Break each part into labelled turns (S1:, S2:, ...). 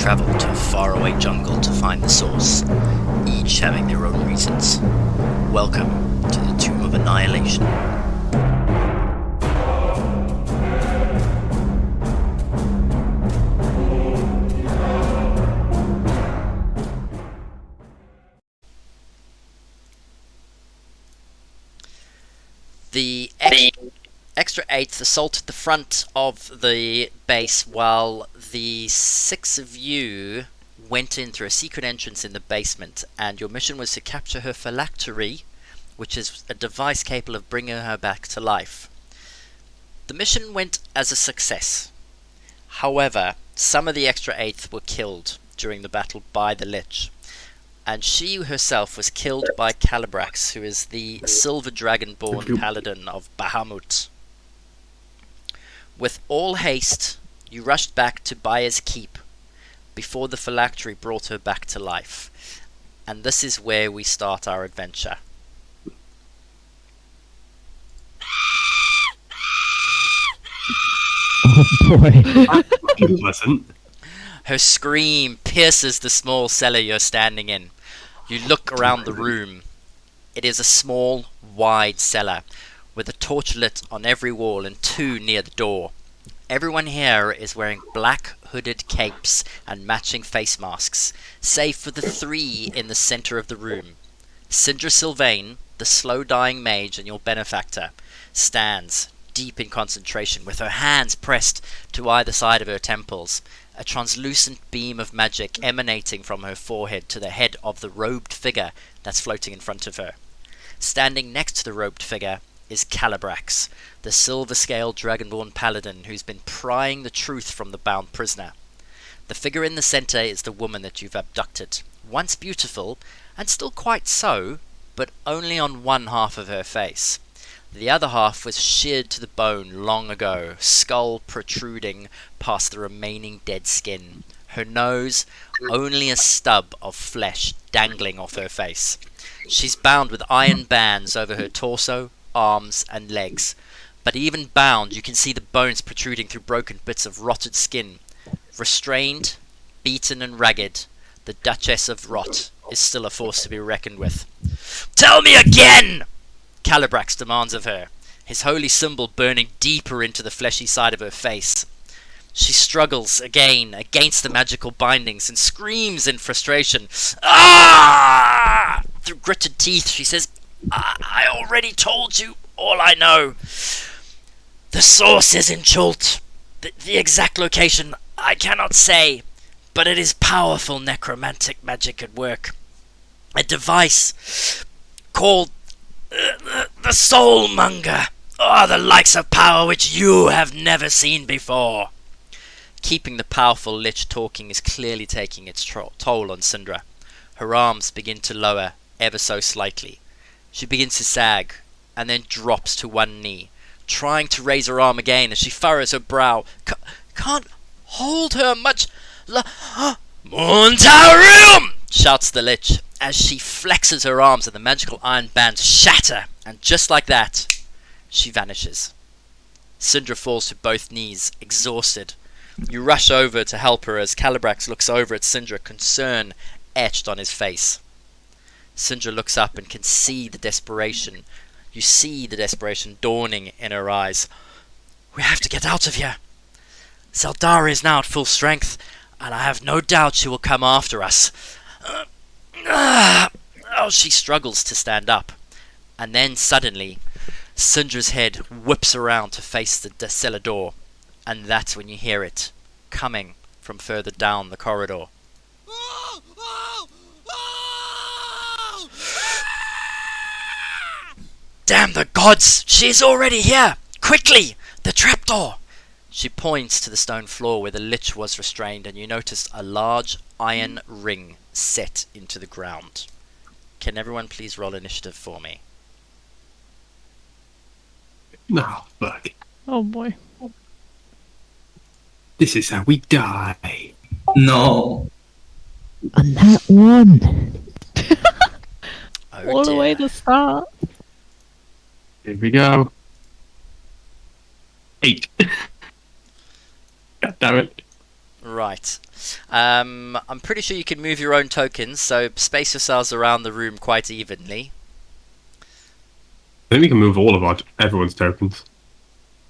S1: travel to a faraway jungle to find the source, each having their own reasons. Welcome to the Tomb of Annihilation. The extra 8th assaulted the front of the base while the 6 of you went in through a secret entrance in the basement, and your mission was to capture her phylactery, which is a device capable of bringing her back to life. The mission went as a success. However, some of the extra 8th were killed during the battle by the Lich, and she herself was killed by Calibrax, who is the silver dragonborn paladin of Bahamut. With all haste, you rushed back to Byez Keep before the phylactery brought her back to life. And this is where we start our adventure.
S2: Oh boy.
S3: That's pleasant.
S1: Her scream pierces the small cellar you're standing in. You look around the room. It is a small, wide cellar, with a torch lit on every wall and 2 near the door. Everyone here is wearing black hooded capes and matching face masks, save for the 3 in the center of the room. Sindra Sylvain, the slow-dying mage and your benefactor, stands deep in concentration, with her hands pressed to either side of her temples, a translucent beam of magic emanating from her forehead to the head of the robed figure that's floating in front of her. Standing next to the robed figure is Calibrax, the silver-scaled dragonborn paladin who's been prying the truth from the bound prisoner. The figure in the center is the woman that you've abducted, once beautiful, and still quite so, but only on one half of her face. The other half was sheared to the bone long ago, skull protruding past the remaining dead skin. Her nose, only a stub of flesh dangling off her face. She's bound with iron bands over her torso, arms, and legs. But even bound, you can see the bones protruding through broken bits of rotted skin. Restrained, beaten, and ragged, the Duchess of Rot is still a force to be reckoned with. "Tell me again!" Calibrax demands of her, his holy symbol burning deeper into the fleshy side of her face. She struggles again against the magical bindings and screams in frustration. "Ah!" Through gritted teeth she says, I already told you all I know. The source is in Chult. The exact location I cannot say, but it is powerful necromantic magic at work. A device called the Soulmonger. The likes of power which you have never seen before. Keeping the powerful Lich talking is clearly taking its toll on Sindra. Her arms begin to lower ever so slightly. She begins to sag, and then drops to one knee, trying to raise her arm again as she furrows her brow. Can't hold her much Montarium! Shouts the Lich, as she flexes her arms and the magical iron bands shatter, and just like that, she vanishes. Sindra falls to both knees, exhausted. You rush over to help her as Calibrax looks over at Sindra, concern etched on his face. Sindra looks up and can see the desperation. You see the desperation dawning in her eyes. "We have to get out of here. Zeldara is now at full strength, and I have no doubt she will come after us." She struggles to stand up, and then suddenly Sindra's head whips around to face the cellar door, and that's when you hear it coming from further down the corridor. "Damn the gods! She's already here! Quickly! The trapdoor!" She points to the stone floor where the Lich was restrained, and you notice a large iron ring set into the ground. Can everyone please roll initiative for me?
S3: No, fuck.
S2: Oh boy.
S3: This is how we die.
S4: No.
S2: And that one.
S1: Oh
S2: All the
S1: dear.
S2: way to start.
S3: Here we go. 8. God damn it.
S1: Right. I'm pretty sure you can move your own tokens, so space yourselves around the room quite evenly.
S3: I think we can move all of everyone's tokens.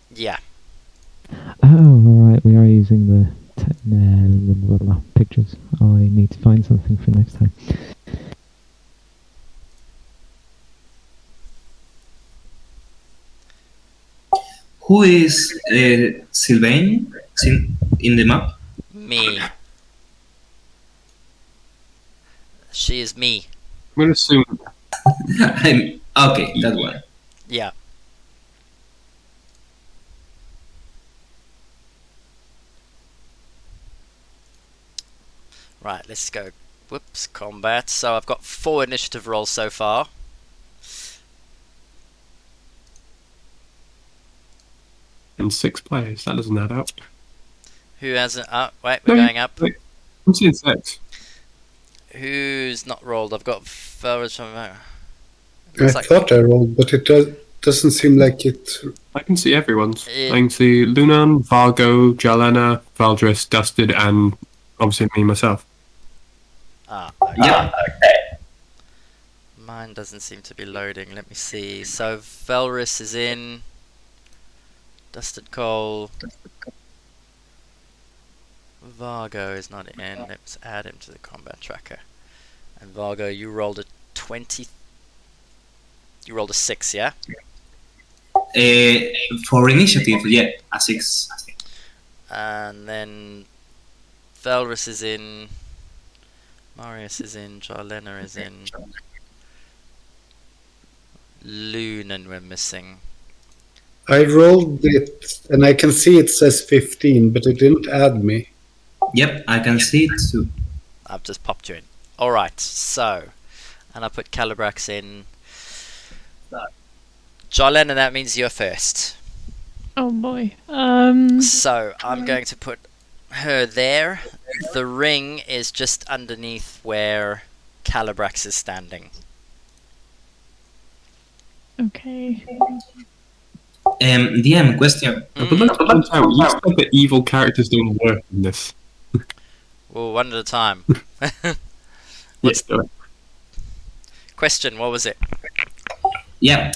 S1: Yeah.
S2: Oh, alright, we are using the pictures. I need to find something for next time.
S4: Who is Sylvain in the map?
S1: Me. She is me.
S3: I'm going to assume
S4: Okay, that one.
S1: Yeah. Right, let's go. Whoops, combat. So I've got 4 initiative rolls so far.
S3: in 6 players. That doesn't add up.
S1: Who hasn't? Wait, we're
S3: No,
S1: going up.
S3: wait. I'm seeing 6.
S1: Who's not rolled? I've got Velrus from.
S5: I
S1: Looks like
S5: thought I rolled, but it doesn't seem like it.
S3: I can see everyone's.
S1: Yeah.
S3: I can see Lunan, Vargo, Jalena, Valdris, Dusted, and obviously me myself.
S1: Okay.
S4: Yeah.
S1: Mine doesn't seem to be loading. Let me see. So Velrus is in. Dusted Coal. Vargo is not in. Let's add him to the combat tracker. And Vargo, you rolled a 20. You rolled a 6, yeah?
S4: For initiative, yeah, a 6.
S1: And then Velrus is in. Marius is in. Jarlena is in. Lunan we're missing.
S5: I rolled it, and I can see it says 15, but it didn't add me.
S4: Yep, I can see it too.
S1: I've just popped you in. Alright, so. And I put Calibrax in. Jarlena, that means you're first.
S2: Oh boy.
S1: So, I'm going to put her there. The ring is just underneath where Calibrax is standing.
S2: Okay.
S4: DM, question.
S3: I would like to point out, you said that evil characters don't work in this.
S1: Well, one at a time.
S3: Yes, do it.
S1: Question, what was it?
S4: Yeah,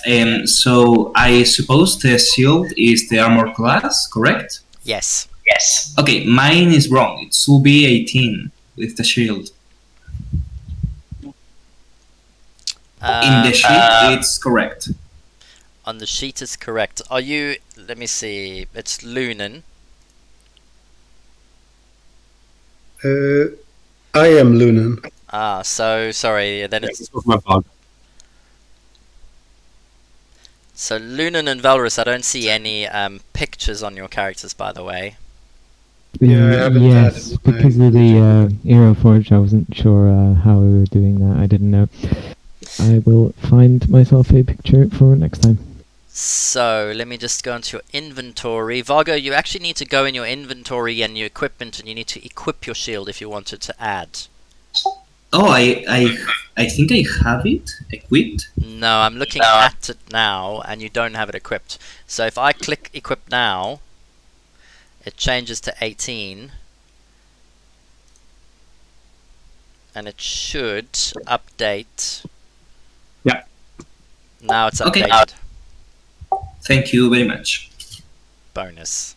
S4: so I suppose the shield is the armor class, correct?
S1: Yes.
S4: Yes. Okay, mine is wrong. It should be 18 with the shield. In the sheet, it's correct.
S1: On the sheet is correct. Are you... Let me see. It's Lunan.
S5: I am Lunan.
S1: Ah, so... Sorry, then
S3: Yeah,
S1: it's...
S3: this was my bug.
S1: So Lunan and Valrus, I don't see any pictures on your characters, by the way.
S5: Yeah, I haven't
S2: yes,
S5: added my
S2: because of the Aero Forge, I wasn't sure how we were doing that. I didn't know. I will find myself a picture for next time.
S1: So, let me just go into your inventory. Vargo, you actually need to go in your inventory and your equipment, and you need to equip your shield if you wanted to add.
S4: Oh, I think I have it equipped.
S1: No, I'm looking at it now, and you don't have it equipped. So if I click equip now, it changes to 18. And it should update.
S3: Yeah.
S1: Now it's
S4: Okay.
S1: updated.
S4: Thank you very much.
S1: Bonus.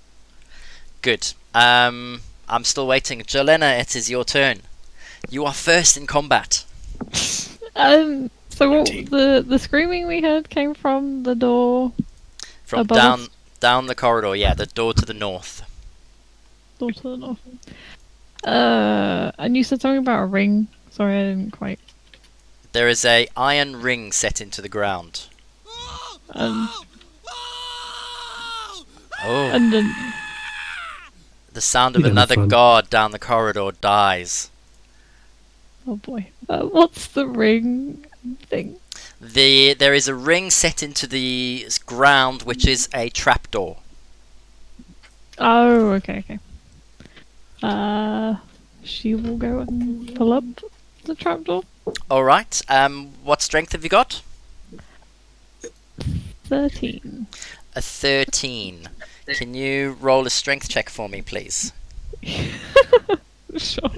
S1: Good. I'm still waiting. Jolena, it is your turn. You are first in combat.
S2: So what, the screaming we heard came from the door.
S1: From
S2: Above us?
S1: down the corridor, yeah, the door to the north.
S2: Door to the north. And you said something about a ring. Sorry, I didn't quite.
S1: There is a iron ring set into the ground. Oh,
S2: And then
S1: the sound of
S3: Yeah,
S1: another
S3: fun.
S1: guard down the corridor dies.
S2: oh boy, what's the ring thing?
S1: There is a ring set into the ground, which is a trapdoor.
S2: Oh, okay. She will go and pull up the trapdoor.
S1: All right. What strength have you got?
S2: 13.
S1: A 13. Can you roll a strength check for me, please?
S6: Sure.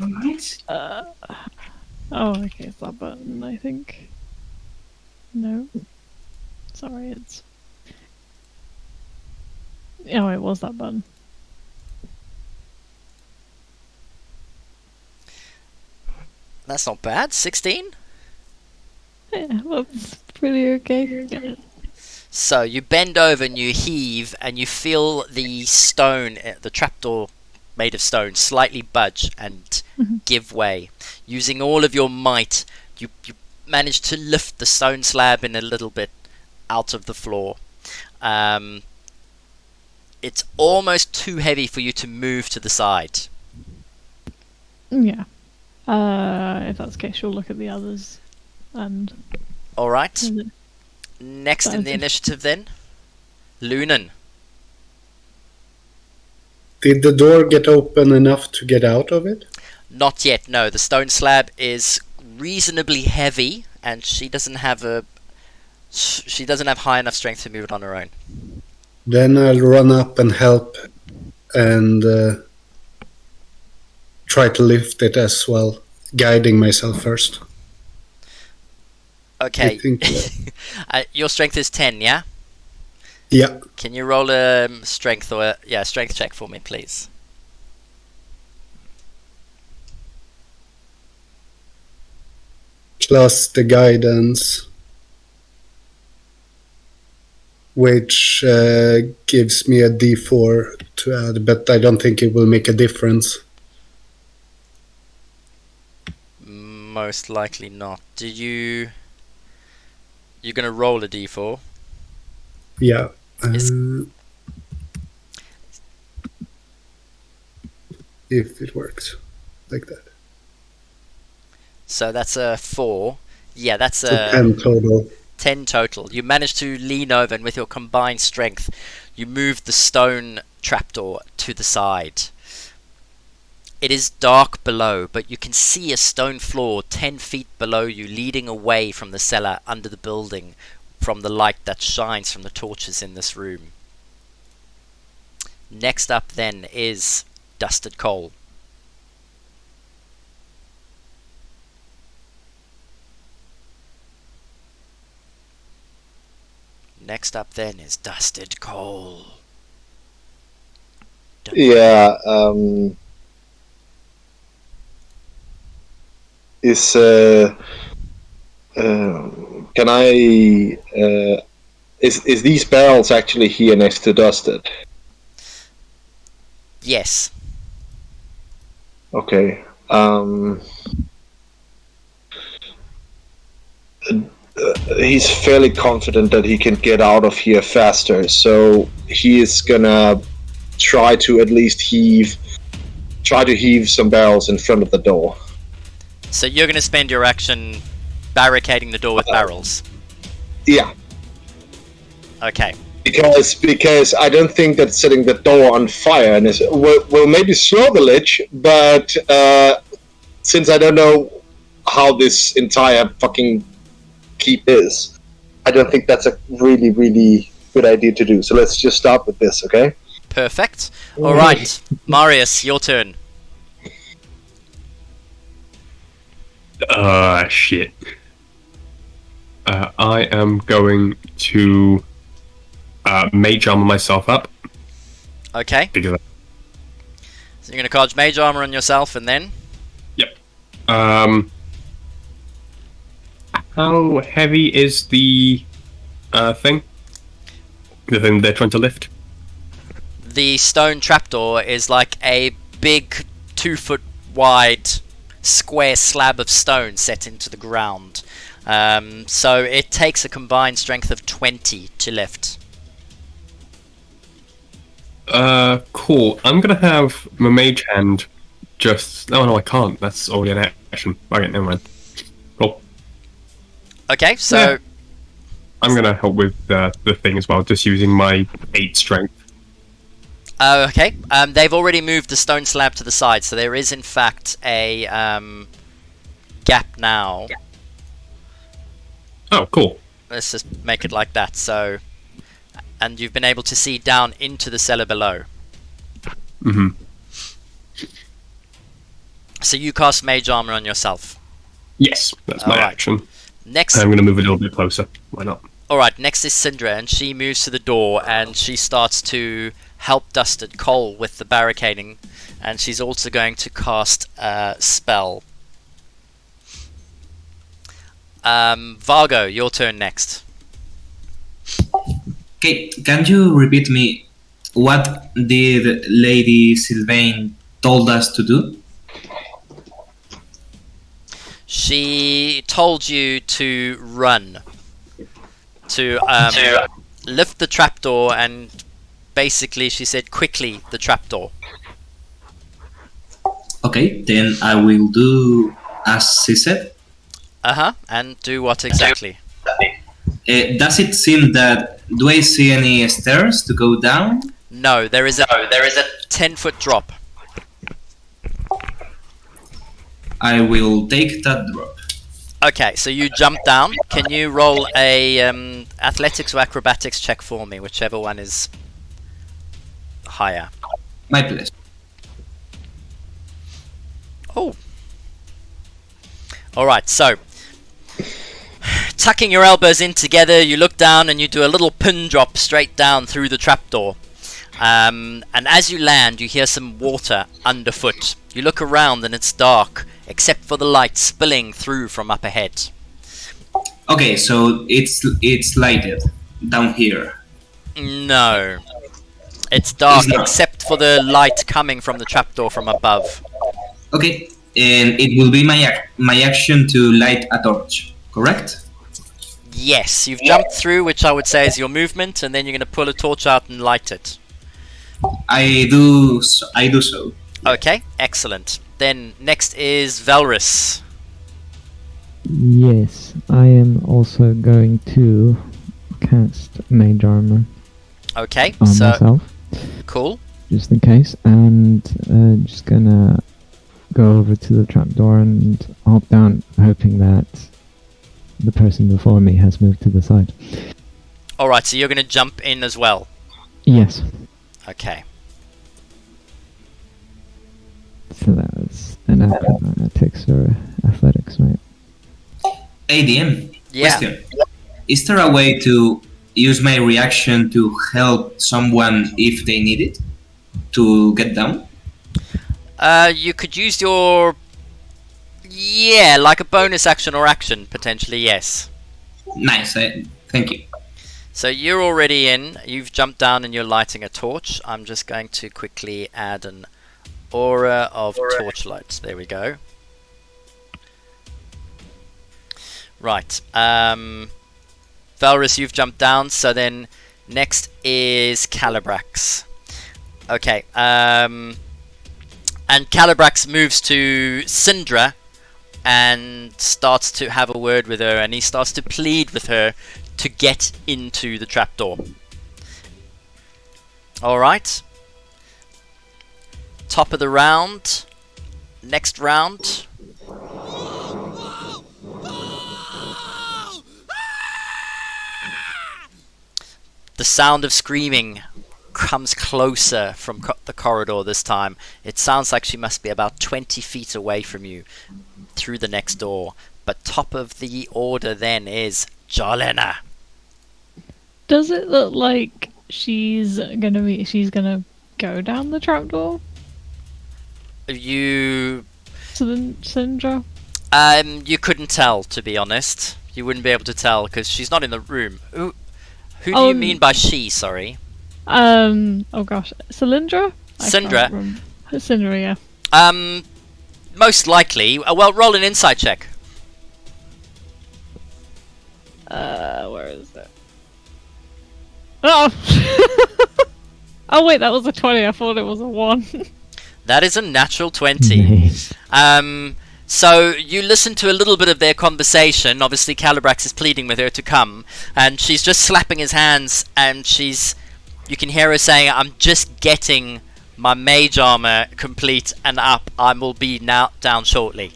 S4: Alright.
S6: Oh, okay, it's that button, I think. No. Sorry, it's... Oh, it was that button.
S1: That's not bad. 16.
S6: Yeah, that's pretty okay.
S1: So you bend over and you heave, and you feel the stone, the trapdoor made of stone, slightly budge and give way. Using all of your might, you manage to lift the stone slab in a little bit out of the floor. It's almost too heavy for you to move to the side.
S6: Yeah. If that's the case, you'll look at the others. And...
S1: All right.
S6: Is it-
S1: Next in the
S6: Okay.
S1: initiative, then, Lunan.
S5: Did the door get open enough to get out of it?
S1: Not yet. No, the stone slab is reasonably heavy, and she doesn't have high enough strength to move it on her own.
S5: Then I'll run up and help and try to lift it as well, guiding myself first.
S1: Okay.
S5: I think,
S1: Your strength is 10, yeah?
S5: yeah.
S1: Can you roll a strength or strength check for me, please?
S5: Plus the guidance, which gives me a D4 to add, but I don't think it will make a difference.
S1: Most likely not. You're gonna roll a d4.
S5: Yeah.
S1: Is-
S5: If it works like that.
S1: So that's a 4. Yeah, that's
S5: So
S1: a
S5: 10 total.
S1: 10 total. You manage to lean over, and with your combined strength, you move the stone trapdoor to the side. It is dark below, but you can see a stone floor 10 feet below you, leading away from the cellar under the building from the light that shines from the torches in this room. Next up, then, is Dusted Coal. Next up, then, is Dusted Coal.
S7: Yeah. Can I? Is these barrels actually here next to Dusted?
S1: Yes.
S7: Okay. He's fairly confident that he can get out of here faster, so he is gonna try to at least heave some barrels in front of the door.
S1: So you're going to spend your action barricading the door with barrels.
S7: Yeah,
S1: Okay.
S7: because I don't think that setting the door on fire will maybe slow the Lich, but since I don't know how this entire fucking keep is, I don't think that's a really, really good idea to do. So let's just start with this, okay?
S1: Perfect. All right, Marius, your turn.
S3: Shit. I am going to mage armor myself up
S1: Okay.
S3: because
S1: So you're going to charge mage armor on yourself, and then
S3: how heavy is the thing? The thing they're trying to lift?
S1: the stone trapdoor is like a big 2-foot wide square slab of stone set into the ground. So it takes a combined strength of 20 to lift.
S3: Cool. I'm gonna have my mage hand just... Oh no, I can't. That's already an action. Okay, never mind. Cool.
S1: Okay, so
S3: Yeah. I'm gonna help with the thing as well, just using my 8 strength.
S1: okay. They've already moved the stone slab to the side, so there is in fact a gap now.
S3: Oh, cool.
S1: Let's just make it like that. So, and you've been able to see down into the cellar below.
S3: Mm-hmm.
S1: So you cast Mage Armor on yourself.
S3: Yes, that's my
S1: Alright.
S3: action.
S1: Next,
S3: I'm going to move a little bit closer. Why not?
S1: alright, next is Syndra, and she moves to the door and she starts to help Dusted Cole with the barricading, and she's also going to cast a spell. Vargo, your turn next.
S4: Okay, can you repeat me what did Lady Sylvain told us to do?
S1: She told you to run. To lift the trapdoor, and basically she said quickly the trapdoor.
S4: Okay, then I will do as she said.
S1: And do what exactly?
S4: Does it seem that... Do I see any stairs to go down?
S1: No, there is a 10-foot drop.
S4: I will take that drop.
S1: Okay, so you jump down. Can you roll a athletics or acrobatics check for me, whichever one is higher?
S4: My pleasure.
S1: Oh. Alright, so tucking your elbows in together, you look down and you do a little pin drop straight down through the trapdoor. And as you land, you hear some water underfoot. You look around and it's dark, except for the light spilling through from up ahead.
S4: Okay, so it's lighted down here.
S1: No. It's dark
S4: It's not.
S1: except for the light coming from the trapdoor from above.
S4: Okay, and it will be my action to light a torch, correct?
S1: Yes, you've jumped through, which I would say is your movement, and then you're going to pull a torch out and light it.
S4: I do so.
S1: Okay, excellent. Then next is Velrus.
S2: Yes, I am also going to cast Mage Armor
S1: Okay,
S2: on
S1: so
S2: myself,
S1: cool.
S2: just in case, and just gonna go over to the trapdoor and hop down, hoping that the person before me has moved to the side.
S1: Alright, so you're going to jump in as well.
S2: Yes,
S1: Okay.
S2: so that was an acrobatics or athletics, right?
S4: ADM,
S1: Yeah.
S4: question. Is there a way to use my reaction to help someone if they need it? To get down?
S1: You could use your... Yeah, like a bonus action or action, potentially, yes.
S4: Nice, thank you.
S1: So you're already in, you've jumped down and you're lighting a torch. I'm just going to quickly add an aura of torchlight. There we go. Right. Valrus, you've jumped down, so then next is Calibrax. Okay. And Calibrax moves to Syndra and starts to have a word with her, and he starts to plead with her to get into the trapdoor. Alright. Top of the round. Next round. The sound of screaming comes closer from the corridor this time. It sounds like she must be about 20 feet away from you through the next door. But top of the order then is Jarlena.
S6: Does it look like she's gonna go down the trapdoor
S1: You
S6: to the Syndra?
S1: you couldn't tell, to be honest. You wouldn't be able to tell because she's not in the room. Who do you mean by she? Sorry.
S6: Oh gosh, Cylindra?
S1: Syndra?
S6: Syndra, yeah.
S1: Most likely. Well, roll an insight check.
S6: Where is it? Oh! Oh wait, that was a 20, I thought it was a 1.
S1: That is a natural 20.
S2: Nice.
S1: So you listen to a little bit of their conversation. Obviously, Calibrax is pleading with her to come, and she's just slapping his hands, and you can hear her saying, "I'm just getting my mage armor complete and up. I will be now down shortly."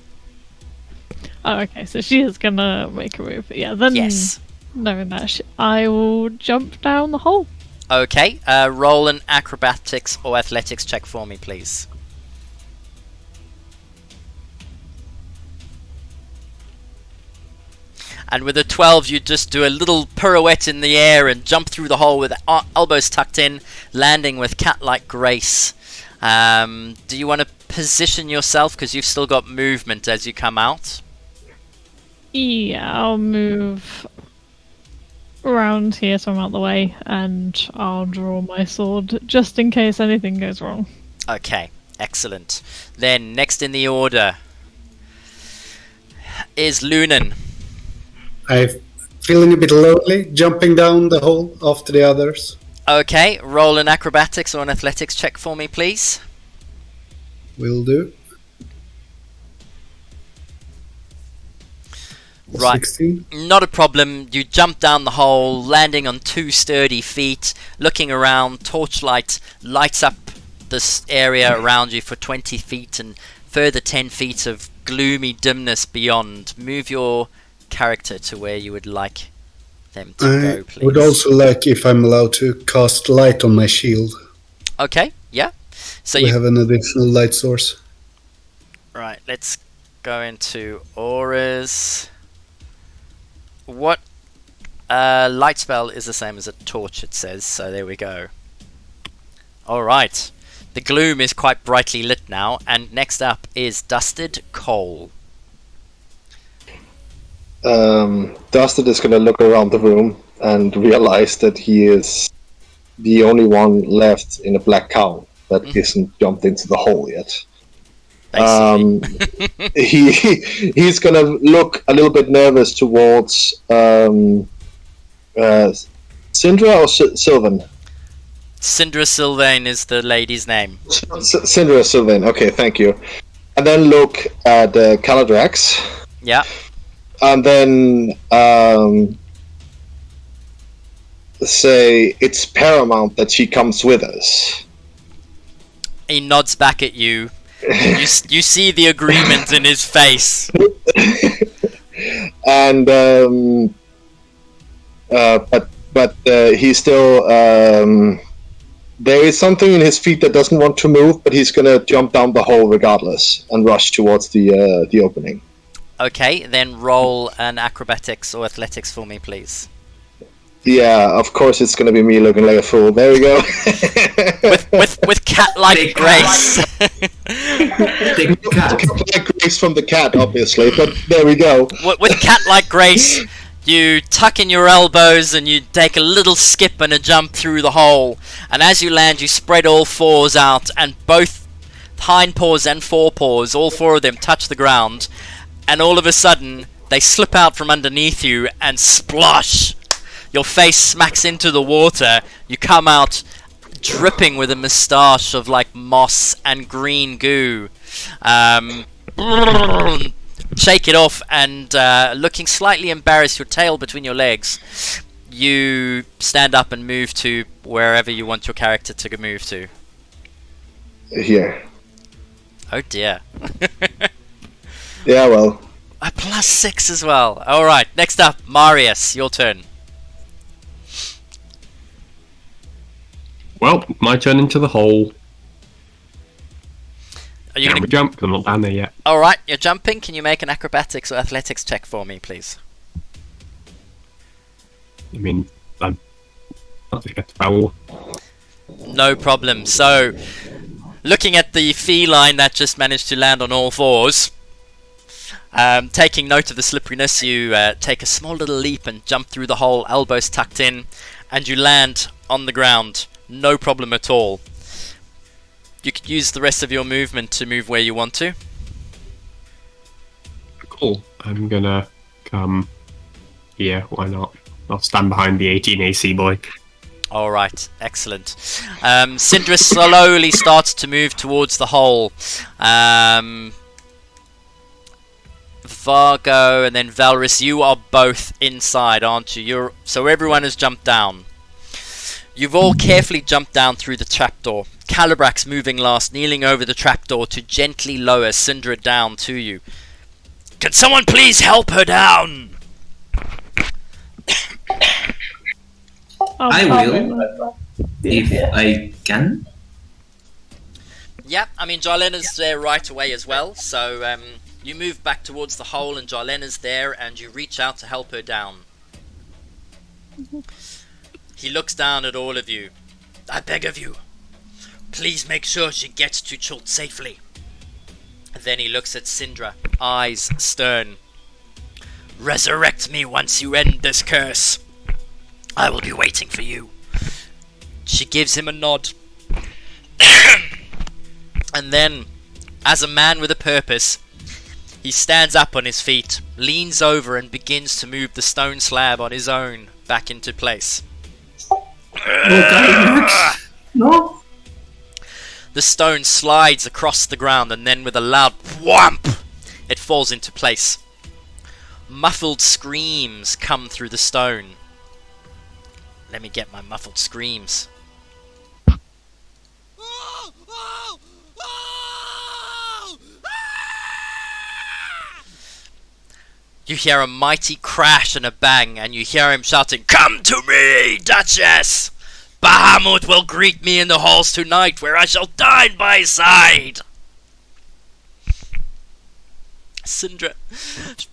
S6: Oh, okay, so she is gonna make a move. Yeah, then
S1: Yes.
S6: knowing that, I will jump down the hole.
S1: Okay. Roll an acrobatics or athletics check for me, please. And with a 12, you just do a little pirouette in the air and jump through the hole with elbows tucked in, landing with cat-like grace. Do you want to position yourself, because you've still got movement as you come out?
S6: Yeah, I'll move around here so I'm out the way, and I'll draw my sword just in case anything goes wrong.
S1: Okay, excellent. Then, next in the order is Lunan.
S5: I'm feeling a bit lonely, jumping down the hole after the others.
S1: Okay, roll an acrobatics or an athletics check for me, please.
S5: Will do.
S1: Right.
S5: 16.
S1: Not a problem. You jump down the hole, landing on 2 sturdy feet, looking around. Torchlight lights up this area around you for 20 feet and further 10 feet of gloomy dimness beyond. Move your character to where you would like them to go,
S5: I
S1: please.
S5: would also like, if I'm allowed to, cast light on my shield.
S1: Okay, yeah. So
S5: We
S1: you
S5: have an additional light source.
S1: right. Let's go into auras. What light spell is the same as a torch? It says so. There we go. All right. The gloom is quite brightly lit now, and next up is Dusted Coal.
S7: Dusted is going to look around the room and realize that he is the only one left in a black cow that isn't jumped into the hole yet. He's going to look a little bit nervous towards Syndra or Sylvan?
S1: Syndra Sylvain is the lady's name.
S7: Syndra Sylvain, okay, thank you. And then look at Caladrax.
S1: Yeah.
S7: And then say it's paramount that she comes with us.
S1: He nods back at you. You see the agreement in his face.
S7: And but he's still there is something in his feet that doesn't want to move, but he's gonna jump down the hole regardless and rush towards the opening.
S1: Okay, then roll an acrobatics or athletics for me, please.
S7: Yeah, of course it's gonna be me looking like a fool. There we go.
S1: with cat-like grace.
S4: The cat.
S7: Like grace from the cat, obviously, but there we go.
S1: With cat-like grace, you tuck in your elbows and you take a little skip and a jump through the hole. And as you land, you spread all fours out, and both hind paws and forepaws, all 4 of them, touch the ground. And all of a sudden, they slip out from underneath you and splosh. Your face smacks into the water. You come out dripping with a moustache of like moss and green goo. Shake it off, and looking slightly embarrassed, your tail between your legs, you stand up and move to wherever you want your character to move to.
S7: Here.
S1: Oh dear.
S7: Yeah, well.
S1: A +6 as well. Alright, next up, Marius, your turn.
S3: Well, my turn into the hole.
S1: Are you
S3: Can
S1: gonna...
S3: we jump? 'Cause I'm not down there yet.
S1: Alright, you're jumping. Can you make an acrobatics or athletics check for me, please?
S3: I mean, I'm not think that's foul.
S1: No problem. So, looking at the feline that just managed to land on all 4s, taking note of the slipperiness, you take a small little leap and jump through the hole, elbows tucked in, and you land on the ground. No problem at all. You could use the rest of your movement to move where you want to.
S3: Cool. I'm gonna come here. Why not? I'll stand behind the 18 AC boy.
S1: Alright, excellent. Syndra slowly starts to move towards the hole. Vargo and then Valrys, you are both inside, aren't you? So everyone has jumped down. You've all carefully jumped down through the trapdoor. Calabrax moving last, kneeling over the trapdoor to gently lower Syndra down to you. Can someone please help her down?
S4: I will, if I can.
S1: Yeah, I mean, Jarlena's there right away as well, so You move back towards the hole and Jarlena's there and you reach out to help her down. He looks down at all of you. I beg of you, please make sure she gets to Chult safely. Then he looks at Syndra, eyes stern. Resurrect me once you end this curse. I will be waiting for you. She gives him a nod. And then, as a man with a purpose, he stands up on his feet, leans over and begins to move the stone slab on his own back into place.
S4: No.
S1: The stone slides across the ground and then with a loud whamp, it falls into place. Muffled screams come through the stone. Let me get my muffled screams. You hear a mighty crash and a bang, and you hear him shouting, "Come to me, Duchess! Bahamut will greet me in the halls tonight, where I shall dine by his side!" Syndra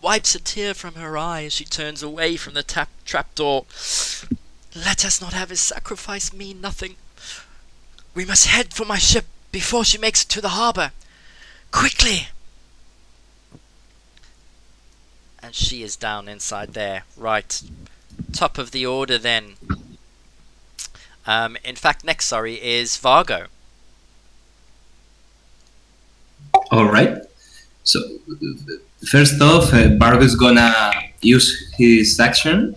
S1: wipes a tear from her eye as she turns away from the trapdoor. Let us not have his sacrifice mean nothing. We must head for my ship before she makes it to the harbour. Quickly! And she is down inside there. Right. Top of the order then. In fact, next, is Vargo.
S4: Alright. So, first off, Vargo's gonna use his action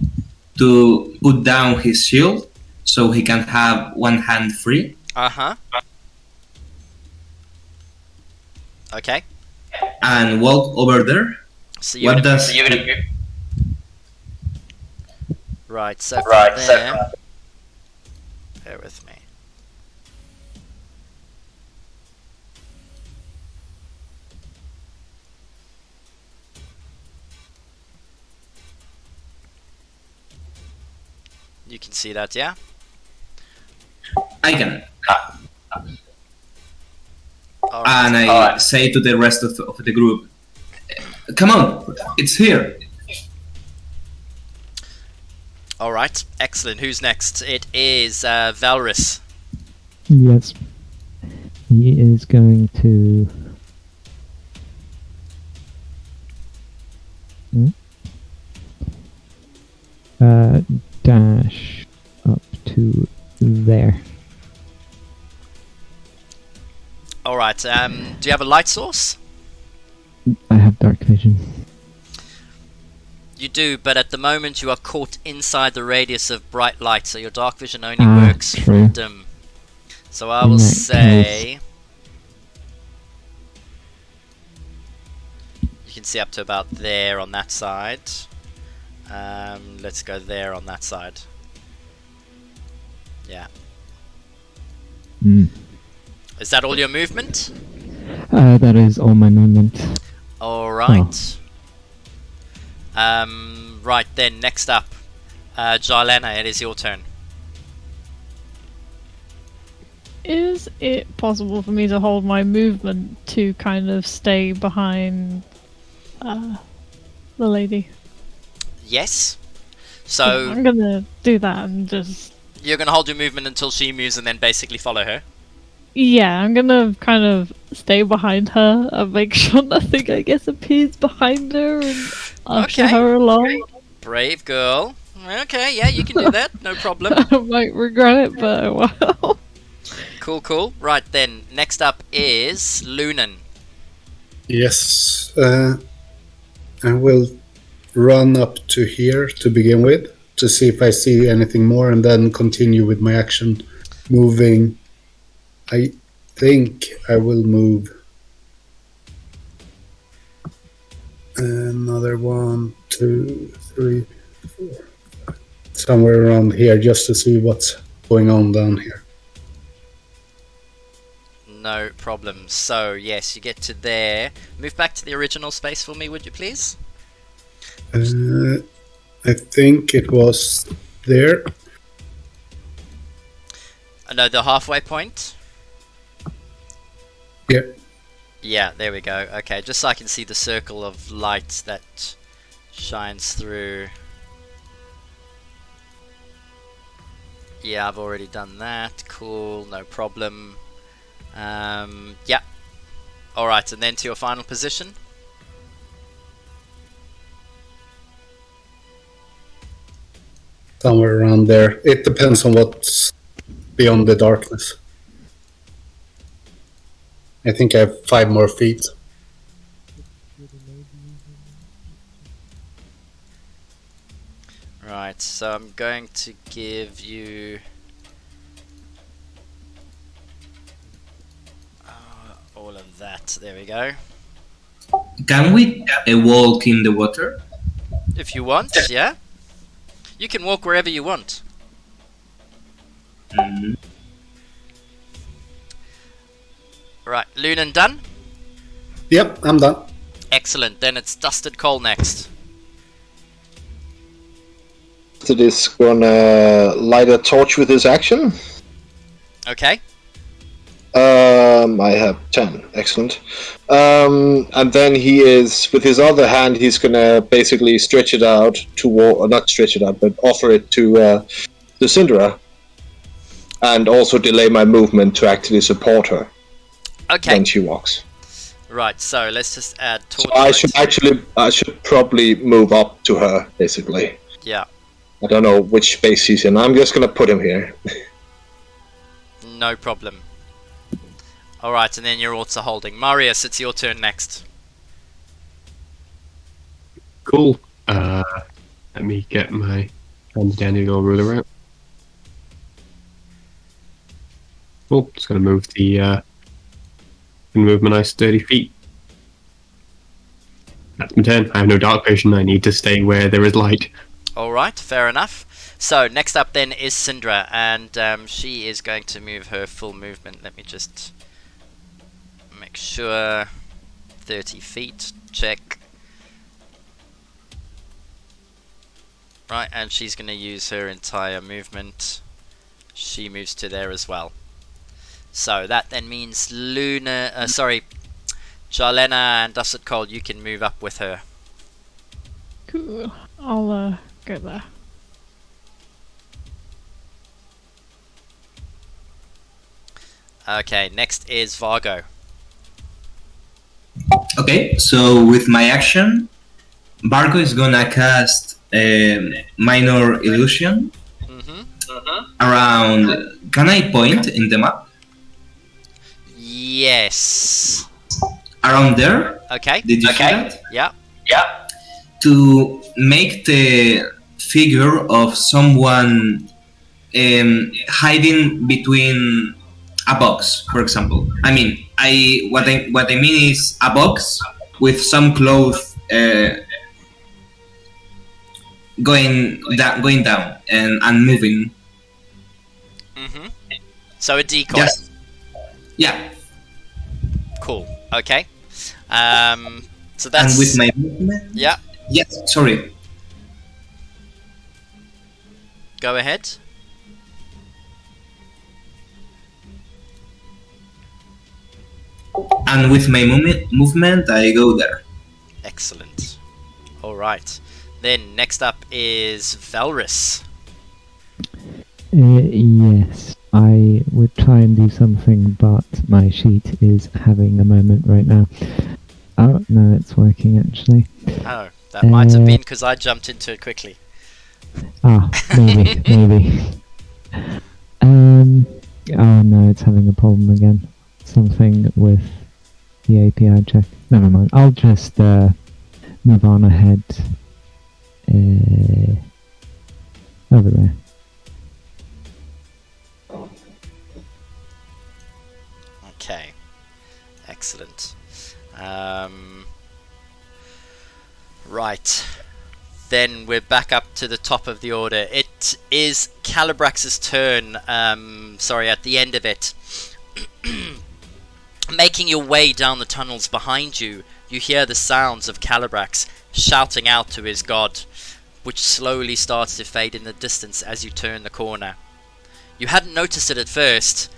S4: to put down his shield so he can have one hand free.
S1: Uh-huh. Okay.
S4: And walk over there.
S1: So
S4: What does
S1: Right, so from there... Bear with me. You can see that, yeah?
S4: I can.
S1: Alright.
S4: And I say to the rest of the group, come on, it's here.
S1: Alright, excellent. Who's next? It is Valrus.
S2: Yes. He is going to... dash up to there.
S1: Alright, do you have a light source?
S2: I have dark vision.
S1: You do, but at the moment you are caught inside the radius of bright light, so your dark vision only works
S2: true.
S1: from dim. So I will
S2: In that
S1: say... You can see up to about there on that side. Let's go there on that side. Yeah. Is that all your movement?
S2: That is all my movement.
S1: Alright. Right then, next up. Jarlena, it is your turn.
S6: Is it possible for me to hold my movement to kind of stay behind the lady?
S1: Yes. So
S6: I'm gonna do that and just...
S1: you're gonna hold your movement until she moves and then basically follow her?
S6: Yeah, I'm gonna kind of stay behind her and make sure nothing, I guess, appears behind her and usher
S1: Okay.
S6: her along.
S1: Brave girl. Okay, yeah, you can do that, no problem.
S6: I might regret it, but well.
S1: Cool, cool. Right then, next up is Lunan.
S5: Yes. I will run up to here to begin with to see if I see anything more and then continue with my action moving. I think I will move another 1, 2, 3, 4, 5, somewhere around here just to see what's going on down here.
S1: No problem. So, yes, you get to there. Move back to the original space for me, would you please?
S5: I think it was there.
S1: No, the halfway point.
S5: Yeah.
S1: Yeah, there we go. Okay, just so I can see the circle of light that shines through. Yeah, I've already done that. Cool, no problem. Yeah. Alright, and then to your final position.
S5: Somewhere around there. It depends on what's beyond the darkness. I think I have 5 more feet.
S1: Right, so I'm going to give you all of that. There we go.
S4: Can we walk in the water?
S1: If you want, yeah. You can walk wherever you want.
S4: Mhm.
S1: Right, Lunan done?
S5: Yep, I'm done.
S1: Excellent, then it's Dusted Coal next.
S7: It is gonna light a torch with his action.
S1: Okay.
S7: I have 10. Excellent. And then he is, with his other hand, he's gonna basically stretch it out toward, not stretch it out, but offer it to Syndra, and also delay my movement to actually support her
S1: Okay.
S7: when she walks.
S1: Right, so let's just add
S7: So
S1: torch.
S7: I should probably move up to her, basically.
S1: Yeah,
S7: I don't know which space he's in. I'm just gonna put him here.
S1: no problem. Alright, and then you're also holding. Marius, it's your turn next.
S3: Cool. Let me get my dandy little ruler out. Cool. Just gonna move my nice 30 feet. That's my turn. I have no dark vision. I need to stay where there is light.
S1: Alright, fair enough. So, next up then is Syndra, and she is going to move her full movement. Let me just make sure. 30 feet, check. Right, and she's going to use her entire movement. She moves to there as well. So that then means Jarlena and Dusted Cold, you can move up with her.
S6: Cool. I'll go there.
S1: Okay, next is Vargo.
S4: Okay, so with my action, Barco is gonna cast a minor illusion around. Can I point in the map?
S1: Yes.
S4: Around there?
S1: Okay.
S4: Did you see that?
S1: Yeah.
S4: To make the figure of someone hiding between a box, for example. I mean, what I mean is a box with some clothes going down and moving.
S1: Mhm. So a decoy.
S4: Yes. Yeah.
S1: Cool. Okay. So that's.
S4: And with my movement.
S1: Yeah.
S4: Yes. Sorry.
S1: Go ahead.
S4: And with my movement, I go there.
S1: Excellent. All right. Then next up is Valrus.
S2: Yes, I would try and do something, but my sheet is having a moment right now. Oh, no, it's working actually.
S1: Oh, that might have been because I jumped into it quickly.
S2: Ah, maybe, maybe. Oh no, it's having a problem again. Something with the API check. Never mind, I'll just move on ahead over there.
S1: Okay. Excellent. Right. Then we're back up to the top of the order. It is Calibrax's turn. Sorry, at the end of it. Making your way down the tunnels behind you, you hear the sounds of Calibrax shouting out to his god, which slowly starts to fade in the distance as you turn the corner. You hadn't noticed it at first,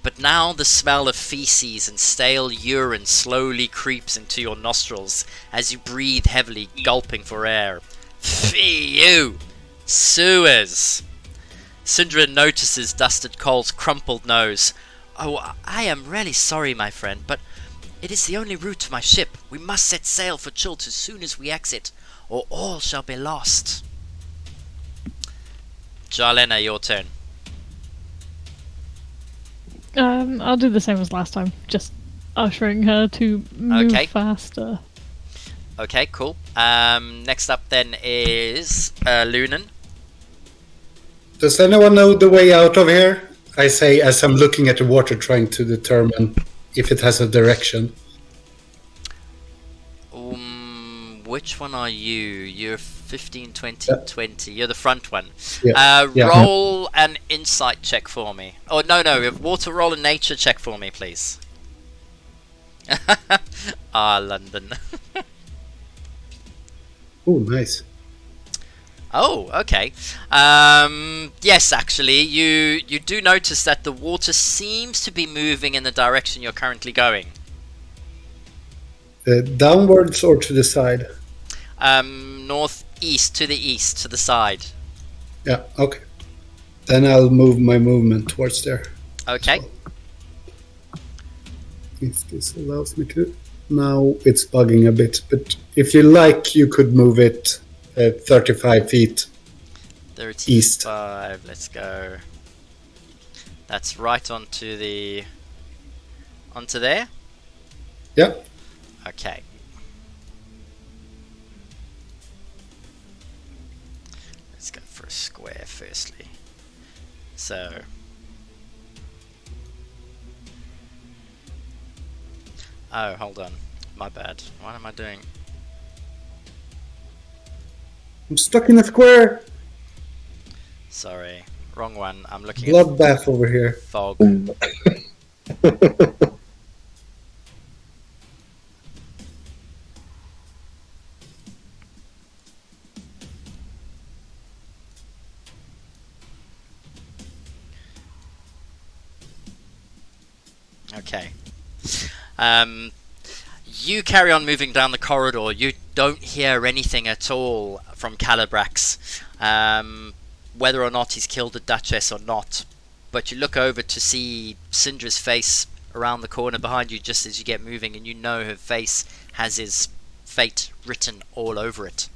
S1: But now the smell of feces and stale urine slowly creeps into your nostrils as you breathe heavily, gulping for air. Phew! Sewers! Syndra notices Dusted Cole's crumpled nose. Oh, I am really sorry, my friend, but it is the only route to my ship. We must set sail for Chult as soon as we exit, or all shall be lost. Jarlena, your turn.
S6: I'll do the same as last time, just ushering her to move
S1: Okay.
S6: faster.
S1: Okay, cool. Next up then is Lunan.
S5: Does anyone know the way out of here? I say as I'm looking at the water, trying to determine if it has a direction.
S1: Which one are you? You're 15, 20, 20. You're the front one.
S5: Yeah.
S1: Roll an insight check for me. Oh, no. Water roll a nature check for me, please. London.
S5: Oh, nice.
S1: Oh, okay. Yes, actually, you do notice that the water seems to be moving in the direction you're currently going.
S5: Downwards or to the side?
S1: Northeast, to the east, to the side.
S5: Yeah, okay. Then I'll move my movement towards there.
S1: Okay.
S5: If this allows me to. Now it's bugging a bit, but if you like, you could move it 35 feet
S1: 35,
S5: east.
S1: let's go. That's right onto there?
S5: Yeah.
S1: Okay. Let's go for a square firstly. So oh, hold on. My bad. What am I doing?
S5: I'm stuck in a square.
S1: Sorry. Wrong one. I'm looking
S5: Bloodbath over here.
S1: at fog. Okay. You carry on moving down the corridor. You don't hear anything at all from Calibrax. Whether or not he's killed the Duchess or not. But you look over to see Syndra's face around the corner behind you just as you get moving, and you know her face has his fate written all over it.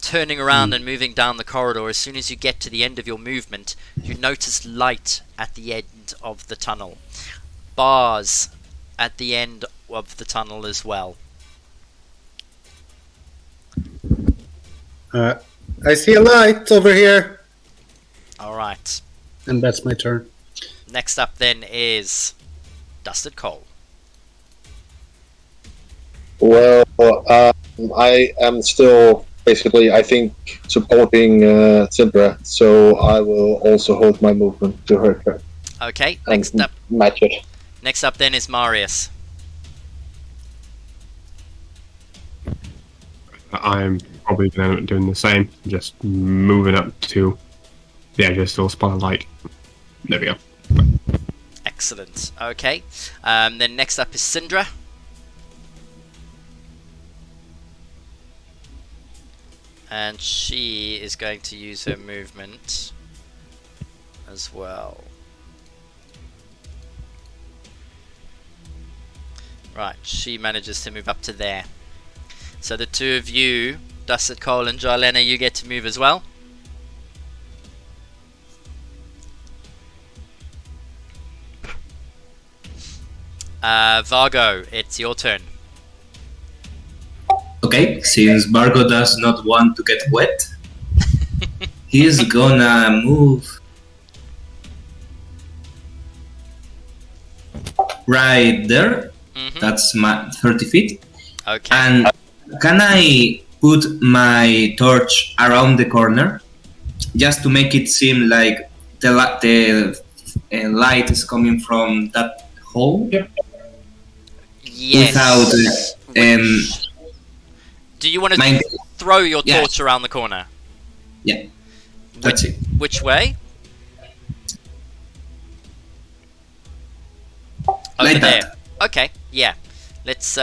S1: Turning around and moving down the corridor, as soon as you get to the end of your movement, you notice light at the end of the tunnel. Bars at the end of the tunnel as well.
S5: I see a light over here.
S1: Alright.
S5: And that's my turn.
S1: Next up then is Dusted Coal.
S7: Well, I am still basically, I think, supporting Syndra, so I will also hold my movement to her turn.
S1: Okay,
S7: And
S1: next up.
S7: match it.
S1: Next up then is Marius.
S3: I'm probably going to end up doing the same, just moving up to the edge of still spotlight. There we go.
S1: Excellent. Okay. Then next up is Syndra. And she is going to use her movement as well. Right, she manages to move up to there. So the two of you, Dusted Coal and Jarlena, you get to move as well. Vargo, it's your turn.
S4: Okay, since Bargo does not want to get wet, he's gonna move right there.
S1: Mm-hmm.
S4: That's my 30 feet.
S1: Okay.
S4: And can I put my torch around the corner just to make it seem like the light is coming from that hole?
S1: Yes.
S4: Without
S1: do you want to throw your torch around the corner?
S4: Yeah, that's it.
S1: Which way? Over
S4: Like
S1: there.
S4: that.
S1: Okay, yeah. Let's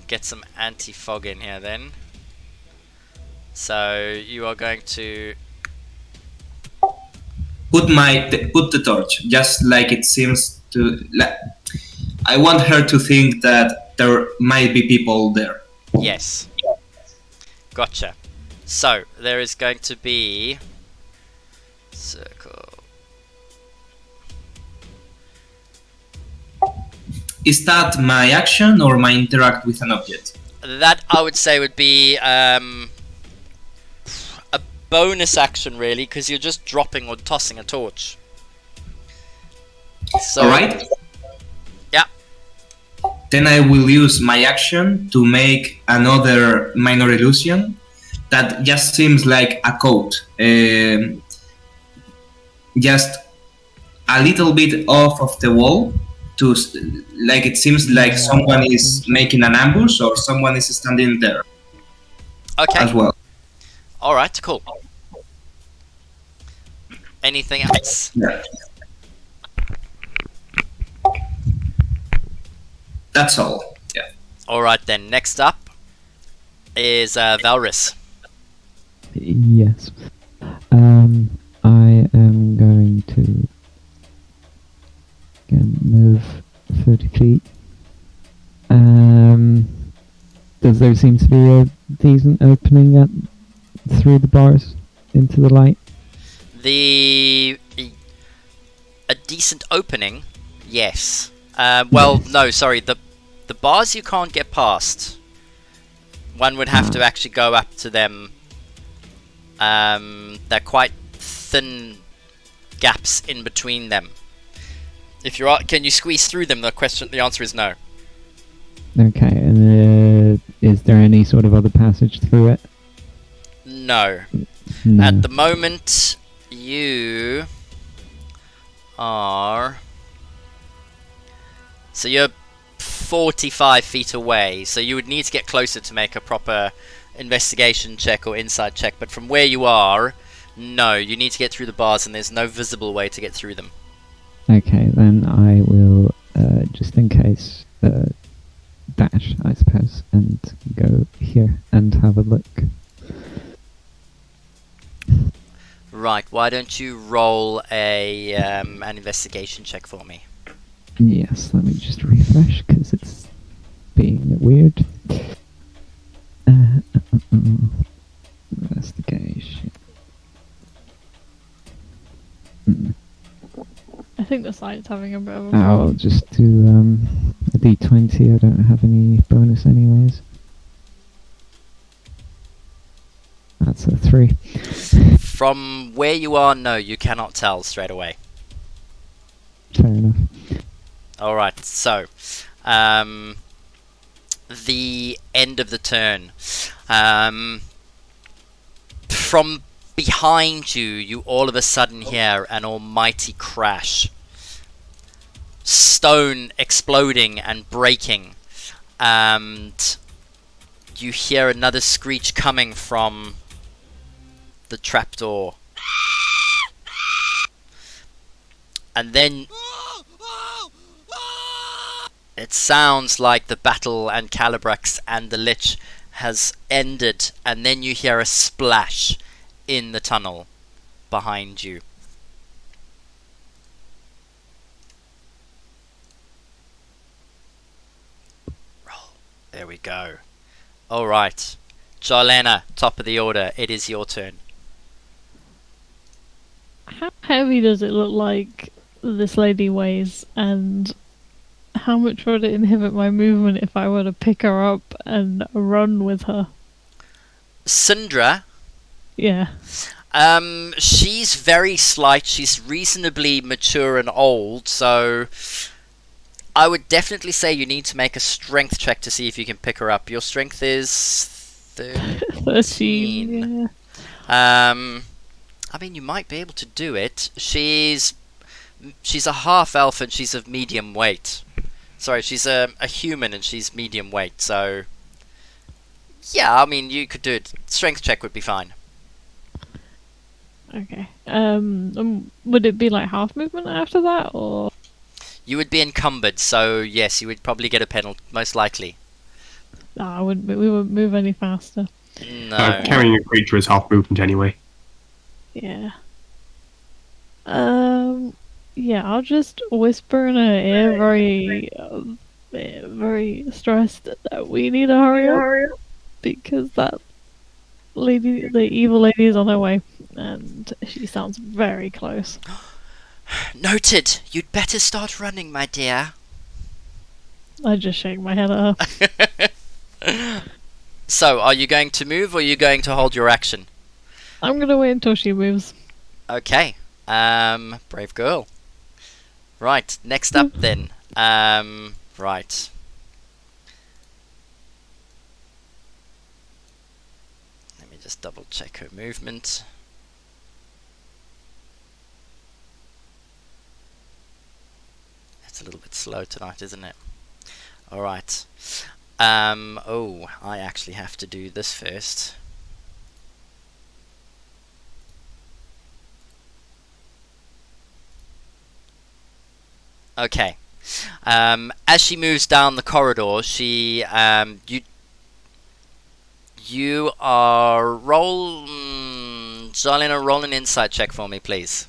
S1: get some anti-fog in here then. So you are going to...
S4: Put the torch, just like it seems to. I want her to think that there might be people there.
S1: Yes. Gotcha. So, there is going to be... Circle...
S4: Is that my action or my interact with an object?
S1: That, I would say, would be a bonus action, really, because you're just dropping or tossing a torch. So,
S4: Alright?
S1: Yeah.
S4: Then I will use my action to make another minor illusion that just seems like a coat. Just a little bit off of the wall, like it seems like someone is making an ambush or someone is standing there
S1: Okay.
S4: as well.
S1: Alright, cool. Anything else?
S4: Yeah. That's all. Yeah.
S1: Alright then, next up is Valrys.
S2: Yes. I am going to again move 30 feet. Does there seem to be a decent opening through the bars into the light?
S1: A decent opening? Yes. Well, no, sorry, the bars you can't get past. One would have to actually go up to them. They're quite thin gaps in between them. If you are, can you squeeze through them? The answer is no.
S2: Okay, and is there any sort of other passage through it?
S1: No.
S2: No.
S1: At the moment, you are... So you're 45 feet away, so you would need to get closer to make a proper investigation check or insight check, but from where you are, no, you need to get through the bars and there's no visible way to get through them.
S2: Okay, then I will, just in case, dash, I suppose, and go here and have a look.
S1: Right, why don't you roll an investigation check for me?
S2: Yes, let me just refresh, because it's being weird. Investigation.
S6: I think the site's having a bit of a
S2: I'll just do a d20, I don't have any bonus anyways. That's a 3.
S1: From where you are, no, you cannot tell straight away.
S2: Fair enough.
S1: Alright, so, the end of the turn. From behind you, you all of a sudden hear an almighty crash. Stone exploding and breaking. And you hear another screech coming from the trapdoor. And then it sounds like the battle and Calibrax and the Lich has ended, and then you hear a splash in the tunnel behind you. Roll. There we go. Alright. Jarlena, top of the order. It is your turn.
S6: How heavy does it look like this lady weighs, and how much would it inhibit my movement if I were to pick her up and run with her?
S1: Syndra,
S6: Yeah.
S1: she's very slight. She's reasonably mature and old, so I would definitely say you need to make a strength check to see if you can pick her up. Your strength is
S6: 13. Yeah.
S1: I mean, you might be able to do it. She's a half elf and she's of medium weight. Sorry, she's a human and she's medium weight, so yeah, I mean, you could do it. Strength check would be fine.
S6: Okay. Would it be like half movement after that, or?
S1: You would be encumbered, so yes, you would probably get a penalty, most likely.
S6: I wouldn't. We wouldn't move any faster.
S1: No.
S3: Carrying a creature is half movement anyway.
S6: Yeah. Yeah, I'll just whisper in her ear, very stressed, that we need to hurry up because that lady, the evil lady, is on her way, and she sounds very close.
S1: Noted. You'd better start running, my dear.
S6: I just shake my head at her.
S1: So, are you going to move or are you going to hold your action?
S6: I'm gonna wait until she moves.
S1: Okay. Brave girl. Right, next up then. Right. Let me just double check her movement. It's a little bit slow tonight, isn't it? Alright. Oh, I actually have to do this first. Okay. As she moves down the corridor, she you are Jolena, roll an insight check for me, please.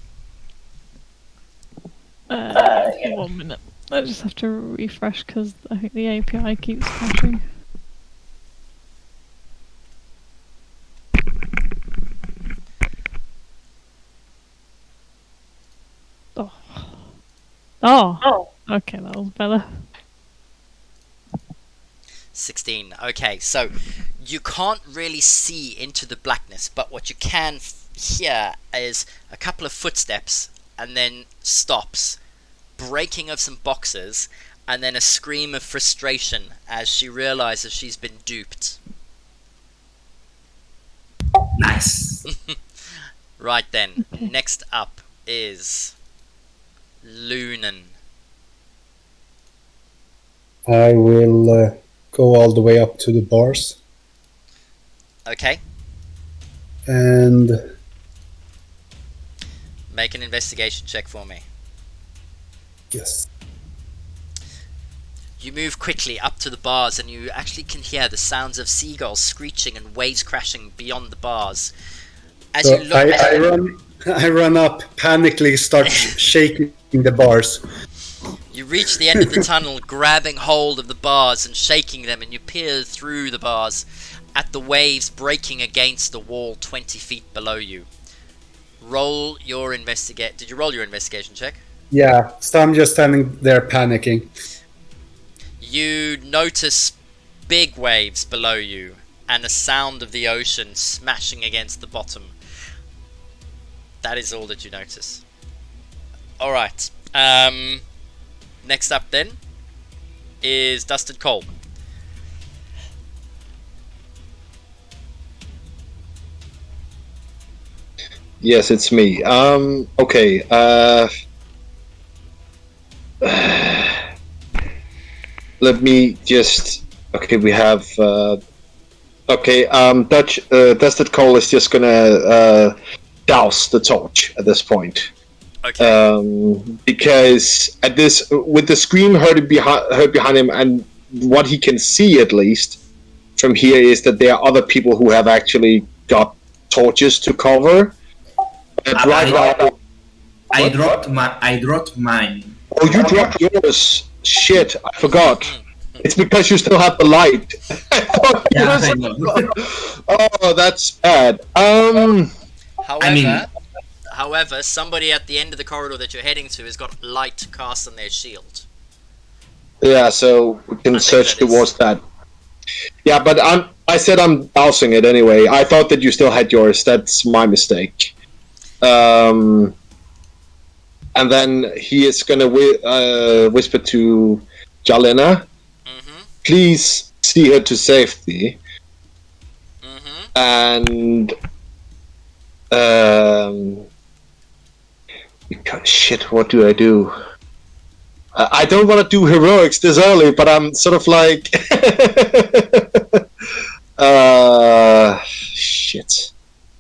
S6: 1 minute. I just have to refresh because I think the API keeps crashing. Oh. Okay, that was better.
S1: 16. Okay, so you can't really see into the blackness, but what you can hear is a couple of footsteps and then stops, breaking of some boxes, and then a scream of frustration as she realizes she's been duped.
S4: Nice.
S1: Right then,
S6: Okay.
S1: next up is Lunan.
S5: I will go all the way up to the bars
S1: Okay,
S5: and
S1: make an investigation check for me.
S5: yes.
S1: You move quickly up to the bars and you actually can hear the sounds of seagulls screeching and waves crashing beyond the bars. As
S5: So
S1: you look,
S5: I run up, panically start shaking the bars.
S1: you reach the end of the tunnel, grabbing hold of the bars and shaking them, and you peer through the bars at the waves breaking against the wall 20 feet below you. Roll your investigate. Did you roll your investigation check?
S5: Yeah, so I'm just standing there panicking.
S1: You notice big waves below you and the sound of the ocean smashing against the bottom. That is all that you notice. Alright. Next up then is Dusted Coal.
S7: Yes, it's me. Okay. Let me just. Okay, we have. Dusted Coal is just gonna douse the torch at this point.
S1: Okay.
S7: Because at this, with the scream heard behind him, and what he can see at least from here is that there are other people who have actually got torches to cover.
S4: I dropped mine.
S7: Oh, you dropped yours. Shit, I forgot. It's because you still have the light.
S4: Yeah, I know.
S7: Oh, that's bad.
S1: However, somebody at the end of the corridor that you're heading to has got light cast on their shield.
S7: Yeah, so we can search towards that. Yeah, but I said I'm dousing it anyway. I thought that you still had yours. That's my mistake. And then he is gonna whisper to Jalena, please see her to safety. And shit, what do I do? I don't want to do heroics this early, but I'm sort of like shit.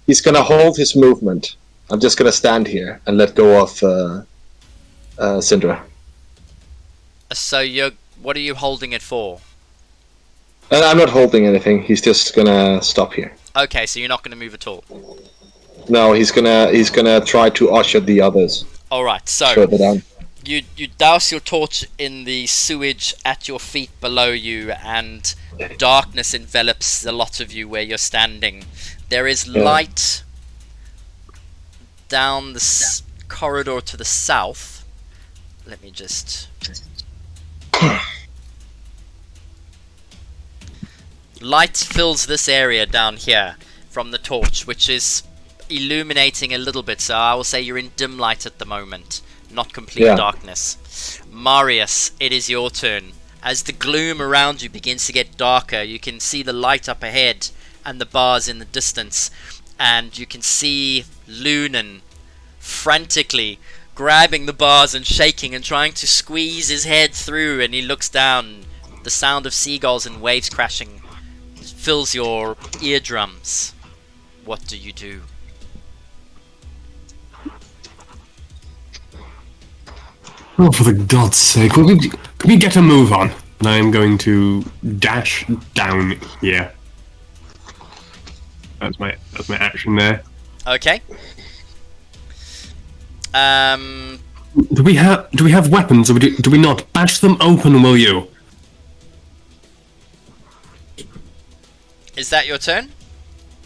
S7: He's gonna hold his movement. I'm just gonna stand here and let go of Syndra.
S1: So what are you holding it for?
S7: I'm not holding anything. He's just gonna stop here.
S1: Okay, so you're not going to move at all.
S7: No, he's gonna try to usher the others
S1: All right. So
S7: further down.
S1: you douse your torch in the sewage at your feet below you, and darkness envelops a lot of you where you're standing. There is light down the corridor to the south. Let me just... Light fills this area down here from the torch, which is illuminating a little bit, so I will say you're in dim light at the moment, not complete darkness. Marius, it is your turn. As the gloom around you begins to get darker, you can see the light up ahead and the bars in the distance, and you can see Lunan frantically grabbing the bars and shaking and trying to squeeze his head through, and he looks down. The sound of seagulls and waves crashing fills your eardrums. What do you do?
S3: Oh, for the god's sake, can we get a move on? And I'm going to dash down here. That's my action there.
S1: Okay.
S3: Do we have weapons, or do we not? Bash them open, will you?
S1: Is that your turn?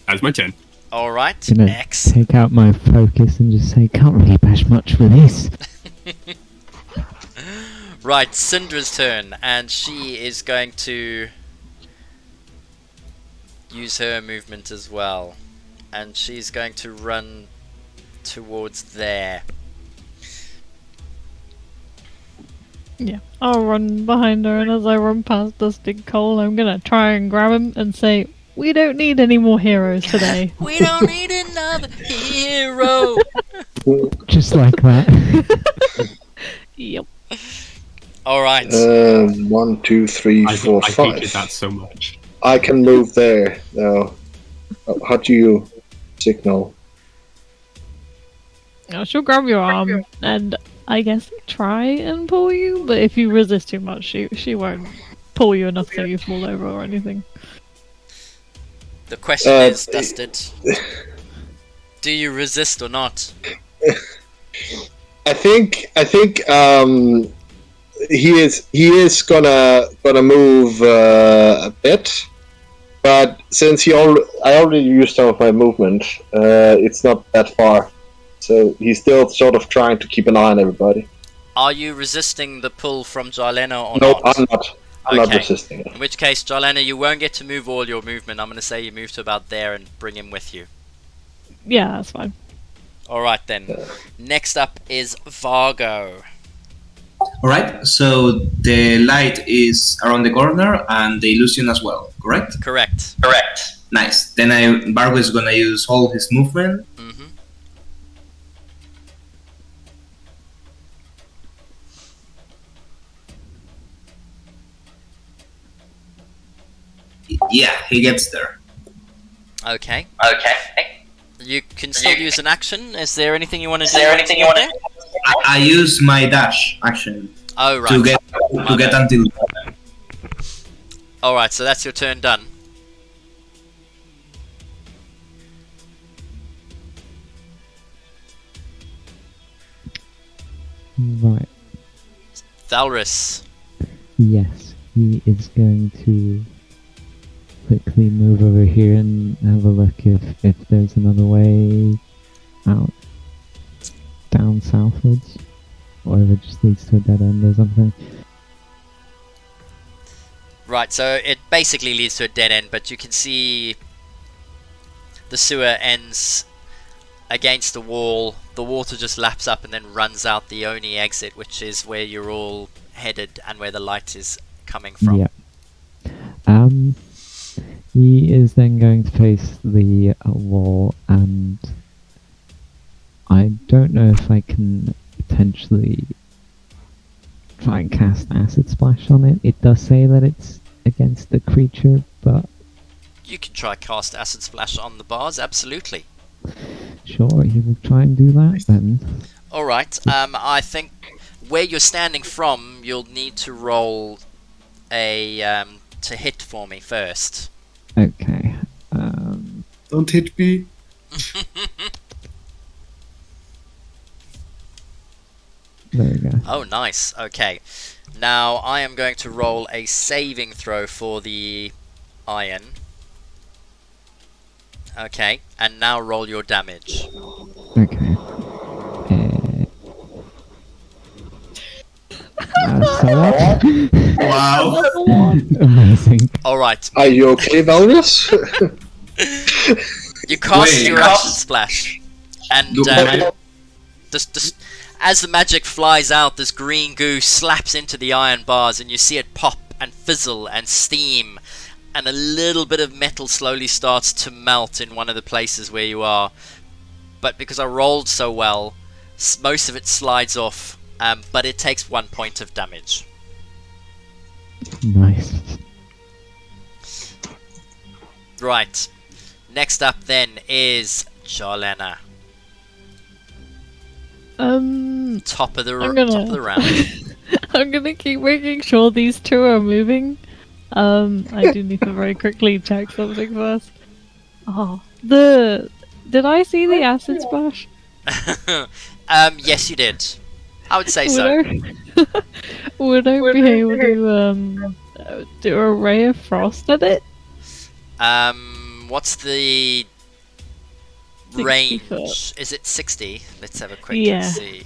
S3: That's my turn.
S1: Alright.
S2: Gonna
S1: X.
S2: take out my focus and just say, can't really bash much for this.
S1: Right, Syndra's turn, and she is going to use her movement as well. And she's going to run towards there.
S6: Yeah, I'll run behind her, and as I run past Dusty Cole, I'm gonna try and grab him and say, "We don't need any more heroes today."
S1: We don't need another hero!
S2: Just like that.
S6: Yep.
S1: Alright.
S7: 1, 2, 3, 4,
S3: I
S7: 5.
S3: hated that so much.
S7: I can move there now. How do you signal?
S6: Now she'll grab your arm and I guess try and pull you, but if you resist too much, she won't pull you enough so you fall over or anything.
S1: The question is, Dusted, do you resist or not?
S7: I think he is gonna move a bit, but since I already used some of my movement, it's not that far. So he's still sort of trying to keep an eye on everybody.
S1: Are you resisting the pull from Jarlena or
S7: No,
S1: not?
S7: I'm not. I'm not resisting it.
S1: In which case, Jarlena, you won't get to move all your movement. I'm going to say you move to about there and bring him with you.
S6: Yeah, that's fine.
S1: Alright then. Next up is Vargo.
S4: Alright, so the light is around the corner and the illusion as well, correct?
S1: Correct.
S4: Nice. Then Bargo is gonna use all his movement.
S1: Mm-hmm.
S4: Yeah, he gets there.
S1: Okay. You can still use an action. Is there anything you want to do? There?
S4: I use my dash action
S1: Oh, right.
S4: to get until.
S1: Alright, so that's your turn done.
S2: Right.
S1: Thalris.
S2: Yes, he is going to quickly move over here and have a look if there's another way out down southwards, or if it just leads to a dead end or something.
S1: Right, so it basically leads to a dead end, but you can see the sewer ends against the wall. The water just laps up and then runs out the only exit, which is where you're all headed and where the light is coming from.
S2: Yeah. He is then going to face the wall, and I don't know if I can potentially try and cast Acid Splash on it. It does say that it's against the creature, but
S1: You can try cast Acid Splash on the bars, absolutely.
S2: sure, he will try and do that then.
S1: Alright, I think where you're standing from, you'll need to roll a to hit for me first.
S2: Okay.
S5: Don't hit me.
S2: There we go.
S1: Oh, nice. Okay. Now I am going to roll a saving throw for the iron. Okay, and now roll your damage.
S2: Okay. So
S4: Wow.
S2: amazing.
S1: Alright,
S7: Are you okay, Valrus?
S1: you cast
S4: Wait,
S1: your action splash. And just as the magic flies out, this green goo slaps into the iron bars, and you see it pop and fizzle and steam, and a little bit of metal slowly starts to melt in one of the places where you are. But because I rolled so well, most of it slides off, but it takes 1 point of damage.
S2: Nice.
S1: Right. Next up then is Charlena. Top of the round.
S6: I'm gonna keep making sure these two are moving. I do need to very quickly check something first. Oh, did I see the acid splash?
S1: Yes, you did. I would say so.
S6: Would I be able to do a ray of frost at it?
S1: What's the
S6: 60
S1: range?
S6: foot.
S1: Is it 60? Let's have a quick
S6: Yeah.
S1: see.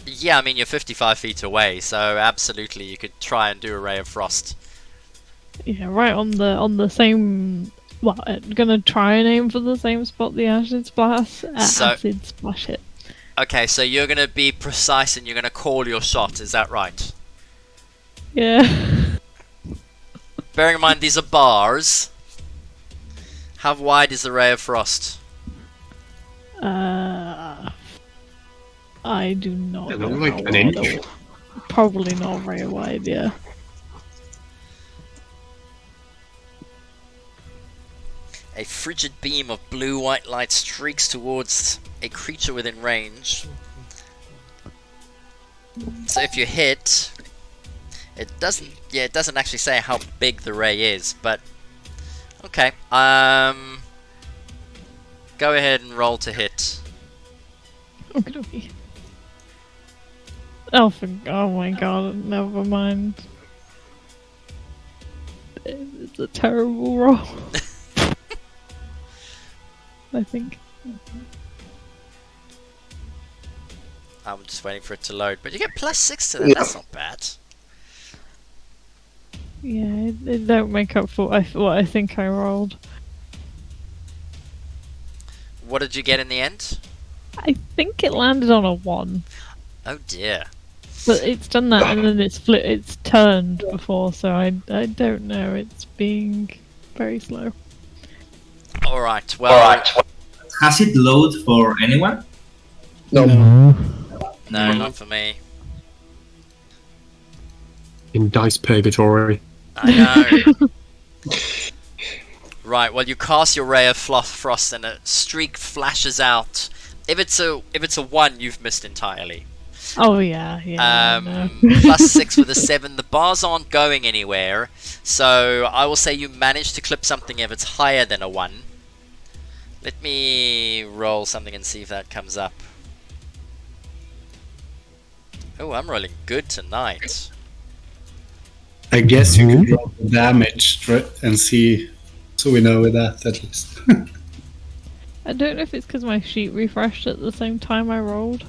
S1: Yeah, I mean you're 55 feet away, so absolutely you could try and do a ray of frost.
S6: Yeah, right on the same. Well, I'm gonna try and aim for the same spot the acid splash. Acid splash it.
S1: Okay, so you're gonna be precise and you're gonna call your shot. Is that right?
S6: Yeah.
S1: Bearing in mind these are bars. How wide is the ray of frost?
S6: I do not
S3: Yeah,
S6: know.
S3: like
S6: how
S3: an
S6: wide
S3: inch.
S6: it- Probably not very wide. Yeah.
S1: A frigid beam of blue-white light streaks towards a creature within range. So if you hit, it doesn't actually say how big the ray is, but okay. Go ahead and roll to hit.
S6: Okay. Oh my god, never mind. It's a terrible roll. I think.
S1: I'm just waiting for it to load, but you get +6 to that.
S7: Yeah.
S1: That's not bad.
S6: Yeah, it don't make up for what I think I rolled.
S1: What did you get in the end?
S6: I think it landed on a 1.
S1: Oh dear.
S6: But it's done that and then it's turned before, so I don't know. It's being very slow.
S1: All right. Well,
S4: Has it load for anyone?
S7: No.
S1: no, not for me.
S3: In dice purgatory.
S1: I know. Right, well you cast your ray of frost and a streak flashes out. If it's a 1, you've missed entirely.
S6: Oh yeah, I know.
S1: +6 with a 7. The bars aren't going anywhere, so I will say you managed to clip something if it's higher than a 1. Let me roll something and see if that comes up. Oh, I'm rolling good tonight.
S5: I guess you could roll the damage and see, so we know that at least.
S6: I don't know if it's because my sheet refreshed at the same time I rolled.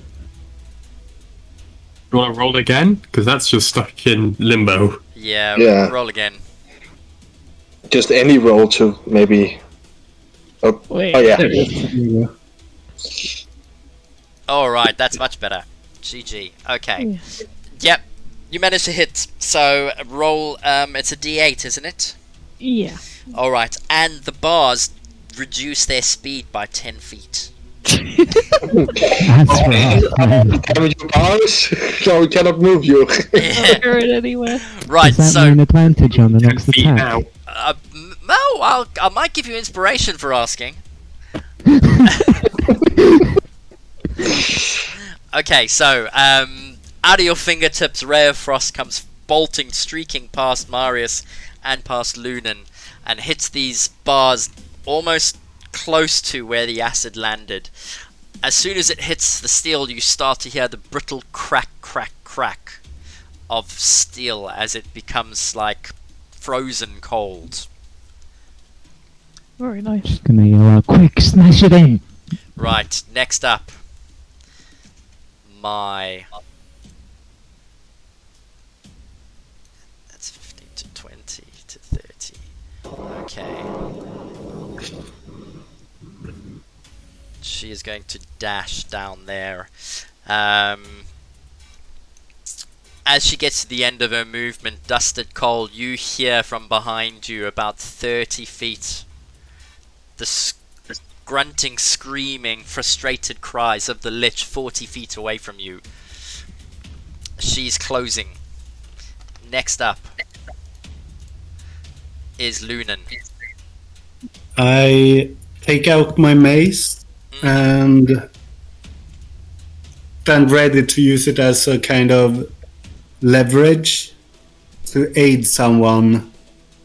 S3: You want to roll again? Because that's just stuck in limbo.
S1: Yeah,
S7: Yeah.
S1: roll again.
S7: Just any roll to maybe. Oh,
S6: Wait.
S7: oh yeah.
S5: There we go.
S1: Alright, that's much better. GG. Okay.
S6: Yeah.
S1: Yep. You managed to hit. So roll it's a D8, isn't it?
S6: Yeah.
S1: Alright, and the bars reduce their speed by 10 feet.
S2: That's right.
S7: Damage your powers? No, we cannot move you.
S1: Yeah.
S6: Figure it anywhere.
S1: Right,
S2: Does that mean
S1: so
S2: advantage on the
S3: 10
S2: next
S3: feet
S2: attack?
S3: now.
S1: I might give you inspiration for asking. Okay, so out of your fingertips, ray of frost comes bolting, streaking past Marius and past Lunan, and hits these bars almost close to where the acid landed. As soon as it hits the steel, you start to hear the brittle crack, crack, crack of steel as it becomes like frozen cold.
S6: Very nice.
S2: Gonna yell out, quick, smash it in!
S1: Right, next up. That's 15 to 20 to 30. Okay. She is going to dash down there. As she gets to the end of her movement, Dusted Coal, you hear from behind you about 30 feet the grunting, screaming, frustrated cries of the Lich 40 feet away from you. She's closing. Next up is Lunan.
S5: I take out my mace and stand ready to use it as a kind of leverage to aid someone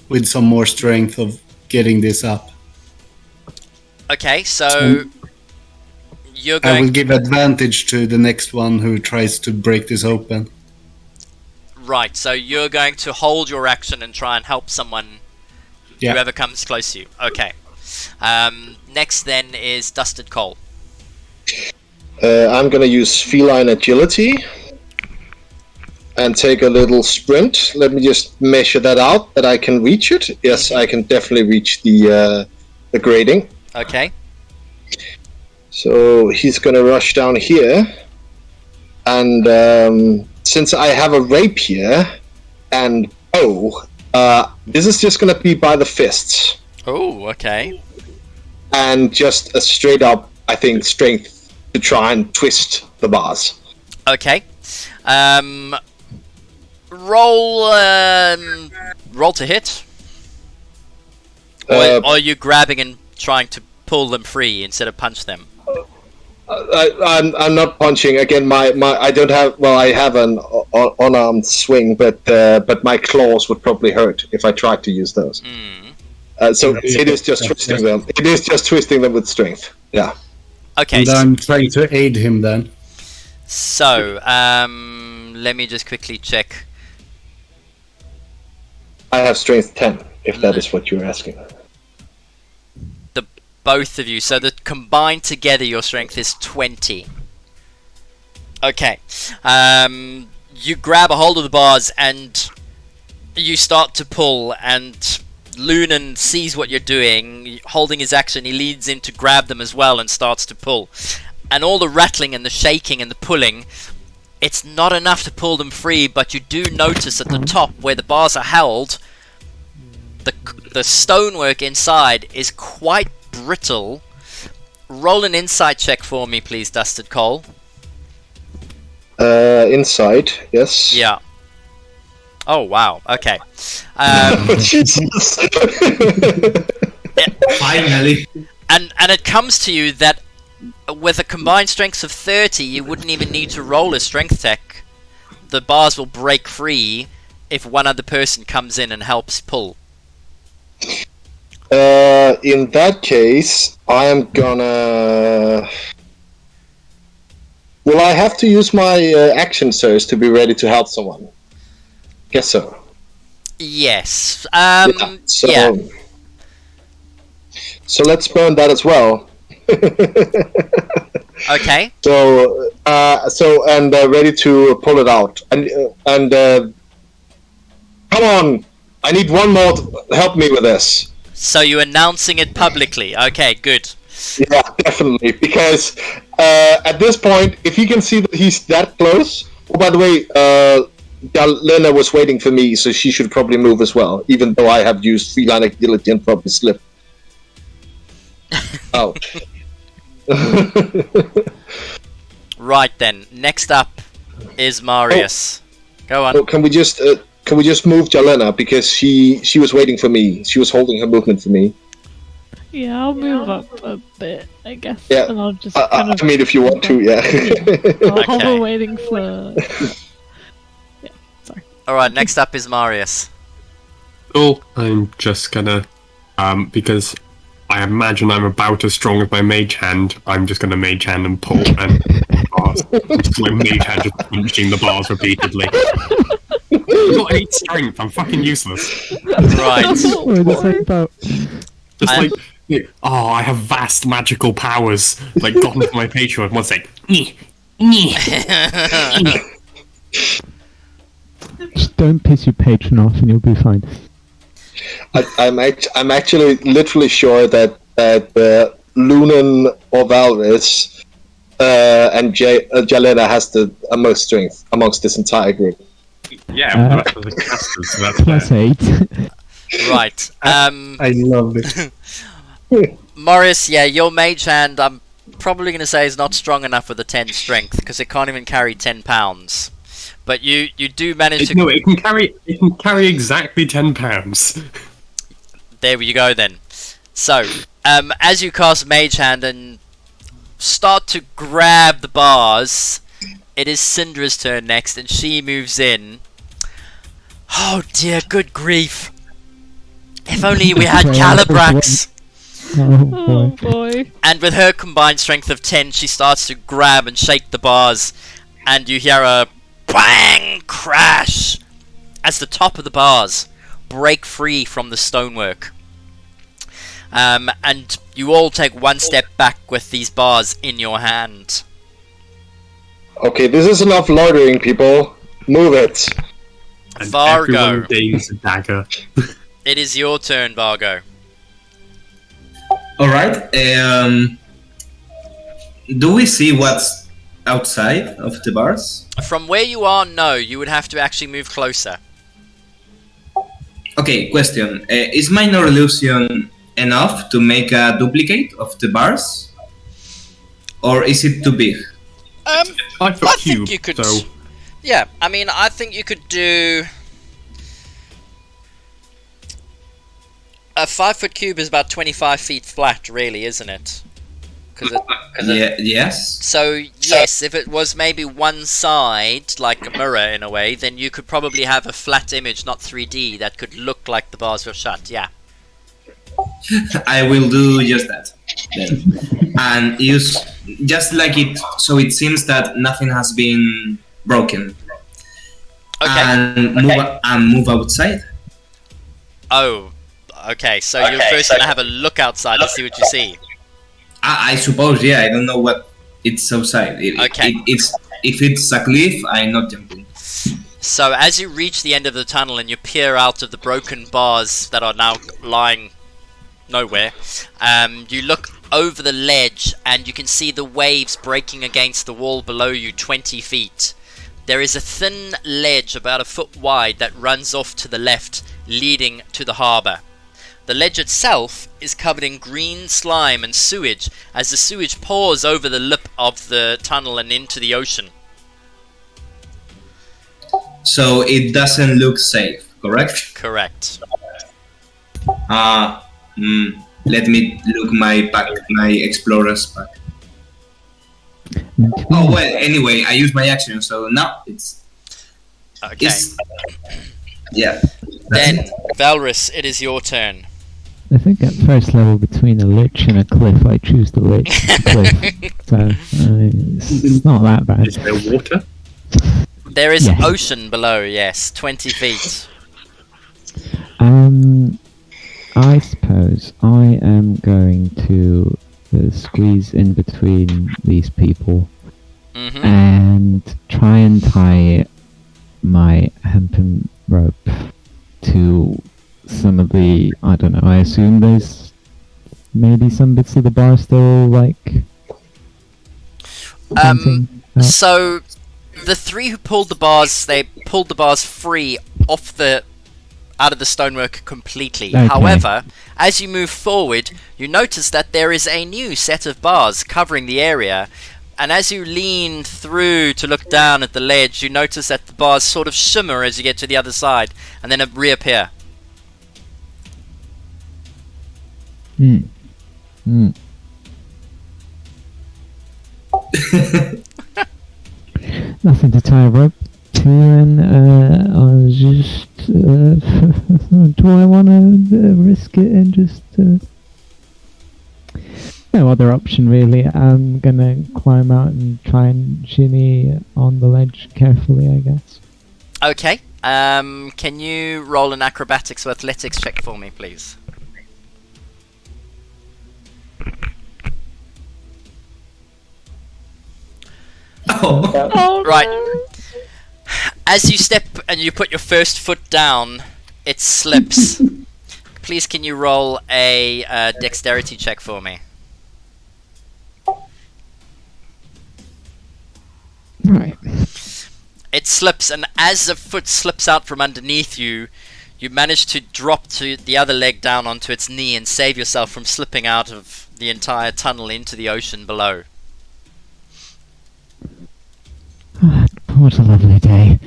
S5: with some more strength of getting this up.
S1: Okay, so you're
S5: I will
S1: going...
S5: give advantage to the next one who tries to break this open.
S1: Right, so you're going to hold your action and try and help someone,
S5: Yeah.
S1: whoever comes close to you. Okay. Next then is Dusted Coal.
S7: I'm gonna use feline agility and take a little sprint. Let me just measure that out, that I can reach it. Yes, I can definitely reach the grading.
S1: Okay.
S7: So he's gonna rush down here, and since I have a rapier and this is just gonna be by the fists,
S1: Oh, okay.
S7: and just a straight up, I think, strength to try and twist the bars.
S1: Okay. Roll to hit. Or are you grabbing and trying to pull them free instead of punch them?
S7: I'm not punching again. I don't have. Well, I have an unarmed swing, but my claws would probably hurt if I tried to use those. So it is just twisting them. It is just twisting them with strength. Yeah.
S1: Okay.
S5: And I'm trying to aid him then.
S1: So let me just quickly check.
S7: I have strength 10, if that is what you're asking.
S1: Both of you. So the combined together, your strength is 20. Okay. You grab a hold of the bars and you start to pull, and Lunan sees what you're doing. Holding his action, he leads in to grab them as well and starts to pull. And all the rattling and the shaking and the pulling, it's not enough to pull them free, but you do notice at the top where the bars are held, the stonework inside is quite brittle. Roll an insight check for me, please, Dusted Coal.
S7: Inside, yes.
S1: Yeah. Oh, wow. Okay.
S7: Jesus.
S4: Finally.
S1: And it comes to you that with a combined strength of 30, you wouldn't even need to roll a strength check. The bars will break free if one other person comes in and helps pull.
S7: In that case, I am gonna... Will I have to use my action surge to be ready to help someone? Guess so.
S1: Yes.
S7: Yeah. So let's burn that as well.
S1: Okay.
S7: So ready to pull it out. And come on! I need one more to help me with this.
S1: So you're announcing it publicly. Okay, good.
S7: Yeah, definitely. Because at this point, if you can see that he's that close... Oh, by the way, Lena was waiting for me, so she should probably move as well, even though I have used feline agility and probably slipped. Ouch.
S1: Right then. Next up is Marius. Go on.
S7: Oh, can we just move Jalena, because she was waiting for me. She was holding her movement for me.
S6: Yeah, I'll move up a bit, I guess.
S7: Yeah.
S6: And I'll just kind of
S7: I mean, if you want to, yeah.
S6: I'll
S1: Okay.
S6: hover waiting for. Yeah, sorry.
S1: Alright, next up is Marius.
S3: Cool. I'm just gonna, because I imagine I'm about as strong as my mage hand. I'm just gonna mage hand and pull and bars. I'm just like mage hand, just punching the bars repeatedly. I've got 8 strength. I'm fucking useless.
S1: Right.
S2: We're the same boat.
S3: Just
S1: I'm-
S3: like, oh, I have vast magical powers. Like, got into my Patreon. One sec.
S2: Just don't piss your patron off and you'll be fine.
S7: I'm actually literally sure that Lunan or Valris and Jalena has the most strength amongst this entire group.
S3: Yeah, that's the casters, so that's
S2: Plus
S3: fair.
S2: 8.
S1: Right.
S5: I love it.
S1: Morris, yeah, your mage hand, I'm probably going to say is not strong enough with a 10 strength, because it can't even carry 10 pounds. But you do manage to...
S3: No, it can carry exactly 10 pounds.
S1: There you go then. So, as you cast Mage Hand and start to grab the bars, it is Syndra's turn next, and she moves in. Oh dear, good grief. If only we had Calibrax!
S2: Oh
S6: Oh
S2: boy.
S6: boy.
S1: And with her combined strength of 10, she starts to grab and shake the bars, and you hear a bang crash as the top of the bars break free from the stonework. And you all take one step back with these bars in your hand.
S7: Okay, this is enough loitering, people. Move it.
S3: And
S1: Vargo.
S3: everyone gains a dagger.
S1: It is your turn, Vargo.
S4: Alright. Do we see what's outside of the bars?
S1: From where you are, no. You would have to actually move closer.
S4: Okay, question. Is minor illusion enough to make a duplicate of the bars? Or is it too big?
S3: 5 foot
S1: I
S3: cube,
S1: think you could...
S3: so
S1: Yeah, I mean, I think you could do... A 5-foot cube is about 25 feet flat, really, isn't it?
S4: Yes.
S1: So, yes, if it was maybe one side, like a mirror in a way, then you could probably have a flat image, not 3D, that could look like the bars were shut, yeah.
S4: I will do just that. Then. And use just like it, so it seems that nothing has been broken.
S1: Okay.
S4: And move outside.
S1: Oh, okay, so you're first gonna have a look outside to see what you see.
S4: I suppose, yeah. I don't know what it's outside.
S1: Okay.
S4: It's if it's a cliff, I'm not jumping.
S1: So as you reach the end of the tunnel and you peer out of the broken bars that are now lying nowhere, you look over the ledge and you can see the waves breaking against the wall below you 20 feet. There is a thin ledge about a foot wide that runs off to the left, leading to the harbour. The ledge itself is covered in green slime and sewage as the sewage pours over the lip of the tunnel and into the ocean.
S4: So it doesn't look safe, correct?
S1: Correct.
S4: Let me look my explorer's pack. Oh well. Anyway, I use my action, so now it's
S1: Okay.
S4: yeah.
S1: Then, Valrus, it is your turn.
S2: I think at first level between a lich and a cliff, I choose the lich cliff. So it's not that bad.
S3: is there water?
S1: There is
S2: Yes.
S1: ocean below, yes, 20 feet.
S2: I suppose I am going to squeeze in between these people
S1: Hmm.
S2: and try and tie my hempen rope to some of the, I don't know, I assume there's maybe some bits of the bar still, like, pointing out.
S1: So, the three who pulled the bars, they pulled the bars free out of the stonework completely.
S2: Okay.
S1: However, as you move forward, you notice that there is a new set of bars covering the area. And as you lean through to look down at the ledge, you notice that the bars sort of shimmer as you get to the other side, and then reappear.
S2: Hmm. Nothing to tie a rope to, and I'll just. Do I want to risk it and just. No other option really. I'm gonna climb out and try and shinny on the ledge carefully, I guess.
S1: Okay. Can you roll an acrobatics or athletics check for me, please?
S4: Oh,
S6: Oh,
S1: Right.
S6: no.
S1: As you step and you put your first foot down, it slips. Please, can you roll a dexterity check for me?
S2: Right.
S1: It slips, and as the foot slips out from underneath you, you manage to drop to the other leg down onto its knee and save yourself from slipping out of the entire tunnel into the ocean below.
S2: What a lovely day.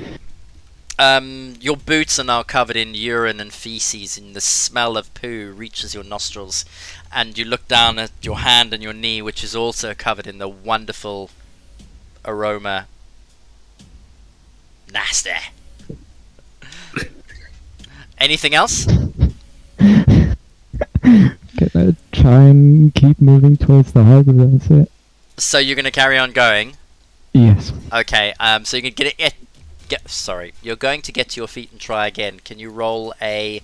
S1: Your boots are now covered in urine and feces, and the smell of poo reaches your nostrils. And you look down at your hand and your knee, which is also covered in the wonderful aroma. Nasty. Anything else?
S2: Gonna try and keep moving towards the harbor, that's it.
S1: So you're going to carry on going?
S2: Yes.
S1: Okay, so you can sorry, you're going to get to your feet and try again. Can you roll a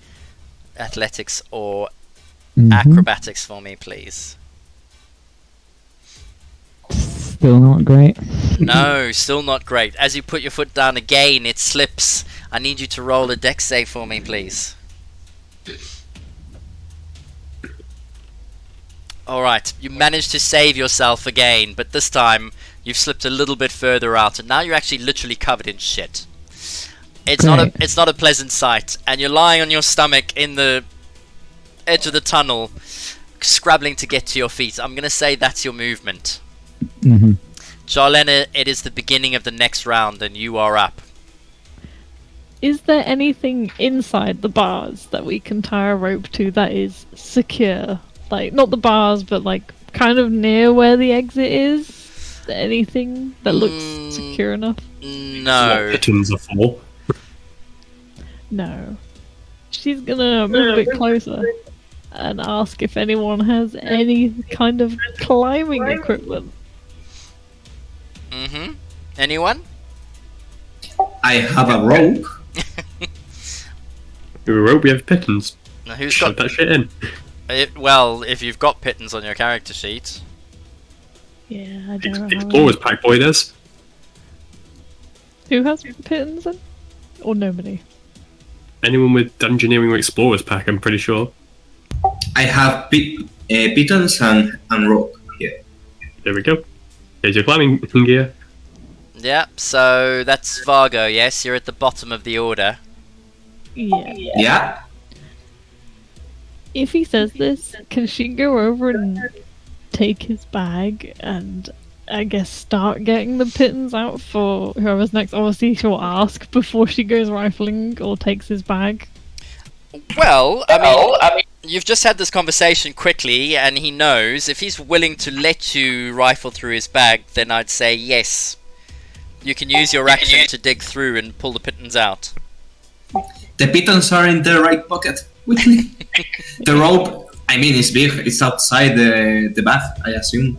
S1: athletics or acrobatics for me, please?
S2: Still not great.
S1: No, still not great. As you put your foot down again, it slips. I need you to roll a dex save for me, please. Alright, you managed to save yourself again, but this time you've slipped a little bit further out, and now you're actually literally covered in shit. It's not a pleasant sight, and you're lying on your stomach in the edge of the tunnel, scrabbling to get to your feet. I'm gonna say that's your movement. Jarlena, it is the beginning of the next round, and you are up.
S6: Is there anything inside the bars that we can tie a rope to that is secure? Like, not the bars, but like kind of near where the exit is? Anything that looks secure enough?
S1: No.
S3: Pittons are for.
S6: No. She's gonna move a bit closer and ask if anyone has any kind of climbing equipment.
S1: Anyone?
S4: I have a rope.
S3: We rope, we have pittons.
S1: Now, who's
S3: Shove
S1: got
S3: that shit in.
S1: well, if you've got pittons on your character sheet.
S6: Yeah, I don't know. How
S3: Explorer's pack boy does.
S6: Who has pittons then? Or nobody?
S3: Anyone with Dungeoneering or Explorer's pack, I'm pretty sure.
S4: I have pitons and rope here.
S3: There we go. Here's your climbing gear.
S1: Yeah, so that's Vargo, yes? You're at the bottom of the order.
S6: Yeah.
S4: Yeah.
S6: If he says this, can she go over and take his bag and I guess start getting the pittons out for whoever's next? Obviously she'll ask before she goes rifling or takes his bag.
S1: Well, I mean, you've just had this conversation quickly, and he knows. If he's willing to let you rifle through his bag, then I'd say yes. You can use your action to dig through and pull the pittons out.
S4: The pitons are in the right pocket. The rope, I mean, it's big. It's outside the bath, I assume.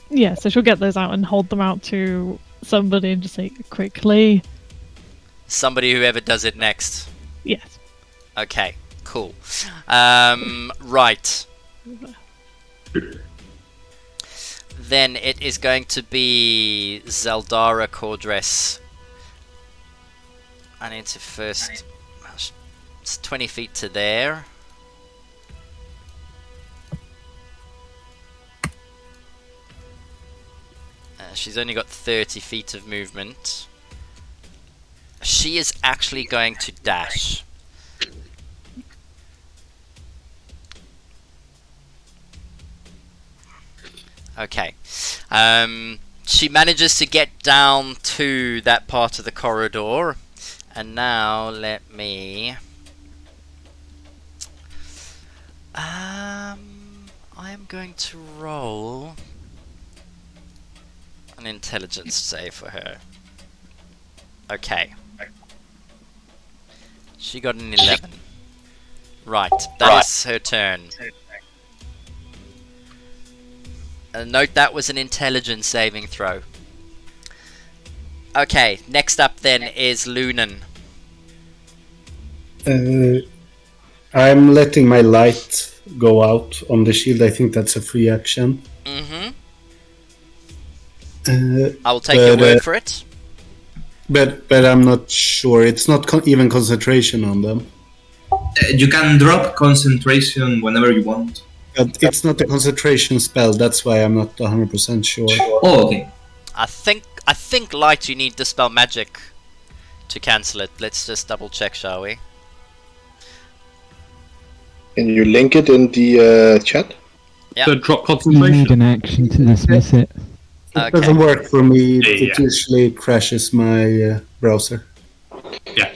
S6: Yeah, so she'll get those out and hold them out to somebody and just say, quickly.
S1: Somebody whoever does it next.
S6: Yes.
S1: Okay, cool. Right. Then it is going to be Zeldara Cordress. I need to first... It's 20 feet to there. She's only got 30 feet of movement. She is actually going to dash. Okay. She manages to get down to that part of the corridor. And now let me... I'm I'm going to roll an intelligence save for her. Okay. She got an 11. Right, that is her turn. Note that was an intelligence saving throw. Okay, next up then is Lunan.
S5: I'm letting my light go out on the shield. I think that's a free action.
S1: Mm-hmm.
S5: Uh,
S1: I will take your word for it.
S5: but I'm not sure. It's not even concentration on them.
S4: You can drop concentration whenever you want.
S5: But it's not a concentration spell. That's why I'm not 100% sure.
S4: Oh, okay.
S1: I think light you need dispel magic to cancel it. Let's just double check, shall we?
S7: Can you link it in the chat?
S1: Yeah.
S3: The drop
S2: You need
S3: concentration.
S2: an action to dismiss it.
S5: It doesn't work for me. It
S3: Yeah.
S5: usually crashes my browser.
S3: Yeah.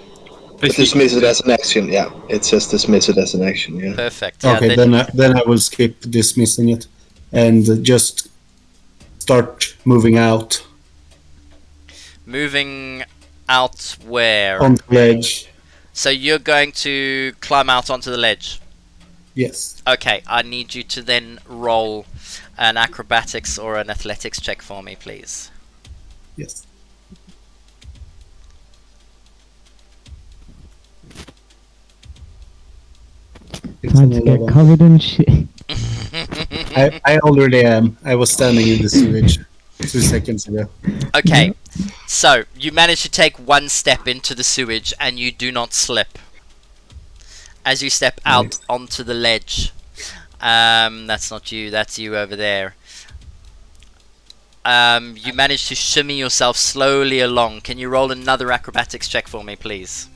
S7: Dismiss it as an action, yeah. It says dismiss it as an action, yeah.
S1: Perfect. Yeah,
S5: Okay, then I will skip dismissing it and just start moving out
S1: moving out where?
S5: on the ledge.
S1: So you're going to climb out onto the ledge.
S5: Yes.
S1: Okay, I need you to then roll an acrobatics or an athletics check for me, please.
S5: Yes. It's
S2: Time
S5: an
S2: to get
S5: 11.
S2: covered in shit.
S5: I already am. I was standing in the sewage 2 seconds ago.
S1: Okay, so you manage to take one step into the sewage and you do not slip. As you step out onto the ledge, that's not you, that's you over there. You manage to shimmy yourself slowly along. Can you roll another acrobatics check for me, please?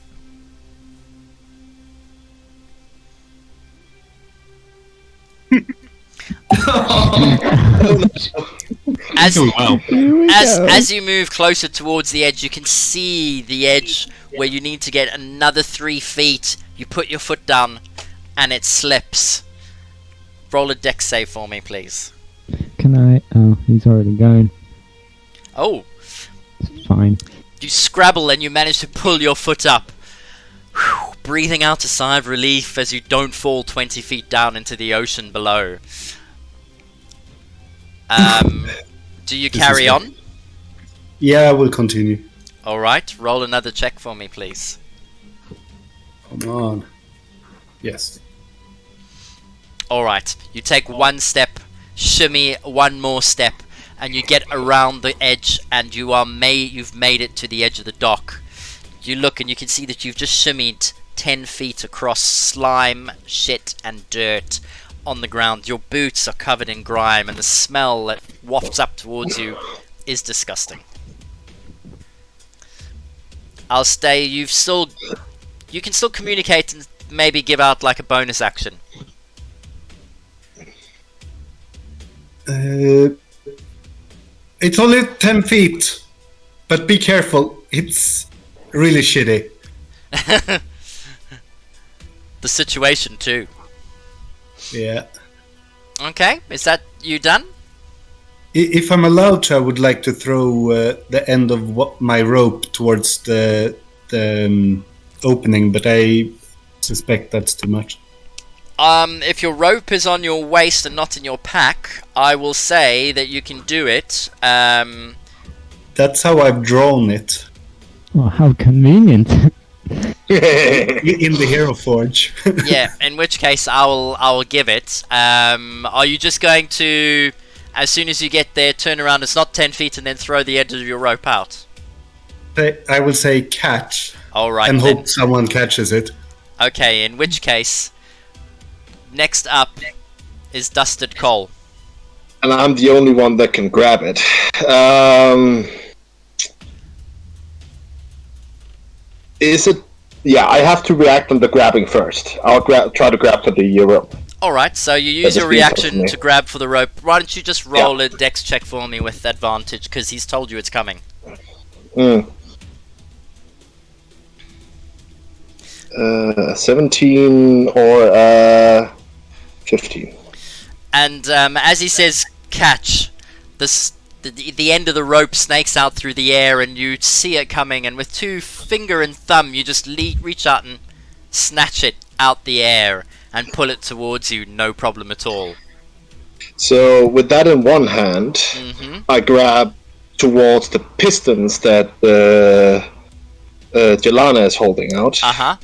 S1: As
S3: Doing well.
S1: as you move closer towards the edge, you can see the edge where you need to get another 3 feet. You put your foot down, and it slips. Roll a dex save for me, please.
S2: Can I? Oh, he's already going.
S1: Oh,
S2: It's fine.
S1: you scrabble and you manage to pull your foot up. Whew, breathing out a sigh of relief as you don't fall 20 feet down into the ocean below. Do you carry on?
S5: Yeah, I will continue.
S1: Alright, roll another check for me, please.
S5: Come on. Yes.
S1: Alright, you take one step, shimmy one more step, and you get around the edge, and you've made it to the edge of the dock. You look and you can see that you've just shimmied 10 feet across slime, shit, and dirt on the ground. Your boots are covered in grime, and the smell that wafts up towards you is disgusting. I'll stay. You can still communicate and maybe give out like a bonus action.
S5: It's only 10 feet, but be careful. It's really shitty.
S1: The situation too.
S5: Yeah.
S1: Okay, is that you done?
S5: If I'm allowed to, I would like to throw the end of my rope towards the opening, but I suspect that's too much.
S1: If your rope is on your waist and not in your pack, I will say that you can do it.
S5: That's how I've drawn it.
S2: Oh, how convenient.
S5: In the Hero Forge.
S1: Yeah, in which case I will give it. Are you just going to, as soon as you get there, turn around, it's not 10 feet, and then throw the end of your rope out?
S5: I will say catch.
S1: Alright
S5: And
S1: then.
S5: hope someone catches it.
S1: Okay, in which case, next up is Dusted Coal.
S7: And I'm the only one that can grab it. Is it? Yeah, I have to react on the grabbing first. I'll try to grab for the rope.
S1: Alright, so you use
S7: That
S1: your
S7: just means
S1: reaction
S7: something.
S1: to grab for the rope. Why don't you just roll a dex check for me with advantage, because he's told you it's coming.
S7: 17 or 15.
S1: And as he says, catch, the end of the rope snakes out through the air, and you see it coming, and with 2 finger and thumb, you just reach out and snatch it out the air and pull it towards you, no problem at all.
S7: So with that in one hand, I grab towards the pistons that Jelana is holding out.
S1: Uh-huh.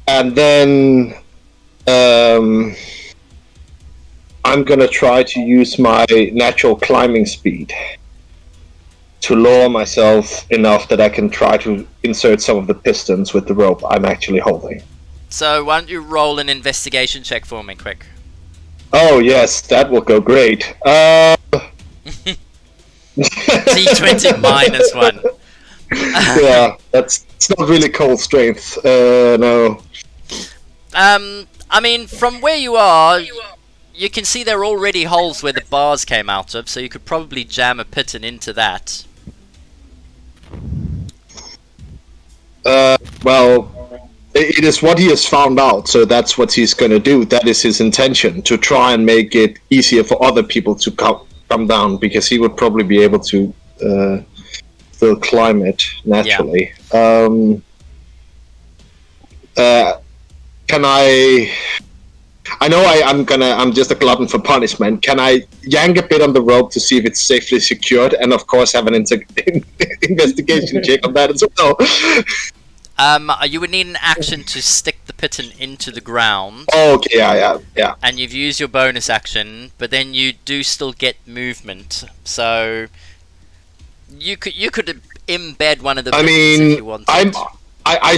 S7: And then I'm gonna try to use my natural climbing speed to lower myself enough that I can try to insert some of the pistons with the rope I'm actually holding.
S1: So why don't you roll an investigation check for me, quick?
S7: Oh yes, that will go great.
S1: D20 -1.
S7: Yeah, it's not really cold strength. No.
S1: I mean, from where you are, you can see there are already holes where the bars came out of, so you could probably jam a piton into that.
S7: Well, it is what he has found out, so that's what he's going to do. That is his intention, to try and make it easier for other people to come down, because he would probably be able to still climb it naturally. Can I know I'm just a glutton for punishment. Can I yank a bit on the rope to see if it's safely secured, and of course have an investigation check on that as well?
S1: You would need an action to stick the piton into the ground.
S7: Oh, okay, yeah.
S1: And you've used your bonus action, but then you do still get movement. So you could embed one of the pitons if you wanted.
S7: I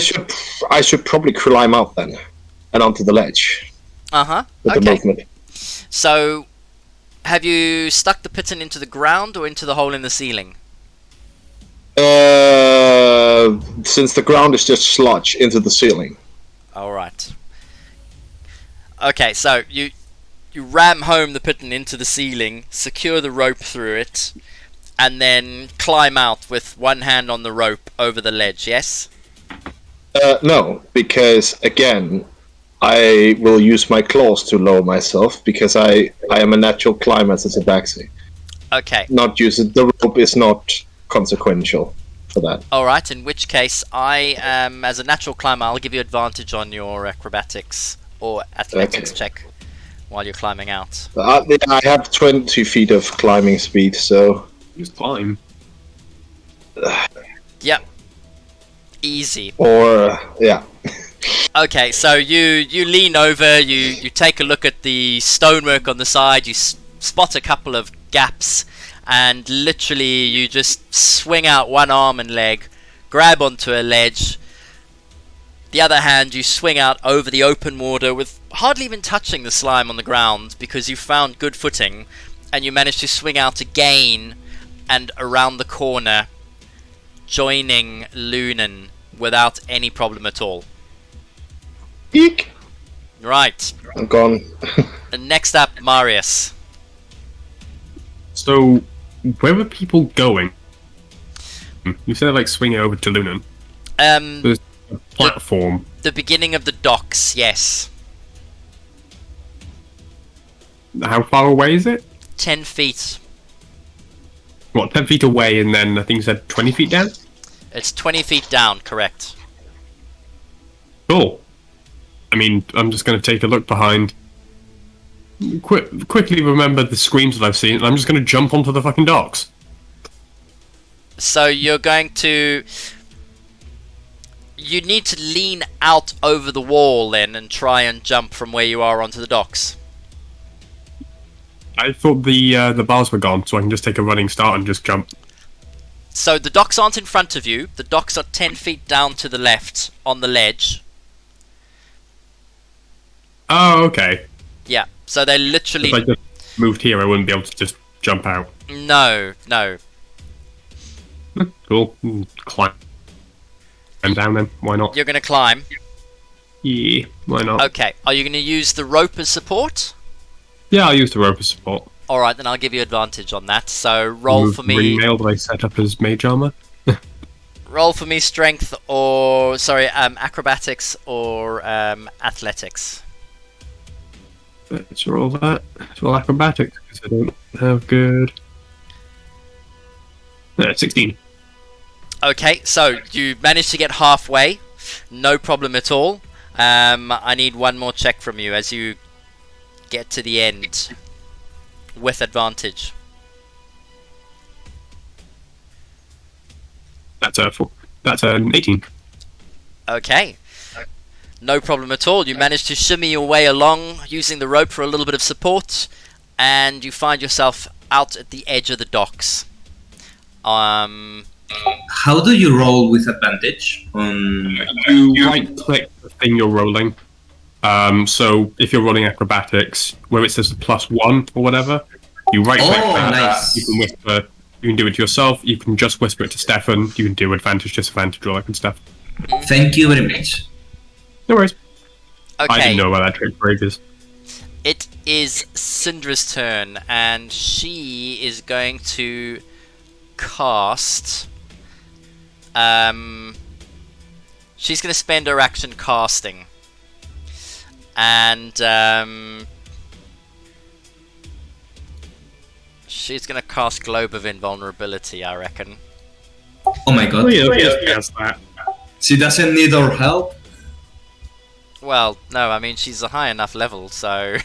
S7: should probably climb up then and onto the ledge. With the movement.
S1: So, have you stuck the piton into the ground or into the hole in the ceiling?
S7: Since the ground is just sludge, into the ceiling.
S1: Alright. Okay, so you ram home the piton into the ceiling, secure the rope through it, and then climb out with one hand on the rope over the ledge, yes?
S7: No, because again, I will use my claws to lower myself, because I am a natural climber as a tabaxi.
S1: Okay.
S7: Not using the rope is not consequential for that.
S1: Alright, in which case I am, as a natural climber, I'll give you advantage on your acrobatics or athletics check while you're climbing out.
S7: I have 20 feet of climbing speed, so...
S3: Just climb.
S1: Yep. Easy.
S7: Or, yeah.
S1: Okay, so you lean over, you take a look at the stonework on the side, you spot a couple of gaps, and literally you just swing out one arm and leg, grab onto a ledge. The other hand you swing out over the open water with hardly even touching the slime on the ground, because you found good footing, and you manage to swing out again and around the corner, joining Lunan without any problem at all.
S7: Eek!
S1: Right.
S7: I'm gone.
S1: And next up, Marius.
S3: So, where were people going? You said like swinging over to Lunan. There's a platform.
S1: The beginning of the docks, yes.
S3: How far away is it?
S1: 10 feet.
S3: What, 10 feet away, and then I think you said 20 feet down?
S1: It's 20 feet down, correct.
S3: Cool. I mean, I'm just going to take a look behind. Quickly remember the screams that I've seen, and I'm just going to jump onto the fucking docks.
S1: So you're going to... You need to lean out over the wall then and try and jump from where you are onto the docks.
S3: I thought the bars were gone, so I can just take a running start and just jump.
S1: So the docks aren't in front of you. The docks are 10 feet down to the left on the ledge.
S3: Oh, okay.
S1: Yeah, so they literally...
S3: If I just moved here, I wouldn't be able to just jump out.
S1: No.
S3: Cool. Climb down then. Why not?
S1: You're going to climb.
S3: Yeah, why not?
S1: Okay, are you going to use the rope as support?
S3: Yeah, I'll use the rope as support.
S1: Alright, then I'll give you advantage on that. So roll for me...
S3: Ringmail that I set up as mage armor.
S1: Roll for me strength or... Sorry, acrobatics or athletics.
S3: Let's roll that. Let's roll acrobatics because I don't have good. 16.
S1: Okay, so you managed to get halfway, no problem at all. I need one more check from you as you get to the end with advantage.
S3: That's an 18.
S1: Okay, no problem at all. You manage to shimmy your way along using the rope for a little bit of support, and you find yourself out at the edge of the docks.
S4: How do you roll with advantage?
S3: You right-click the thing you're rolling. So if you're rolling acrobatics, where it says the +1 or whatever, you right-click that.
S4: Nice.
S3: You can whisper. You can do it yourself. You can just whisper it to Stefan. You can do advantage, disadvantage, all that good stuff.
S4: Thank you very much.
S3: No worries. I
S1: Okay,
S3: didn't know about that trick for ages.
S1: it is Syndra's turn, and she is going to cast. She's going to spend her action casting, and she's going to cast Globe of Invulnerability, I reckon.
S4: Oh my god.
S3: Yes, that.
S4: She doesn't need our help?
S1: Well, no, I mean she's a high enough level, so.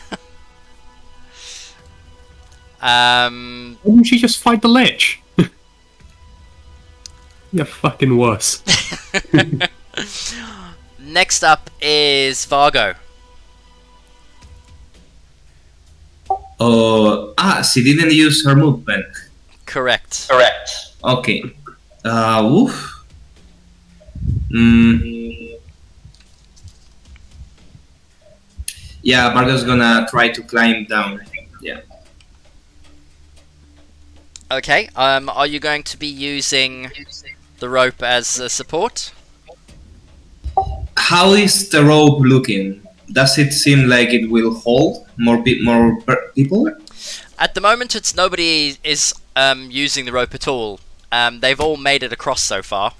S3: Why didn't she just fight the Lich? You're fucking worse.
S1: Next up is Vargo.
S4: She didn't use her movement.
S1: Correct.
S4: Okay. Oof. Yeah, Vargo's gonna try to climb down. Yeah.
S1: Okay. Are you going to be using the rope as a support?
S4: How is the rope looking? Does it seem like it will hold more people?
S1: At the moment, it's nobody is using the rope at all. They've all made it across so far.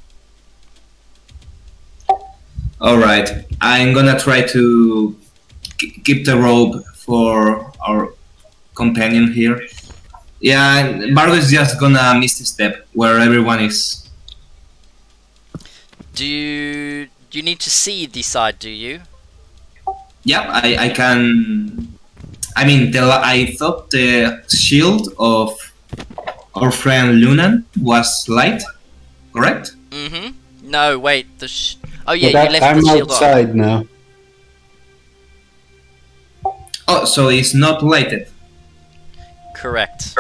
S4: Alright, I'm gonna try to keep the rope for our companion here. Yeah, Bargo is just gonna miss the step where everyone is.
S1: Do you need to see the side, do you?
S4: Yep, I can. I mean, I thought the shield of our friend Lunan was light, correct?
S1: Mm-hmm. No, wait, oh yeah,
S5: But
S1: you left
S5: I'm
S1: the shield on.
S5: outside now.
S4: Oh, so it's not lighted.
S1: Correct.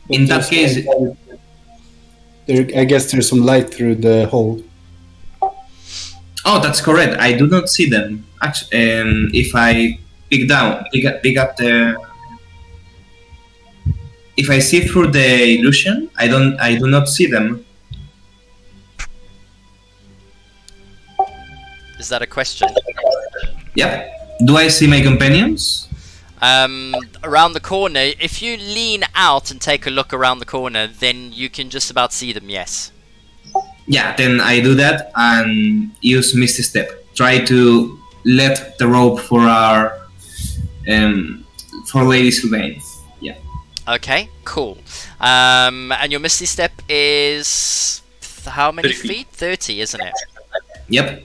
S4: In that case,
S5: I guess there's some light through the hole.
S4: oh, that's correct. I do not see them. Actually, if I pick up the, if I see through the illusion, I do not see them.
S1: Is that a question?
S4: Yep. Do I see my companions?
S1: Around the corner, if you lean out and take a look around the corner, then you can just about see them, yes.
S4: Yeah, then I do that and use Misty Step. Try to let the rope for our for Lady Sylvain. Yeah.
S1: Okay, cool. And your Misty Step is how many
S3: 30
S1: feet? 30, isn't it?
S4: Yep.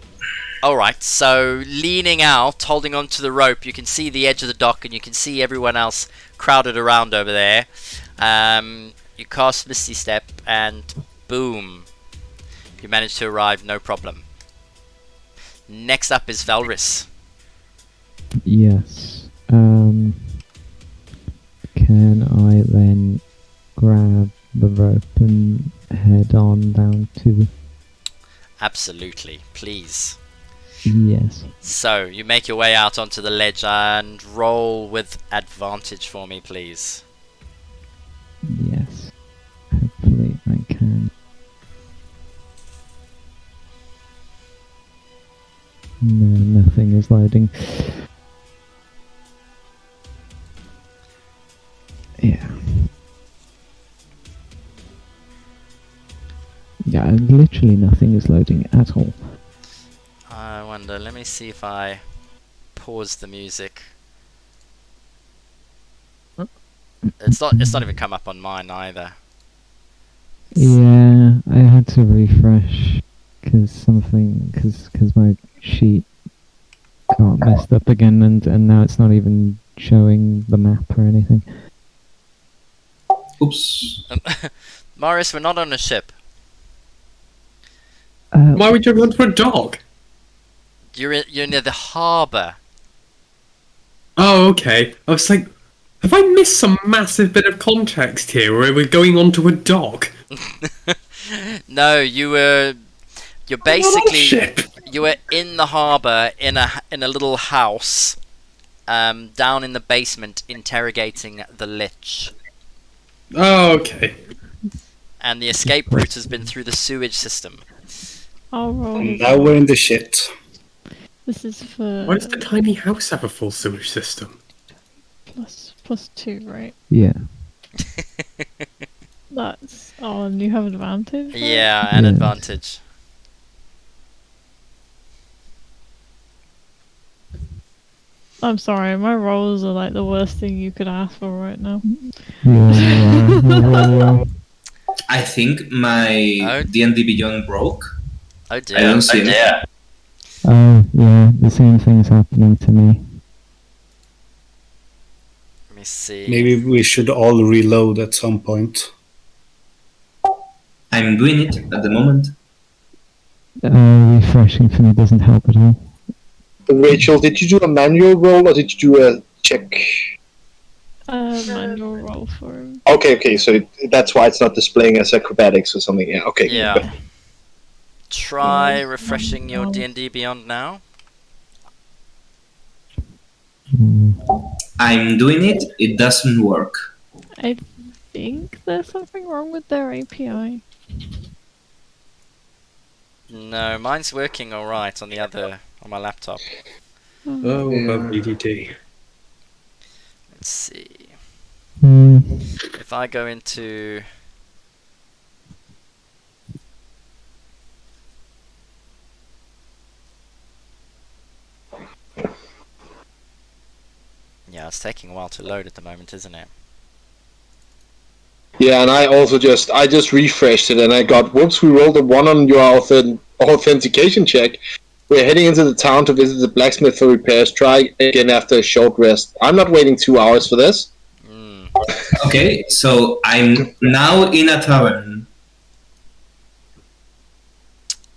S1: Alright, so leaning out, holding onto the rope, you can see the edge of the dock and you can see everyone else crowded around over there. You cast Misty Step and boom. You manage to arrive, no problem. Next up is Valris.
S2: Yes. Can I then grab the rope and head on down to...
S1: Absolutely, please.
S2: Yes.
S1: So, you make your way out onto the ledge and roll with advantage for me, please.
S2: Yes. Hopefully I can. No, nothing is loading. Yeah. Yeah, literally nothing is loading at all.
S1: I wonder, let me see if I pause the music. It's not even come up on mine either.
S2: Yeah, I had to refresh because my sheet got messed up again, and now it's not even showing the map or anything.
S4: Oops.
S1: Morris, we're not on a ship.
S3: Why would you run for a dog?
S1: You're near the harbour.
S3: Oh, okay. I was like, have I missed some massive bit of context here where we're going onto a dock?
S1: No, you're
S3: I'm on a
S1: basically
S3: ship.
S1: you were in the harbour in a little house, down in the basement, interrogating the Lich.
S3: Oh, okay.
S1: And the escape route has been through the sewage system.
S6: I'll roll.
S5: And now we're in the shit.
S6: This is for
S3: Why does the tiny house have a full sewage system?
S6: +2, right?
S2: Yeah.
S6: That's and you have advantage. Right?
S1: Yeah, an
S2: Yes.
S1: advantage.
S6: I'm sorry, my rolls are like the worst thing you could ask for right now.
S2: Yeah.
S4: I think my
S1: Oh.
S4: D&D Beyond broke.
S1: Oh
S4: I
S1: dear.
S4: don't see it.
S2: Oh, yeah, the same thing's happening to me.
S1: Let me see.
S5: Maybe we should all reload at some point.
S4: I'm doing it at the moment.
S2: Refreshing for me doesn't help at all.
S7: Rachel, did you do a manual roll or did you do a check?
S6: Manual roll for him.
S7: Okay, so that's why it's not displaying as acrobatics or something. Yeah, okay.
S1: Yeah. Try
S6: Yeah,
S1: refreshing your
S6: no.
S1: D&D Beyond now.
S4: I'm doing it. It doesn't work.
S6: I think there's something wrong with their API.
S1: No, mine's working alright on my laptop.
S3: Oh, BDT.
S1: Let's see.
S2: Hmm.
S1: If I go into... Yeah, it's taking a while to load at the moment, isn't it?
S7: Yeah, and I just refreshed it and I got, whoops, we rolled a 1 on your authentication check. We're heading into the town to visit the blacksmith for repairs. Try again after a short rest. I'm not waiting 2 hours for this.
S1: Mm.
S4: Okay, so I'm now in a tavern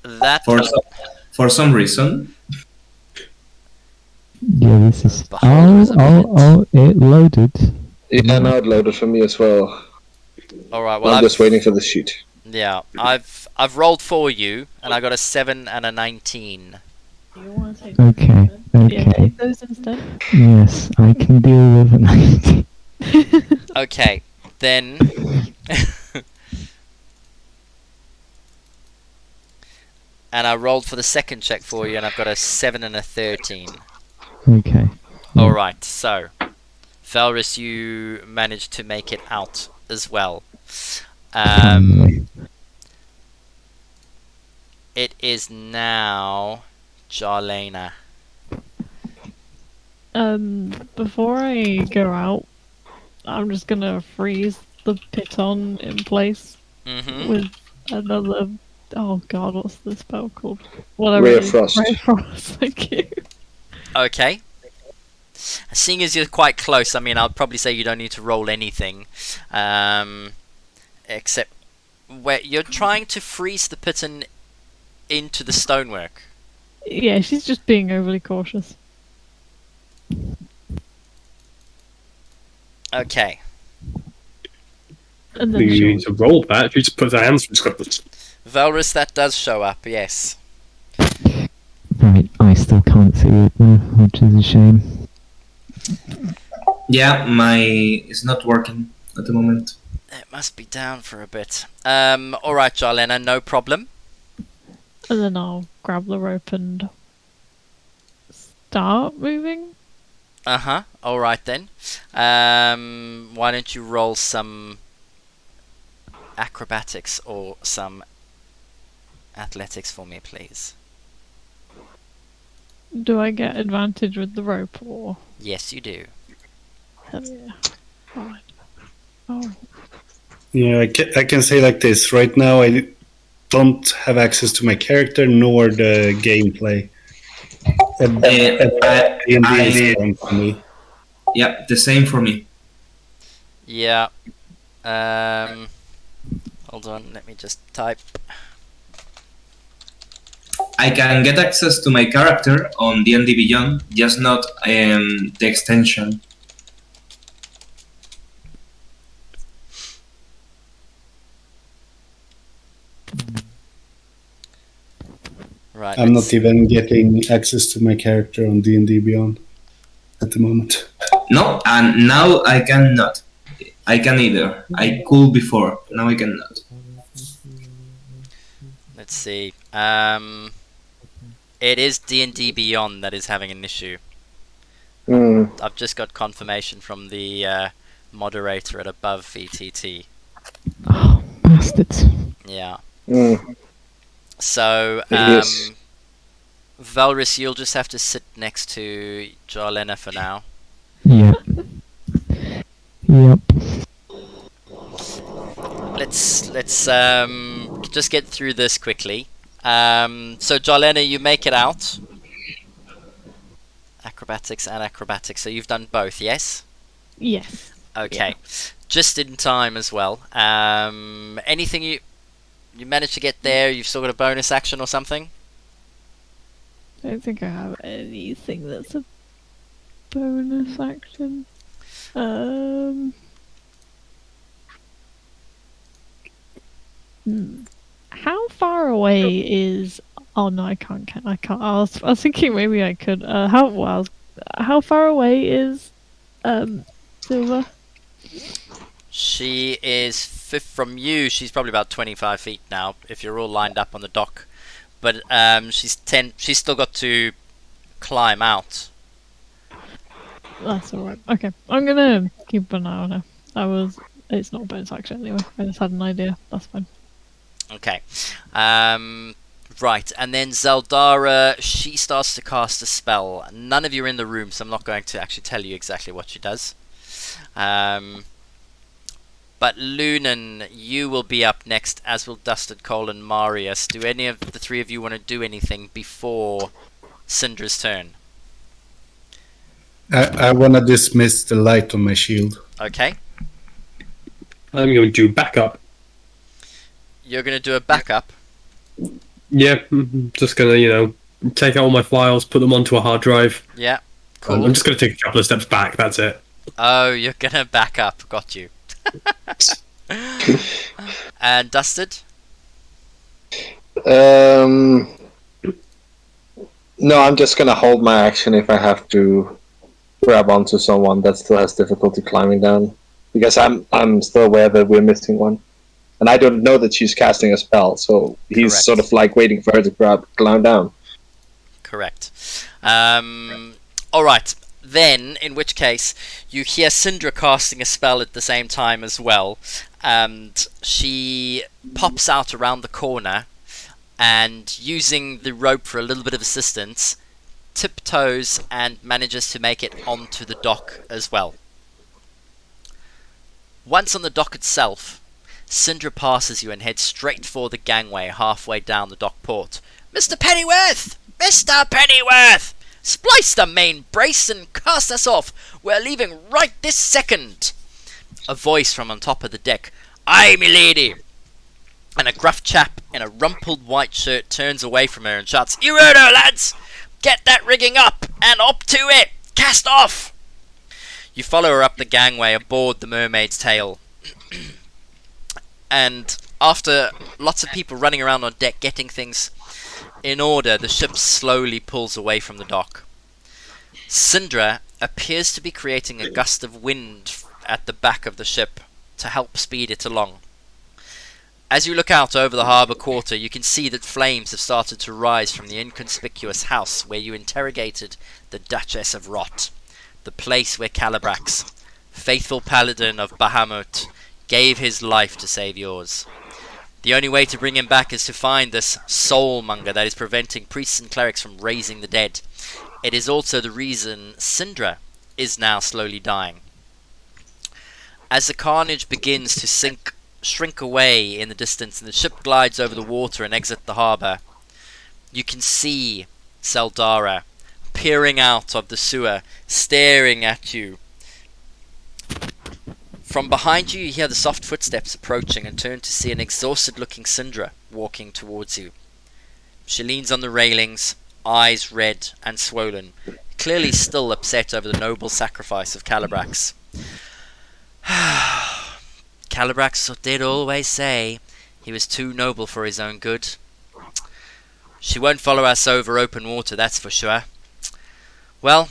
S1: That...
S4: for some reason.
S2: Yeah, this is.
S1: Beholders of
S2: It loaded.
S7: Yeah, now it loaded for me as well.
S1: Alright, well
S7: I'm just waiting for the sheet.
S1: Yeah, I've rolled for you, and I got a 7 and a 19.
S6: You want to take
S2: Okay,
S6: Yeah,
S2: okay.
S6: take those instead.
S2: Yes, I can deal with a 90.
S1: Okay, then... and I rolled for the second check for you, and I've got a 7 and a 13.
S2: Okay.
S1: Alright, so... Felris, you managed to make it out as well. It is now Jarlena.
S6: Before I go out, I'm just gonna freeze the piton in place
S1: Mm-hmm.
S6: with another. Oh god, what's the spell called? Whatever.
S7: Ray
S6: it
S7: of
S6: is.
S7: Frost.
S6: Ray of Frost. Thank you.
S1: Okay. Seeing as you're quite close, I mean, I'll probably say you don't need to roll anything. Except where you're trying to freeze the piton into the stonework.
S6: Yeah, she's just being overly cautious.
S1: Okay.
S6: And then
S3: You
S6: she'll
S3: need to roll that. She just puts her hands through Scotland.
S1: Valrus, that does show up, yes.
S2: Right, I still can't see it though, which is a shame.
S4: Yeah, it's not working at the moment.
S1: It must be down for a bit. Alright, Jarlena, no problem.
S6: And then I'll grab the rope and start moving.
S1: Uh-huh. Alright then. Why don't you roll some acrobatics or some athletics for me, please?
S6: Do I get advantage with the rope or?
S1: Yes, you do.
S6: Hell yeah. Alright. Oh,
S5: Yeah, I can say like this. Right now, I don't have access to my character nor the gameplay. And
S4: I,
S5: D&D is
S4: I,
S5: wrong for me.
S4: yeah, the same for me.
S1: Yeah. Hold on, let me just type.
S4: I can get access to my character on D&D Beyond, just not the extension.
S1: Right.
S5: I'm
S1: let's-
S5: not even getting access to my character on D&D Beyond at the moment.
S4: No, and now I cannot. I can either. I could before. Now I cannot.
S1: Let's see. It is D&D Beyond that is having an issue.
S7: Mm.
S1: I've just got confirmation from the moderator at Above VTT.
S2: Oh, bastards.
S1: Yeah.
S7: Mm.
S1: So,
S7: Yes.
S1: Valrus, you'll just have to sit next to Jarlena for now.
S2: Yep. Yep.
S1: Let's just get through this quickly. So Jarlena, you make it out. Acrobatics and acrobatics. So you've done both, yes?
S6: yes.
S1: Okay. Just in time as well. Anything you managed to get there? You've still got a bonus action or something?
S6: I don't think I have anything that's a bonus action. How far away is? Oh no, I can't. I can't. I was thinking maybe I could. How far away is Silver?
S1: She is from you. She's probably about 25 feet now, if you're all lined up on the dock. But she's 10. She's still got to climb out.
S6: That's alright. Okay, I'm gonna keep an eye on her. It's not a bonus action anyway. I just had an idea. That's fine.
S1: Okay. Right, and then Zeldara, she starts to cast a spell. None of you are in the room, so I'm not going to actually tell you exactly what she does. But Lunan, you will be up next, as will Dusted, Cole, and Marius. Do any of the three of you want to do anything before Syndra's turn?
S5: I want to dismiss the light on my shield.
S1: Okay.
S3: I'm going to do backup.
S1: You're going to do a backup.
S3: Yeah, just going to, take out all my files, put them onto a hard drive.
S1: Yeah. Cool.
S3: I'm just going to take a couple of steps back, that's it.
S1: Oh, you're going to back up. Got you. And Dusted?
S7: No, I'm just gonna hold my action if I have to grab onto someone that still has difficulty climbing down, because I'm still aware that we're missing one, and I don't know that she's casting a spell, so he's
S1: Correct.
S7: sort of like waiting for her to climb down.
S1: Correct. Alright, then, in which case, you hear Syndra casting a spell at the same time as well, and she pops out around the corner, and using the rope for a little bit of assistance, tiptoes and manages to make it onto the dock as well. Once on the dock itself, Syndra passes you and heads straight for the gangway halfway down the dock port. Mr. Pennyworth! Mr. Pennyworth! Splice the main brace and cast us off. We're leaving right this second. A voice from on top of the deck. Aye, milady. And a gruff chap in a rumpled white shirt turns away from her and shouts, You heard her, lads! Get that rigging up and up to it! Cast off! You follow her up the gangway aboard the Mermaid's Tail. And after lots of people running around on deck getting things in order, the ship slowly pulls away from the dock. Syndra appears to be creating a gust of wind at the back of the ship to help speed it along. As you look out over the harbour quarter, you can see that flames have started to rise from the inconspicuous house where you interrogated the Duchess of Rot, the place where Calabrax, faithful paladin of Bahamut, gave his life to save yours. The only way to bring him back is to find this soulmonger that is preventing priests and clerics from raising the dead. It is also the reason Syndra is now slowly dying. As the carnage begins to shrink away in the distance and the ship glides over the water and exit the harbour, you can see Seldara peering out of the sewer, staring at you. From behind you, you hear the soft footsteps approaching and turn to see an exhausted-looking Syndra walking towards you. She leans on the railings, eyes red and swollen, clearly still upset over the noble sacrifice of Calibrax. Calibrax did always say he was too noble for his own good. She won't follow us over open water, that's for sure. Well,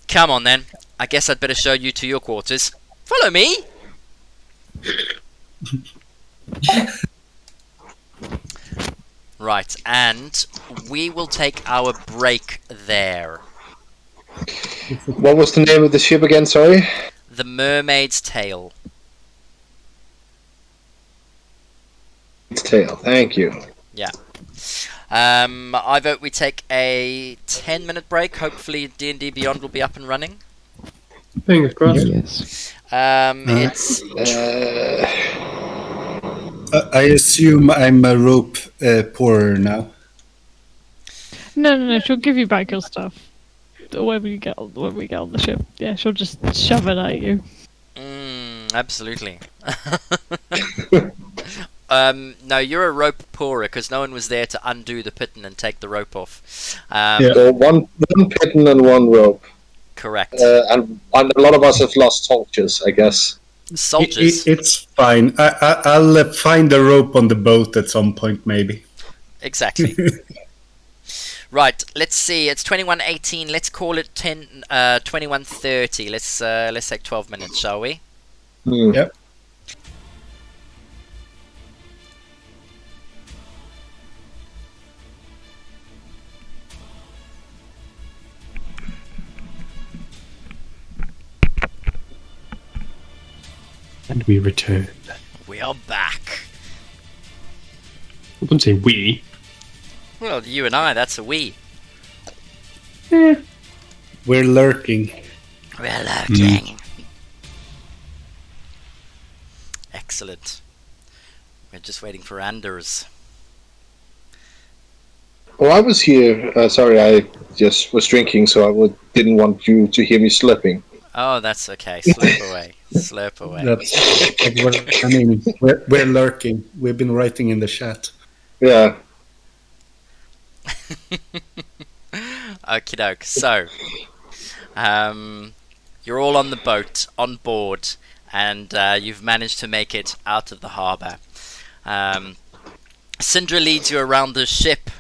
S1: come on then. I guess I'd better show you to your quarters. Follow me! Right, and we will take our break there.
S7: What was the name of the ship again? Sorry.
S1: The Mermaid's Tale.
S7: Its tail. Thank you.
S1: Yeah. I vote we take a 10-minute break. Hopefully D&D Beyond will be up and running.
S3: Fingers crossed.
S2: Yes.
S1: It's...
S5: I assume I'm a rope pourer now.
S6: No. She'll give you back your stuff. When we get on the ship. Yeah, she'll just shove it at you.
S1: Absolutely. No, you're a rope pourer because no one was there to undo the pitten and take the rope off.
S7: So one pitten and one rope.
S1: Correct.
S7: And a lot of us have lost soldiers, I guess.
S1: Soldiers.
S5: It's fine. I'll find the rope on the boat at some point, maybe.
S1: Exactly. Right, let's see. It's 21:18. Let's call it 21:30. Let's take 12 minutes, shall we?
S5: Yep.
S3: And we return.
S1: We are back.
S3: I wouldn't say we.
S1: Well, you and I, that's a we.
S5: We're lurking.
S1: We're lurking. Excellent. We're just waiting for Anders.
S7: Well, I was here. Sorry, I just was drinking, so didn't want you to hear me slipping.
S1: Oh, that's okay. Slurp away. Slurp away.
S5: That's what I mean. We're lurking. We've been writing in the chat.
S7: Yeah.
S1: Okie doke. So, you're all on the boat, on board, and you've managed to make it out of the harbour. Syndra leads you around the ship.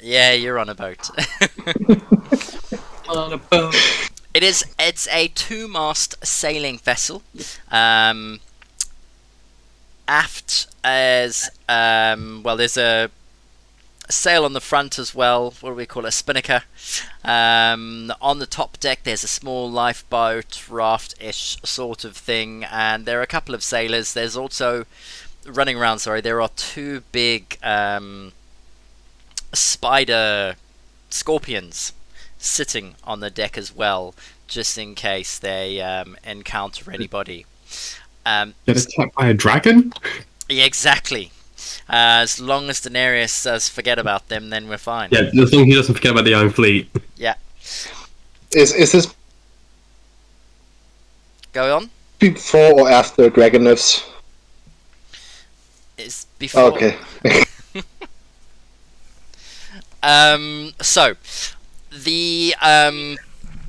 S1: Yeah, you're on a boat.
S3: On a boat.
S1: It's a 2-mast sailing vessel. Aft as there's a sail on the front as well. What do we call it? A spinnaker. On the top deck there's a small lifeboat, raft-ish sort of thing, and there are a couple of sailors. There's also running around. There are 2 big spider scorpions sitting on the deck as well, just in case they encounter anybody.
S3: Get attacked by a dragon?
S1: Yeah, exactly. As long as Daenerys says forget about them, then we're fine.
S3: Yeah, as long as he doesn't forget about the Iron Fleet.
S1: Yeah.
S7: Is this
S1: Go on.
S7: before or after Dragonifs?
S1: It's before.
S7: Okay.
S1: So the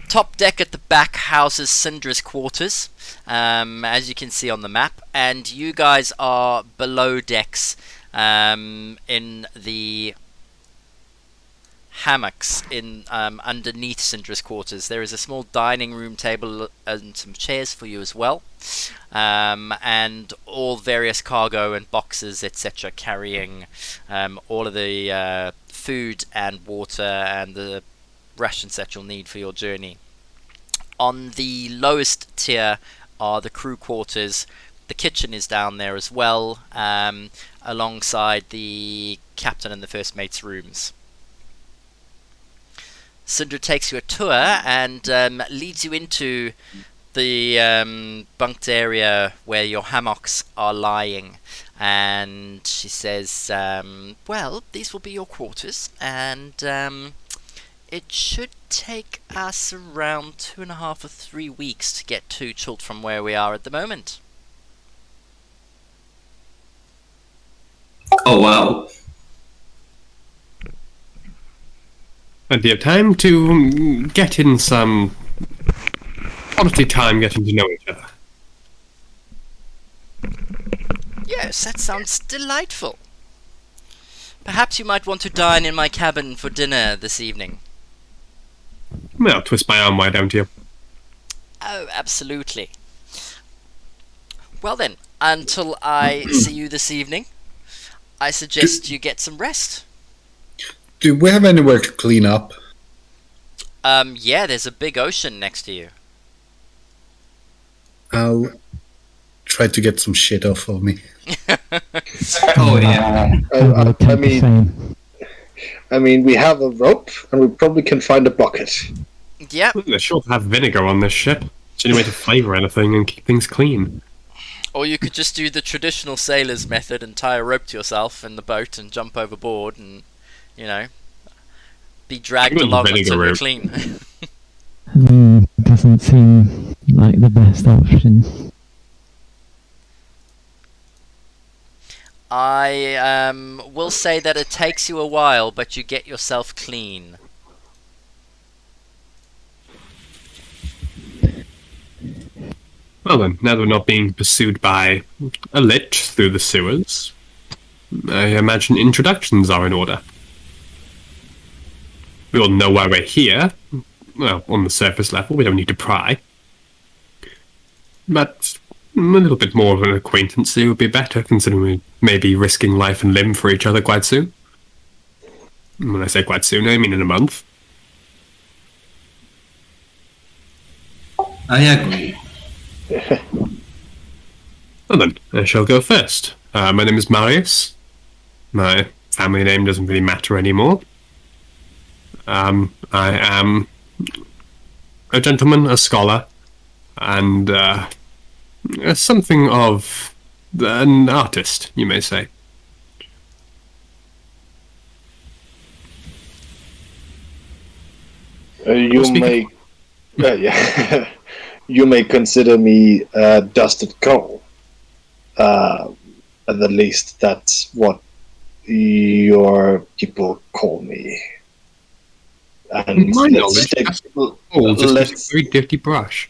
S1: top deck at the back houses Syndra's quarters, as you can see on the map, and you guys are below decks in the hammocks underneath Syndra's quarters. There is a small dining room table and some chairs for you as well, and all various cargo and boxes, etc., carrying all of the food and water and the rations that you'll need for your journey. On the lowest tier are the crew quarters. The kitchen is down there as well, alongside the captain and the first mate's rooms. Syndra takes you a tour and leads you into the bunked area where your hammocks are lying, and she says, well, these will be your quarters, and it should take us around 2.5 or 3 weeks to get to Chult from where we are at the moment.
S4: Oh wow.
S3: Plenty of time to get in some quality time getting to know each other.
S1: Yes, that sounds delightful. Perhaps you might want to dine in my cabin for dinner this evening.
S3: Well, twist my arm, why don't you?
S1: Oh, absolutely. Well then, until I see you this evening, I suggest you get some rest.
S5: Do we have anywhere to clean up?
S1: Yeah, there's a big ocean next to you.
S5: I'll try to get some shit off of me.
S4: Oh yeah.
S2: will attempt the same.
S7: I mean, we have a rope, and we probably can find a bucket.
S1: Yep.
S3: They're sure to have vinegar on this ship. It's the only way to flavour anything and keep things clean.
S1: Or you could just do the traditional sailor's method and tie a rope to yourself in the boat and jump overboard and, you know, be dragged along until you're clean.
S2: Doesn't seem like the best option.
S1: I will say that it takes you a while, but you get yourself clean.
S3: Well then, now that we're not being pursued by a lich through the sewers, I imagine introductions are in order. We all know why we're here. Well, on the surface level, we don't need to pry. But a little bit more of an acquaintancy would be better, considering we may be risking life and limb for each other quite soon. When I say quite soon, I mean in a month.
S4: I agree.
S3: Well then, I shall go first. My name is Marius. My family name doesn't really matter anymore. I am a gentleman, a scholar, and something of an artist, you may say.
S7: You may, yeah, you may consider me dusted coal. At the least, that's what your people call me. And
S3: My
S7: let's
S3: knowledge,
S7: take,
S3: just a very dirty brush.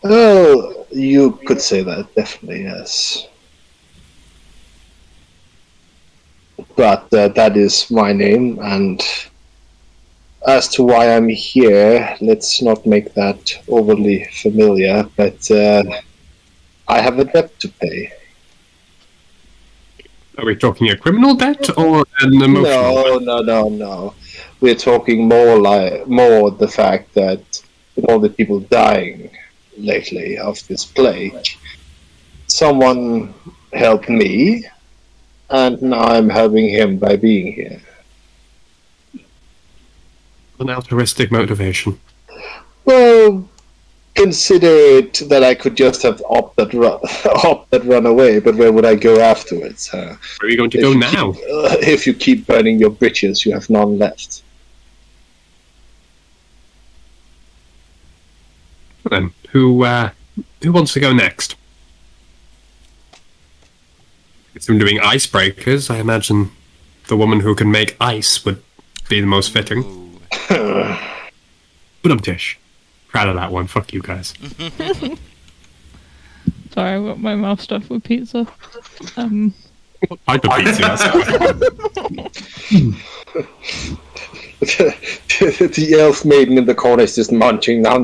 S7: oh, you could say that, definitely, yes. But that is my name, and as to why I'm here, let's not make that overly familiar, but I have a debt to pay.
S3: Are we talking a criminal debt or an emotional debt?
S7: No. We're talking more the fact that with all the people dying lately of this plague, someone helped me, and now I'm helping him by being here.
S3: An altruistic motivation.
S7: Well, consider it that I could just have opted run away, but where would I go afterwards?
S3: Where are you going to go now?
S7: If you keep burning your bridges, you have none left.
S3: Then, who wants to go next? If I'm doing icebreakers, I imagine the woman who can make ice would be the most fitting. But I'm Tish. Proud of that one. Fuck you guys.
S6: Sorry, I got my mouth stuffed with pizza.
S3: What type of pizza?
S7: The elf maiden in the corner is just munching. Nom.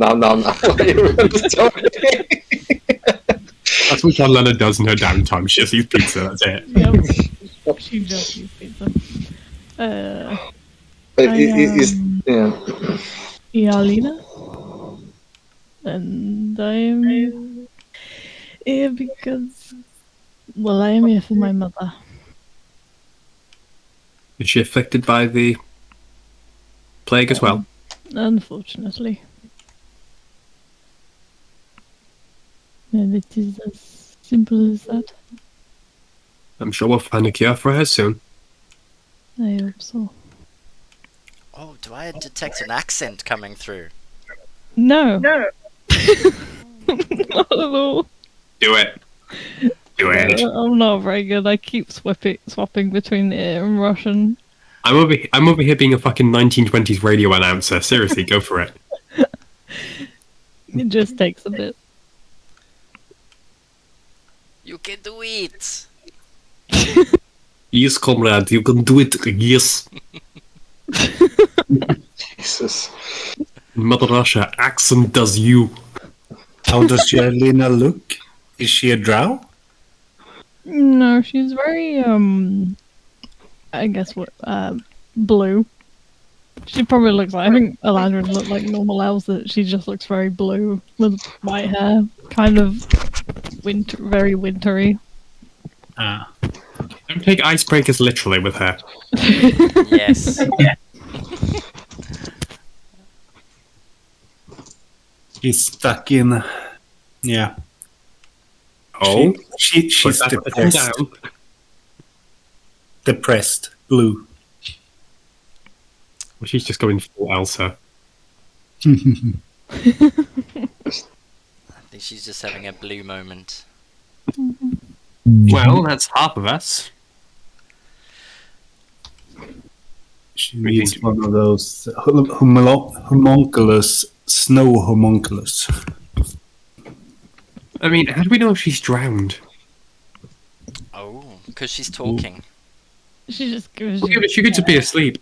S3: That's what John Lennon does in her downtime. She just eats pizza, that's it.
S6: Yep. She just eats pizza.
S7: Yeah.
S6: Yalina. And I'm here because, well, I am here for my mother.
S3: Is she affected by the plague as well?
S6: Unfortunately. And it is as simple as that.
S3: I'm sure we'll find a cure for her soon.
S6: I hope so.
S1: Oh, do I detect an accent coming through?
S6: No. Not at all.
S3: Do it. Do it.
S6: I'm not very good. I keep swapping between it and Russian.
S3: I'm over here being a fucking 1920s radio announcer. Seriously, go for it.
S6: It just takes a bit.
S1: You can do it!
S3: Yes, comrade, you can do it. Yes.
S7: Jesus.
S3: Mother Russia, accent does you.
S5: How does Jelena look? Is she a drow?
S6: No, she's very I guess what blue. She probably looks like, I think Elandrin look like normal elves, that she just looks very blue with white hair, kind of very wintry.
S5: Ah.
S3: Don't take icebreakers literally with her.
S1: Yes.
S5: He's stuck in. Yeah.
S3: Oh,
S5: She's
S3: put that
S5: depressed.
S3: down.
S5: Depressed. Blue.
S3: Well, she's just going full Elsa.
S1: I think she's just having a blue moment.
S3: Well, that's half of us.
S5: She needs one of those homunculus, snow homunculus.
S3: I mean, how do we know if she's drowned?
S1: Oh, because she's talking.
S6: She just gives
S3: Yeah,
S6: you.
S3: but she could just be asleep.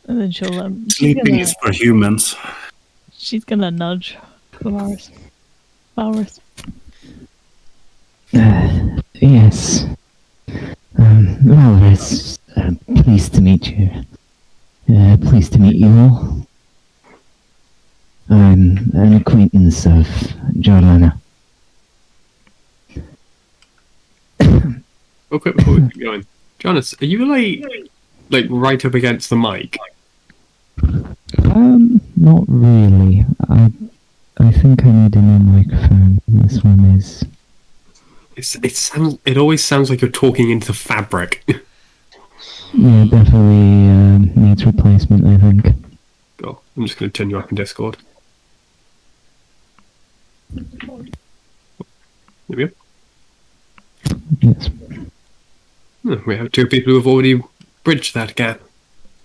S6: And then she'll
S5: Sleeping is for humans.
S6: she's gonna nudge Valorous. Valorous.
S2: Yes. Valorous, pleased to meet you. Pleased to meet you all. I'm an acquaintance of Jorlana.
S3: Okay, before we keep going. Jonas, are you like right up against the mic?
S2: Not really. I think I need a new microphone. This one is.
S3: It always sounds like you're talking into the fabric.
S2: Yeah, definitely needs replacement, I think.
S3: Go. I'm just going to turn you up in Discord. There we go.
S2: Yes.
S3: We have two people who have already bridged that gap.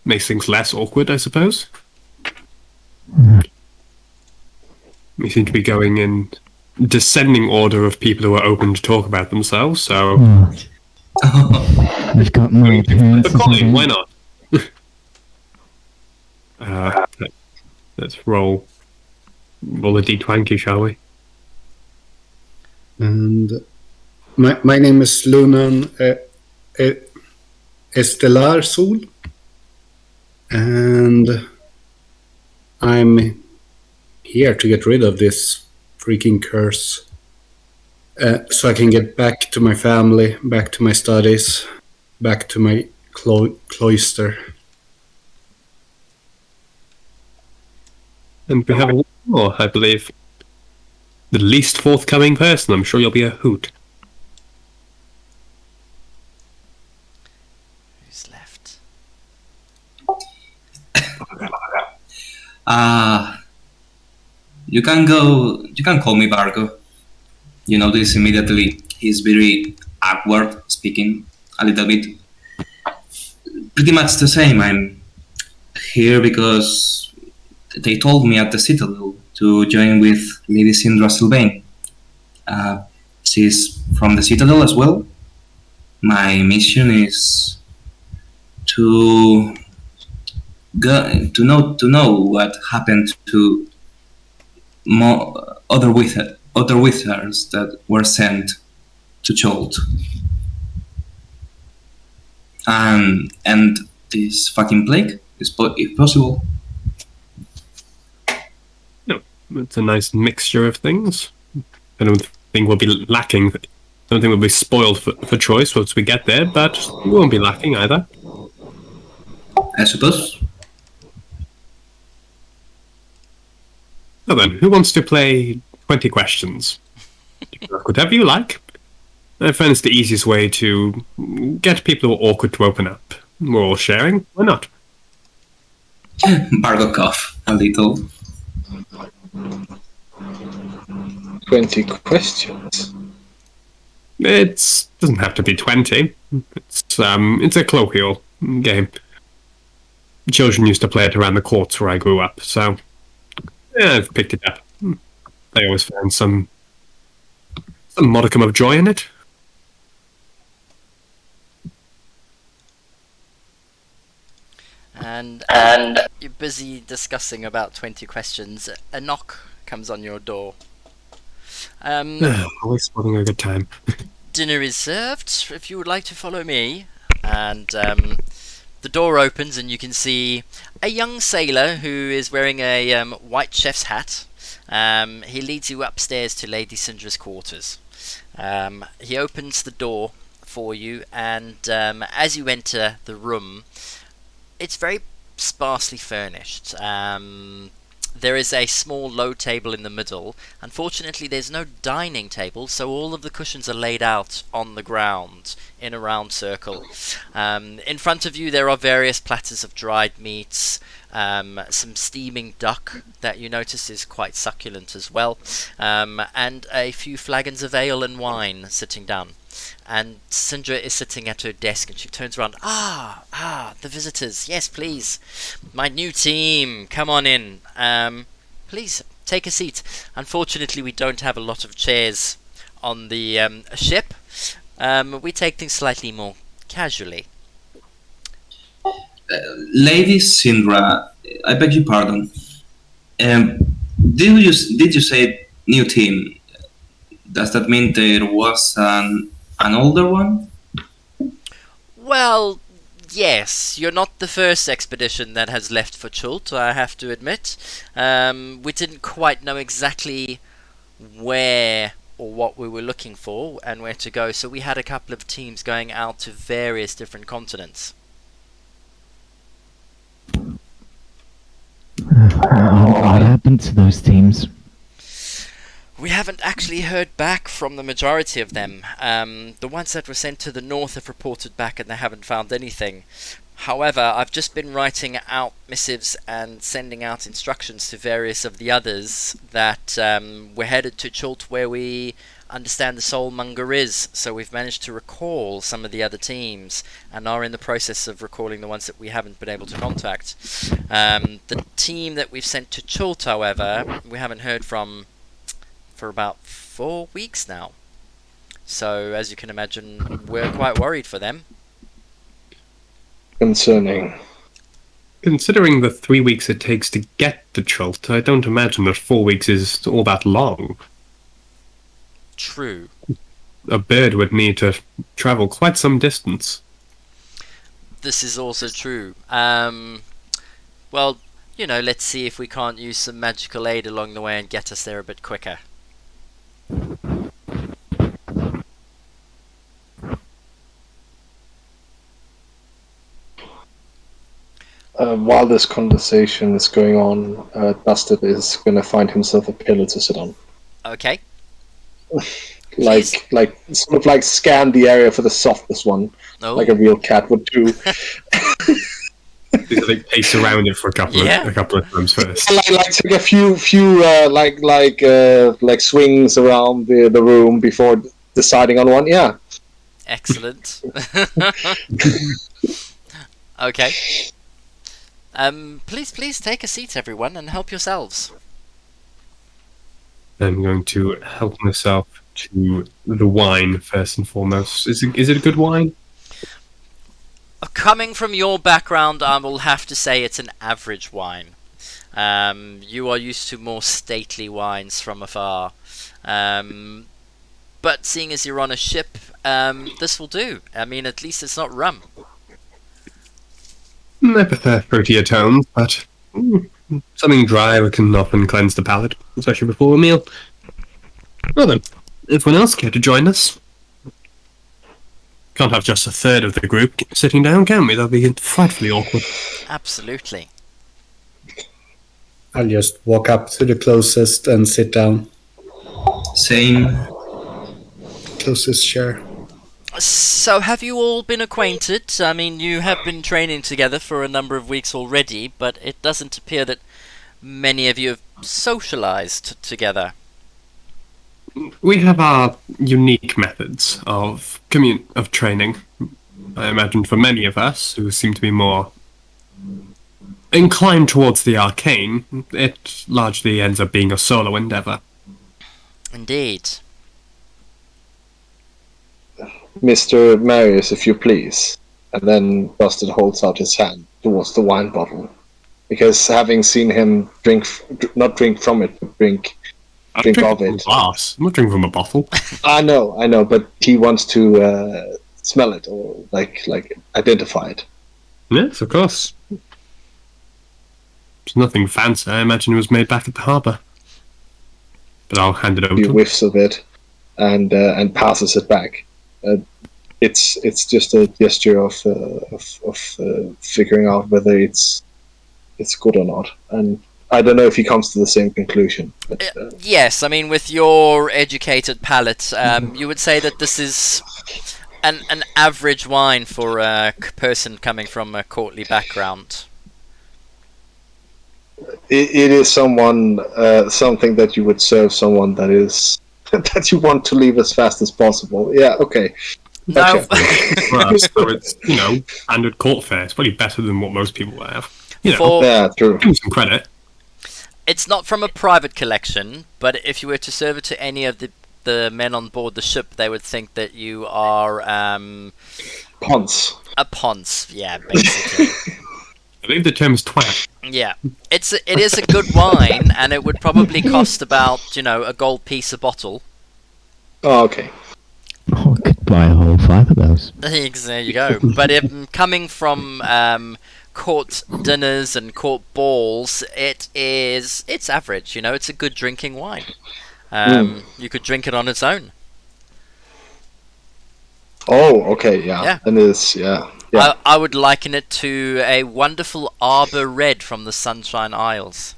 S3: Makes things less awkward, I suppose. We seem to be going in descending order of people who are open to talk about themselves, so...
S2: Oh. We've got my appearance.
S3: The calling, why not? Let's roll a d20, shall we?
S5: And my name is Lunan Estelar Sol, and I'm here to get rid of this freaking curse, so I can get back to my family, back to my studies, back to my cloister.
S3: And we have a more, I believe. The least forthcoming person. I'm sure you'll be a hoot.
S1: Who's left?
S4: You can go. You can call me Bargo. You notice immediately he's very awkward speaking a little bit. Pretty much the same. I'm here because they told me at the Citadel to join with Lady Sindra Sylvain. She's from the Citadel as well. My mission is to know what happened to other wizards that were sent to Cholt, and this fucking plague, if possible.
S3: No, it's a nice mixture of things. I don't think we'll be lacking. I don't think we'll be spoiled for choice once we get there, but we won't be lacking either.
S4: I suppose.
S3: So then, who wants to play 20 questions? Whatever you like. I find it's the easiest way to get people who are awkward to open up. We're all sharing. Why not?
S4: Bargo cough a little.
S7: 20 questions.
S3: It doesn't have to be 20. It's a colloquial game. Children used to play it around the courts where I grew up, so yeah, I've picked it up. I always found some modicum of joy in it.
S1: And you're busy discussing about 20 questions. A knock comes on your door.
S3: Always spotting a good time.
S1: Dinner is served. If you would like to follow me. And the door opens and you can see a young sailor who is wearing a white chef's hat. He leads you upstairs to Lady Syndra's quarters. He opens the door for you, and as you enter the room, it's very sparsely furnished. There is a small low table in the middle. Unfortunately, there's no dining table, so all of the cushions are laid out on the ground in a round circle. In front of you, there are various platters of dried meats, some steaming duck that you notice is quite succulent as well, and a few flagons of ale and wine sitting down. And Syndra is sitting at her desk, and she turns around. The visitors. Yes, please. My new team. Come on in. Please, take a seat. Unfortunately, we don't have a lot of chairs on the ship. We take things slightly more casually.
S4: Lady Syndra, I beg your pardon. Did you say new team? Does that mean there was an older one?
S1: Well, yes. You're not the first expedition that has left for Chult, I have to admit. We didn't quite know exactly where or what we were looking for and where to go, so we had a couple of teams going out to various different continents.
S2: What happened to those teams?
S1: We haven't actually heard back from the majority of them. The ones that were sent to the north have reported back and they haven't found anything. However, I've just been writing out missives and sending out instructions to various of the others that we're headed to Chult, where we understand the Soulmonger is. So we've managed to recall some of the other teams and are in the process of recalling the ones that we haven't been able to contact. The team that we've sent to Chult, however, we haven't heard from for about 4 weeks now. So, as you can imagine, we're quite worried for them.
S7: Concerning.
S3: Considering the 3 weeks it takes to get to Chult, I don't imagine that 4 weeks is all that long.
S1: True.
S3: A bird would need to travel quite some distance.
S1: This is also true. Well, let's see if we can't use some magical aid along the way and get us there a bit quicker.
S7: While this conversation is going on, Dustin is going to find himself a pillow to sit on.
S1: Okay.
S7: Sort of like scan the area for the softest one, like a real cat would do.
S3: They pace around it for a couple of times first.
S7: Like take a few swings around the room before deciding on one. Yeah.
S1: Excellent. Okay. Please take a seat, everyone, and help yourselves.
S3: I'm going to help myself to the wine first and foremost. Is it a good wine?
S1: Coming from your background, I will have to say it's an average wine. You are used to more stately wines from afar. But seeing as you're on a ship, this will do. I mean, at least it's not rum.
S3: I prefer fruitier tones, but something dry can often cleanse the palate, especially before a meal. Well then, everyone else care to join us? Can't have just a third of the group sitting down, can we? That'd be frightfully awkward.
S1: Absolutely.
S5: I'll just walk up to the closest and sit down.
S4: Same.
S5: Closest chair.
S1: So, have you all been acquainted? I mean, you have been training together for a number of weeks already, but it doesn't appear that many of you have socialized together.
S3: We have our unique methods of training. I imagine for many of us who seem to be more inclined towards the arcane, it largely ends up being a solo endeavor.
S1: Indeed.
S7: Mr. Marius, if you please. And then Busted holds out his hand towards the wine bottle. Because having seen him not drink from it, but drink
S3: I'm
S7: of
S3: drinking from a
S7: it.
S3: glass. I'm not drinking from a bottle.
S7: I know, but he wants to smell it or like identify it.
S3: Yes, of course. It's nothing fancy. I imagine it was made back at the harbour. But I'll hand it over
S7: He
S3: to him.
S7: whiffs of it and passes it back. It's just a gesture of figuring out whether it's good or not, and I don't know if he comes to the same conclusion. But,
S1: Yes, I mean, with your educated palate, you would say that this is an average wine for a person coming from a courtly background.
S7: it is something that you would serve someone that is that you want to leave as fast as possible. Yeah, okay.
S1: No,
S3: Well, so it's, standard court fare. It's probably better than what most people have.
S1: for
S7: Yeah, true.
S3: Give him some credit.
S1: it's not from a private collection, but if you were to serve it to any of the men on board the ship, they would think that you are
S7: Ponce.
S1: a ponce. Yeah, basically.
S3: I believe the term is twat.
S1: Yeah, it is a good wine, and it would probably cost about a gold piece a bottle.
S7: Oh, okay.
S2: Oh, I could buy a whole 5 of those.
S1: There you go. But coming from court dinners and court balls, it's average. It's a good drinking wine. You could drink it on its own.
S7: Oh, okay, yeah.
S1: Yeah.
S7: And it's yeah.
S1: I would liken it to a wonderful Arbor Red from the Sunshine Isles.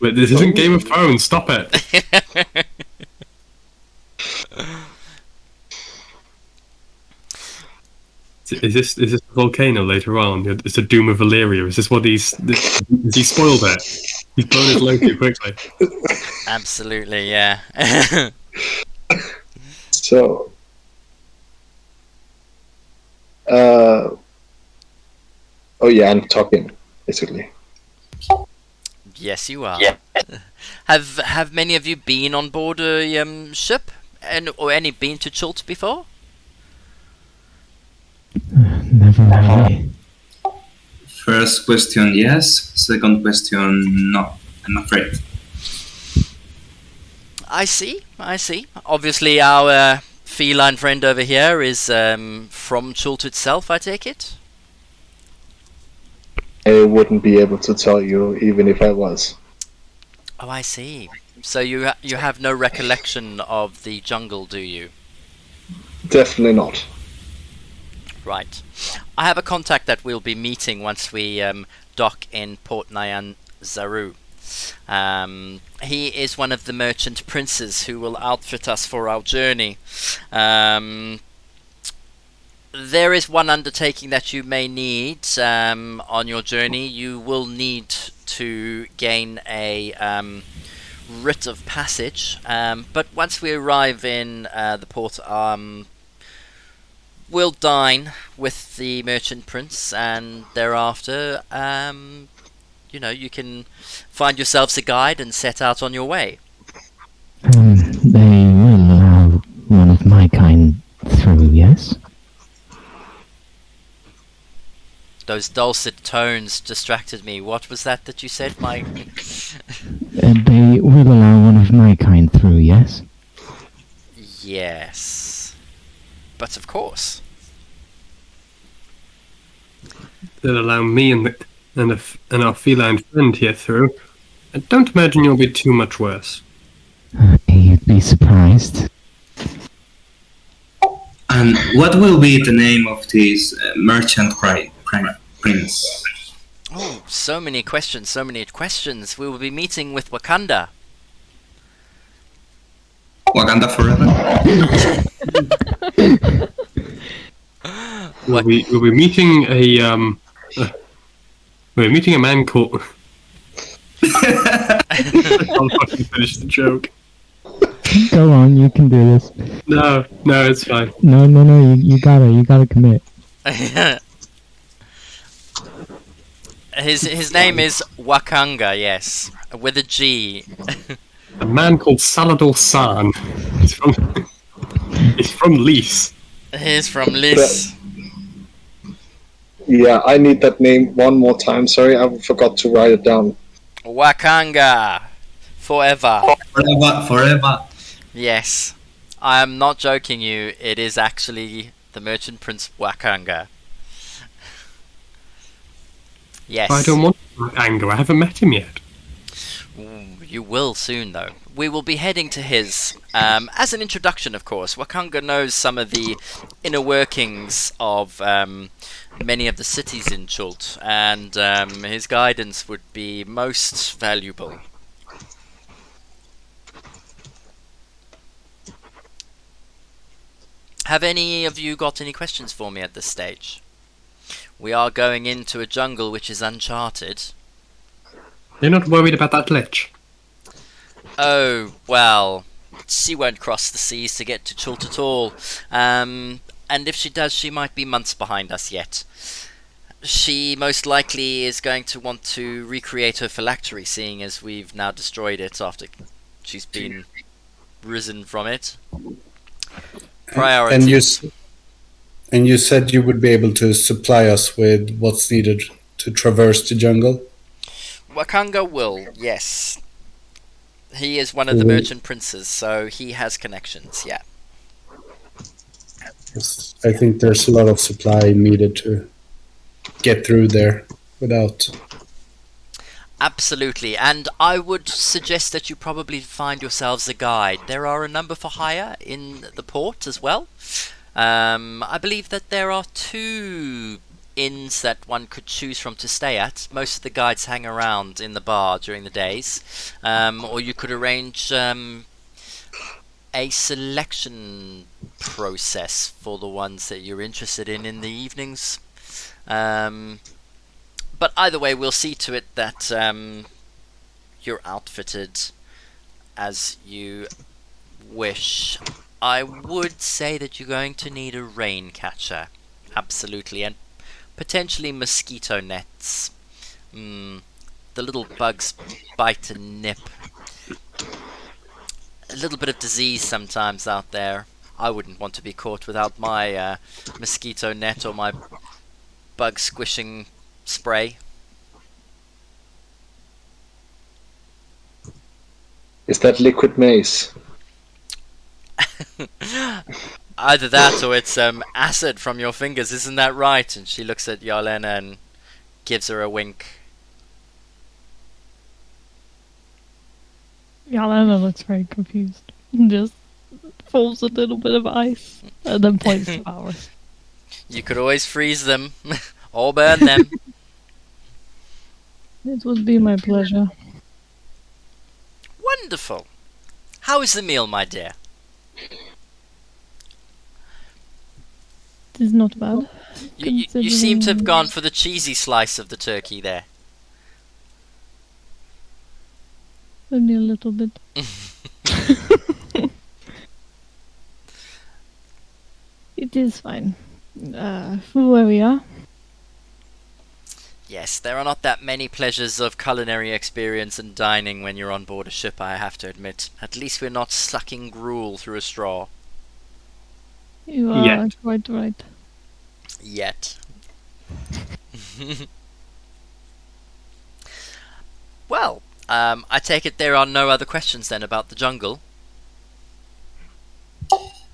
S3: But this isn't Game of Thrones. Stop it. Is this a volcano later on? It's a Doom of Valyria. Is this what has he spoiled it? He's blown his load too quickly.
S1: Absolutely, yeah.
S7: So, I'm talking basically.
S1: Yes, you are. Yeah. Have many of you been on board a ship, or any been to Chult before?
S2: Never really.
S4: First question, yes. Second question, no. I'm afraid.
S1: I see. Obviously, our feline friend over here is from Chult itself, I take it?
S7: I wouldn't be able to tell you even if I was.
S1: Oh, I see. So you have no recollection of the jungle, do you?
S7: Definitely not.
S1: Right. I have a contact that we'll be meeting once we dock in Port Nyan Zaru. He is one of the merchant princes who will outfit us for our journey. There is one undertaking that you may need on your journey. You will need to gain a writ of passage, but once we arrive in the port, we'll dine with the merchant prince, and thereafter, you can find yourselves a guide and set out on your way.
S2: They will allow one of my kind through, yes?
S1: Those dulcet tones distracted me. What was that you said, Mike?
S2: They will allow one of my kind through, yes?
S1: Yes. But of course.
S3: They'll allow me and our feline friend here through. I don't imagine you'll be too much worse.
S2: You'd be surprised.
S4: And what will be the name of this merchant prince?
S1: Oh, so many questions, so many questions. We will be meeting with Wakanda.
S4: Wakanda forever.
S3: We'll be meeting we're meeting a man called. I can't fucking finish the joke.
S2: Go on, you can do this.
S3: No, it's fine.
S2: No, you gotta commit.
S1: His name is Wakanga, yes, with a G.
S3: A man called Salador San. He's from Lys.
S1: He's from Lich.
S7: Yeah, I need that name one more time. Sorry, I forgot to write it down.
S1: Wakanga, forever.
S4: Forever.
S1: Yes, I am not joking you. It is actually the Merchant Prince Wakanga. Yes.
S3: I don't want anger. I haven't met him yet.
S1: Ooh, you will soon, though. We will be heading to his. As an introduction, of course, Wakanga knows some of the inner workings of many of the cities in Chult, and his guidance would be most valuable. Have any of you got any questions for me at this stage? We are going into a jungle which is uncharted.
S3: You're not worried about that Lich?
S1: Oh, well, she won't cross the seas to get to Chult at all. And if she does, she might be months behind us yet. She most likely is going to want to recreate her phylactery, seeing as we've now destroyed it after she's been risen from it. Priority.
S5: And you said you would be able to supply us with what's needed to traverse the jungle?
S1: Wakanga will, yes. He is one of the merchant princes, so he has connections, yeah.
S5: Yes, I think there's a lot of supply needed to get through there without...
S1: Absolutely, and I would suggest that you probably find yourselves a guide. There are a number for hire in the port as well. I believe that there are 2 inns that one could choose from to stay at. Most of the guides hang around in the bar during the days, or you could arrange a selection process for the ones that you're interested in the evenings. But either way, we'll see to it that you're outfitted as you wish. I would say that you're going to need a rain catcher, absolutely, and potentially mosquito nets. The little bugs bite and nip. A little bit of disease sometimes out there. I wouldn't want to be caught without my mosquito net or my bug squishing spray.
S7: Is that liquid mace?
S1: Either that or it's acid from your fingers, isn't that right? And she looks at Yarlena and gives her a wink.
S6: Yalana looks very confused. Just falls a little bit of ice and then points to ours.
S1: You could always freeze them or burn them.
S6: It would be my pleasure.
S1: Wonderful. How is the meal, my dear?
S6: It is not bad.
S1: You seem to have gone for the cheesy slice of the turkey there.
S6: Only a little bit. It is fine. Where we are.
S1: Yes, there are not that many pleasures of culinary experience and dining when you're on board a ship, I have to admit. At least we're not sucking gruel through a straw.
S6: You are
S3: Yet.
S6: quite right.
S1: Yet. Well, I take it there are no other questions then about the jungle.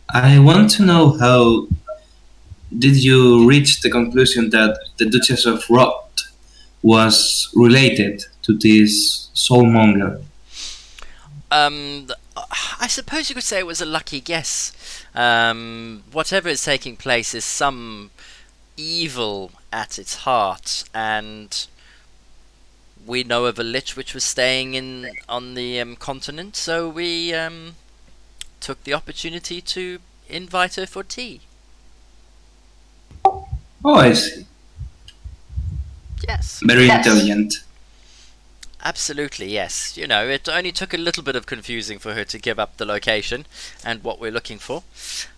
S4: I want to know how did you reach the conclusion that the Duchess of Rot was related to this soulmonger?
S1: I suppose you could say it was a lucky guess. Whatever is taking place is some evil at its heart, and we know of a lich which was staying on the continent, so we took the opportunity to invite her for tea.
S4: Oh, I see.
S1: Yes.
S4: Very intelligent.
S1: Absolutely, yes. You know, it only took a little bit of confusing for her to give up the location and what we're looking for.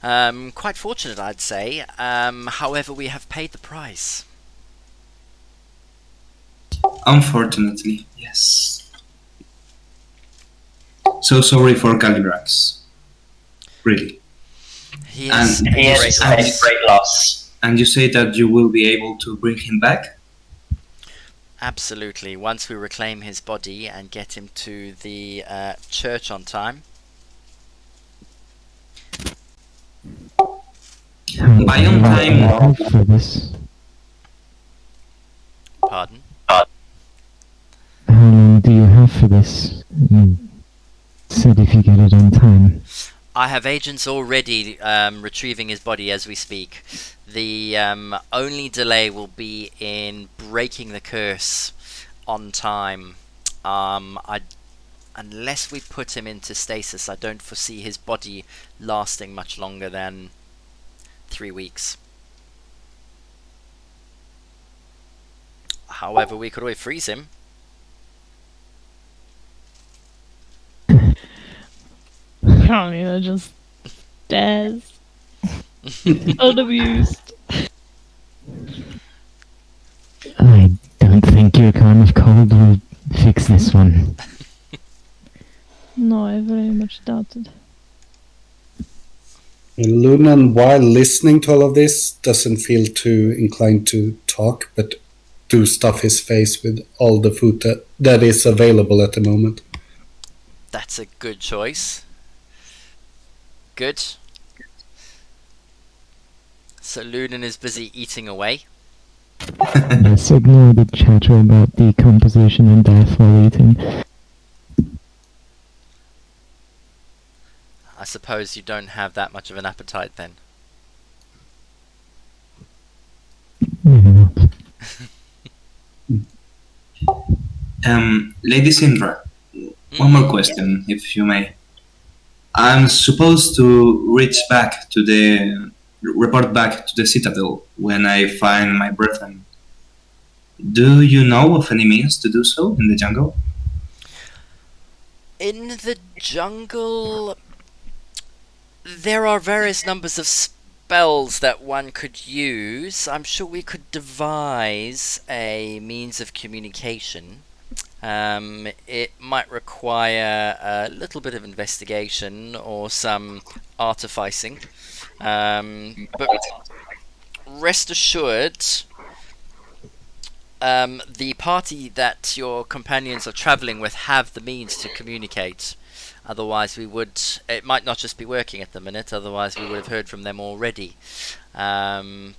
S1: Quite fortunate, I'd say. However, we have paid the price.
S4: Unfortunately, yes. So sorry for Calibrax. Really.
S1: He
S4: And
S1: is
S4: he
S1: a
S4: is
S1: great
S4: a
S1: loss.
S8: great loss.
S4: And you say that you will be able to bring him back?
S1: Absolutely. Once we reclaim his body and get him to the church on time.
S4: By on time.
S2: For this.
S1: Pardon?
S2: How long do you have for this? You said if you get it on time.
S1: I have agents already retrieving his body as we speak. The only delay will be in breaking the curse on time. Unless we put him into stasis, I don't foresee his body lasting much longer than 3 weeks. However, we could always freeze him.
S6: I mean, I just stares. Unabused.
S2: I don't think your kind of cold will fix this one.
S6: No, I very much doubted.
S5: Lunan, while listening to all of this, doesn't feel too inclined to talk, but to stuff his face with all the food that is available at the moment.
S1: That's a good choice. Good. So Lunan is busy eating away.
S2: Yes, ignore the chatter about decomposition and death while eating.
S1: I suppose you don't have that much of an appetite then.
S2: Maybe not.
S4: Lady Sindra, one more question, if you may. I'm supposed to report back to the Citadel when I find my brethren. Do you know of any means to do so in the jungle?
S1: In the jungle, there are various numbers of spells that one could use. I'm sure we could devise a means of communication. It might require a little bit of investigation or some artificing. But rest assured, the party that your companions are travelling with have the means to communicate. Otherwise it might not just be working at the minute, otherwise we would have heard from them already. Let's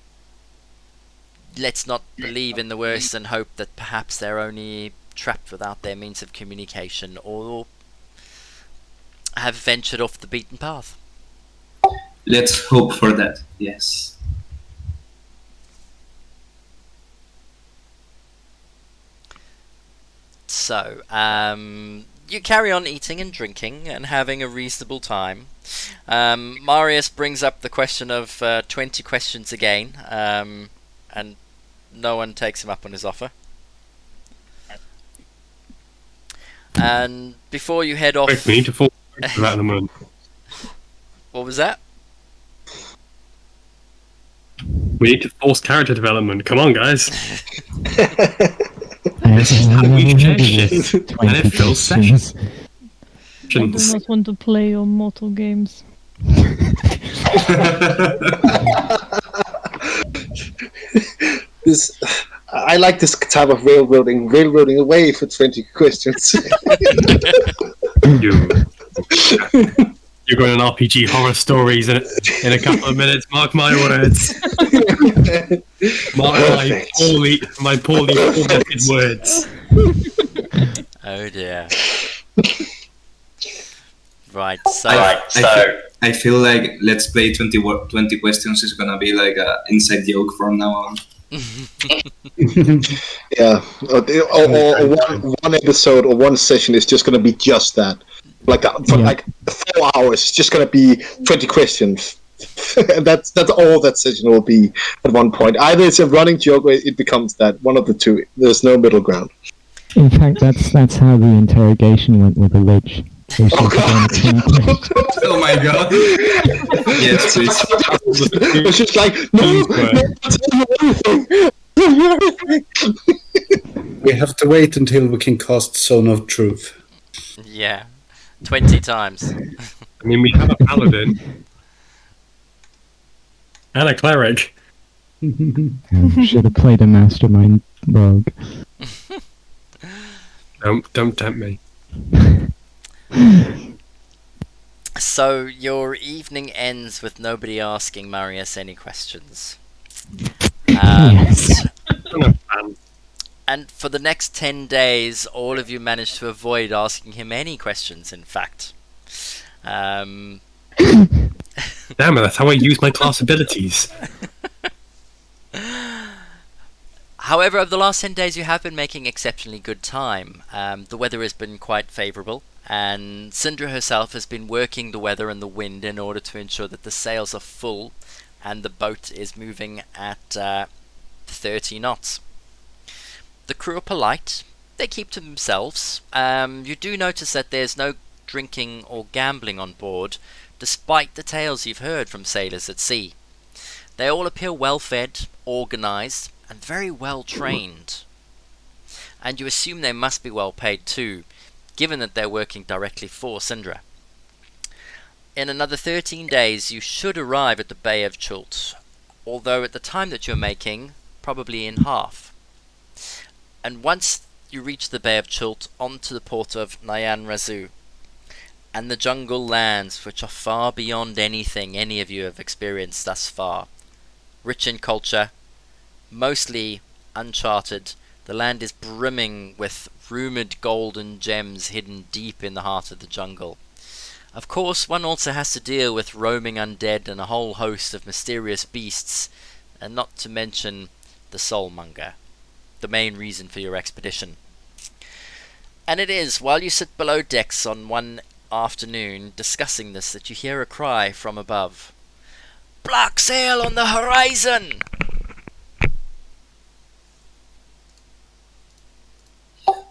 S1: not believe in the worst and hope that perhaps they're only trapped without their means of communication or have ventured off the beaten path.
S4: Let's hope for that, yes.
S1: So, you carry on eating and drinking and having a reasonable time. Marius brings up the question of 20 questions again, and no one takes him up on his offer. And before you head off...
S3: Wait, we need to force development.
S1: What was that?
S3: We need to force character development. Come on, guys.
S2: We've
S3: shit, and it fills sessions.
S6: I do not want to play your mortal games.
S7: I like this type of railroading away for 20 questions.
S3: You're going on RPG horror stories in a couple of minutes. Mark my words. Mark my poorly formatted words.
S1: Oh dear. Right, so...
S4: I feel like Let's Play 20 questions is gonna be like an inside joke from now on.
S7: Yeah, or one episode or one session is just going to be just that. Like for
S2: Yeah.
S7: like 4 hours, it's just going to be 20 questions. And that's all that session will be at one point. Either it's a running joke or it becomes that. One of the two. There's no middle ground.
S2: In fact, that's how the interrogation went with the Lich. It was just one question.
S4: Oh my god. Yes, please.
S7: It's just like, no,
S5: We have to wait until we can cast Zone of Truth.
S1: Yeah, 20 times.
S3: I mean, we have a paladin and a cleric.
S2: Should have played a mastermind rogue.
S3: Don't tempt me.
S1: So your evening ends with nobody asking Marius any questions.
S2: Yes.
S1: And for the next 10 days, all of you managed to avoid asking him any questions, in fact.
S3: Damn it, that's how I use my class abilities.
S1: However, over the last 10 days, you have been making exceptionally good time. The weather has been quite favourable, and Syndra herself has been working the weather and the wind in order to ensure that the sails are full and the boat is moving at 30 knots. The crew are polite. They keep to themselves. You do notice that there's no drinking or gambling on board, despite the tales you've heard from sailors at sea. They all appear well-fed, organised, and very well trained. And you assume they must be well paid too, given that they're working directly for Syndra. In another 13 days you should arrive at the Bay of Chult, although at the time that you're making, probably in half. And once you reach the Bay of Chult, onto the port of Nyan Razu, and the jungle lands which are far beyond anything any of you have experienced thus far. Rich in culture, mostly uncharted, the land is brimming with rumoured golden gems hidden deep in the heart of the jungle. Of course, one also has to deal with roaming undead and a whole host of mysterious beasts, and not to mention the soulmonger, the main reason for your expedition. And it is while you sit below decks on one afternoon discussing this that you hear a cry from above. "Black sail on the horizon!"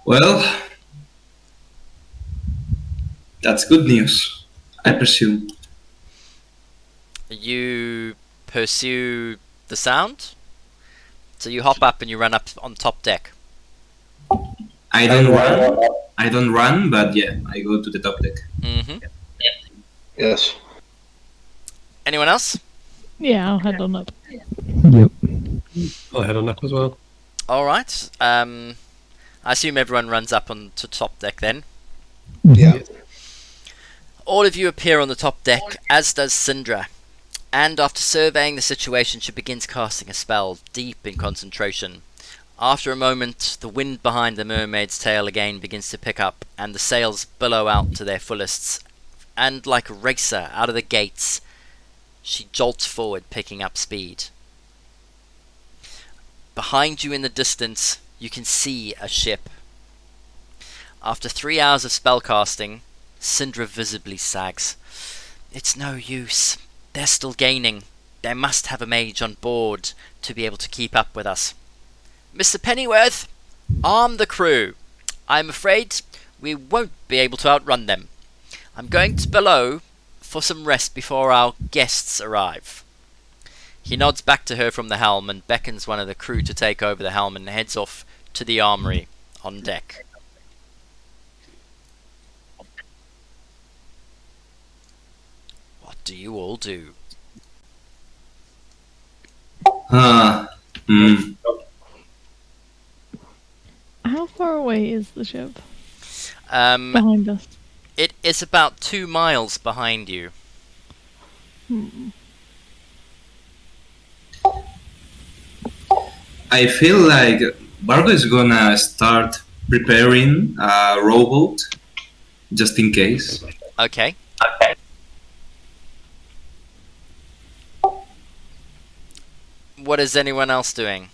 S4: Well, that's good news, I presume.
S1: You pursue the sound, so you hop up and you run up on top deck.
S4: I don't run, but yeah, I go to the top deck.
S7: Yes.
S1: Anyone else?
S6: Yeah, I'll head on up.
S2: Yep.
S3: I'll head on up as well.
S1: Alright, I assume everyone runs up on to top deck then.
S7: Yeah.
S1: All of you appear on the top deck, as does Syndra. And after surveying the situation, she begins casting a spell, deep in concentration. After a moment, the wind behind the mermaid's tail again begins to pick up, and the sails billow out to their fullest. And like a racer out of the gates, she jolts forward, picking up speed. Behind you in the distance, you can see a ship. After 3 hours of spellcasting, Syndra visibly sags. It's no use. They're still gaining. They must have a mage on board to be able to keep up with us. Mr. Pennyworth, arm the crew. I'm afraid we won't be able to outrun them. I'm going to below for some rest before our guests arrive. He nods back to her from the helm and beckons one of the crew to take over the helm and heads off to the armory on deck. What do you all do?
S6: How far away is the ship
S1: Um,
S6: behind us?
S1: it is about 2 miles behind you.
S4: I feel like Bargo is gonna start preparing a rowboat just in case.
S1: Okay. What is anyone else doing?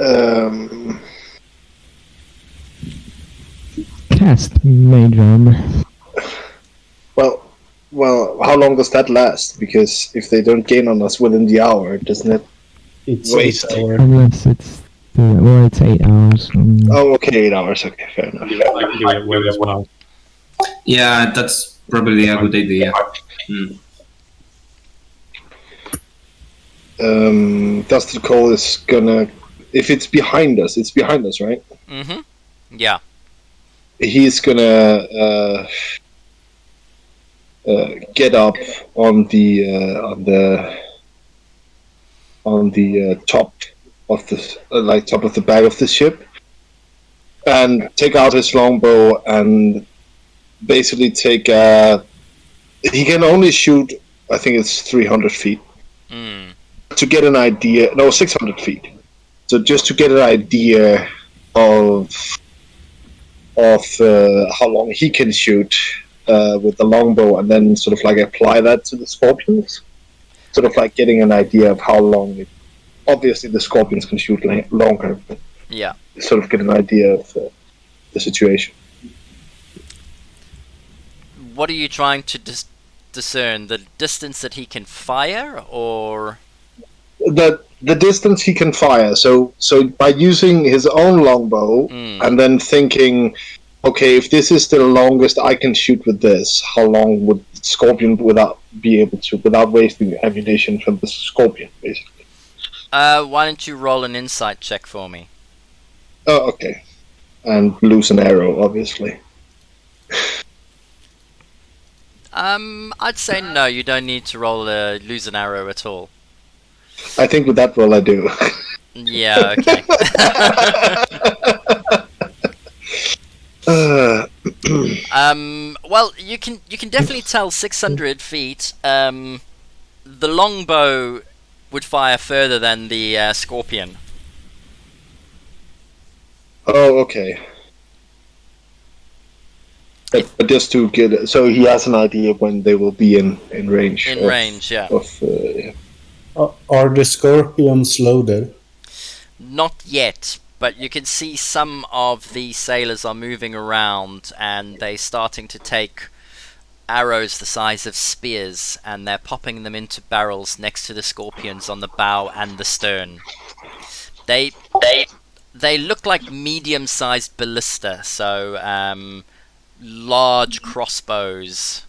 S7: Um,
S2: Cast Mage Armor.
S7: well, how long does that last? Because if they don't gain on us within the hour, doesn't it?
S5: It's
S7: Waste.
S5: 8 hour.
S2: Unless it's... Well, it's 8 hours.
S7: Oh, okay, 8 hours. Okay, fair enough.
S3: I can do it well as well.
S4: Yeah, that's probably a good idea.
S7: Dusted Coal is gonna. If it's behind us, right?
S1: Mm-hmm. Yeah.
S7: He's gonna get up on the top of the top of the back of the ship, and take out his longbow and basically take. He can only shoot. I think it's 300 feet. To get an idea, no, 600 feet. So just to get an idea of how long he can shoot with the longbow, and then sort of like apply that to the scorpions. Sort of like getting an idea of how long. Obviously, the scorpions can shoot longer, but
S1: Yeah.
S7: sort of get an idea of the situation.
S1: What are you trying to discern? The distance that he can fire, or
S7: The distance he can fire. So by using his own longbow and then thinking, okay, if this is the longest I can shoot with this, how long would Scorpion without wasting ammunition from the Scorpion, basically?
S1: why don't you roll an insight check for me?
S7: Oh, okay. And lose an arrow, obviously.
S1: I'd say no. You don't need to roll lose an arrow at all.
S7: I think with that roll I do.
S1: Yeah. Okay. Well, you can definitely tell 600 feet. The longbow would fire further than the scorpion.
S7: Oh, okay. But just to get, so he has an idea when they will be in range.
S1: In range, yeah.
S5: Are the scorpions loaded?
S1: Not yet, but you can see some of the sailors are moving around, and they're starting to take arrows the size of spears, and they're popping them into barrels next to the scorpions on the bow and the stern. They look like medium-sized ballista, so large crossbows.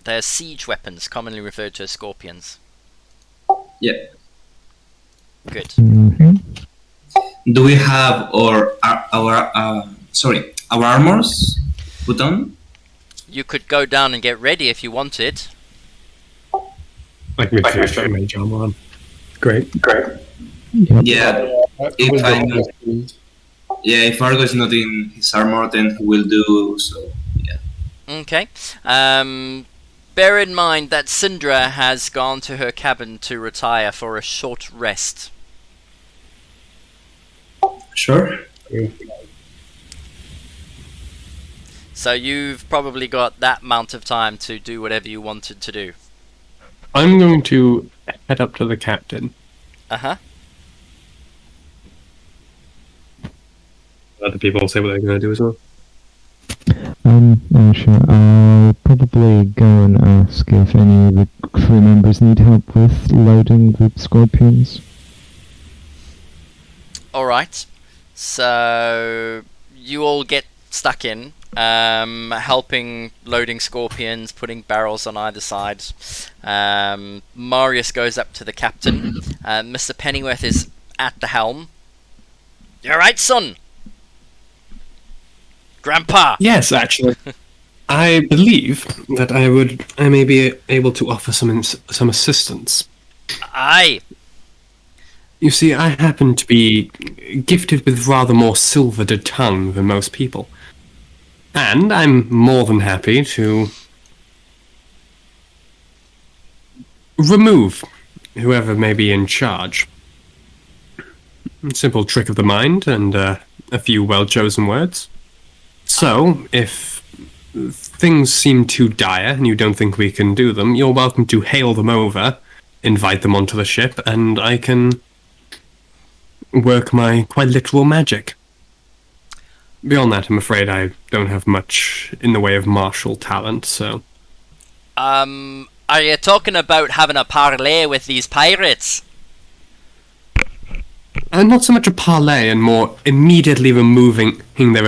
S1: They're siege weapons, commonly referred to as scorpions.
S4: Yeah.
S1: Good.
S4: Do we have our armors put on?
S1: You could go down and get ready if you wanted.
S3: I can go straight mage armor on. Great.
S4: Yeah. If Argo is not in his armor, then he will do so. Yeah.
S1: Okay. Bear in mind that Syndra has gone to her cabin to retire for a short rest.
S4: Sure.
S1: So you've probably got that amount of time to do whatever you wanted to do.
S3: I'm going to head up to the captain.
S1: Uh-huh.
S3: Other people say what they're going to do as well.
S2: Yeah, sure. I'll probably go and ask if any of the crew members need help with loading the scorpions.
S1: Alright. So you all get stuck in, helping loading scorpions, putting barrels on either side. Marius goes up to the captain. Mr. Pennyworth is at the helm. You alright, son? Grandpa!
S3: Yes, actually. I believe that I may be able to offer some assistance.
S1: Aye.
S3: You see, I happen to be gifted with rather more silver to tongue than most people. And I'm more than happy to remove whoever may be in charge. A simple trick of the mind and a few well-chosen words. So, if things seem too dire and you don't think we can do them, you're welcome to hail them over, invite them onto the ship, and I can work my quite literal magic. Beyond that, I'm afraid I don't have much in the way of martial talent, so...
S1: Are you talking about having a parlay with these pirates?
S3: Not so much a parlay, and more immediately removing their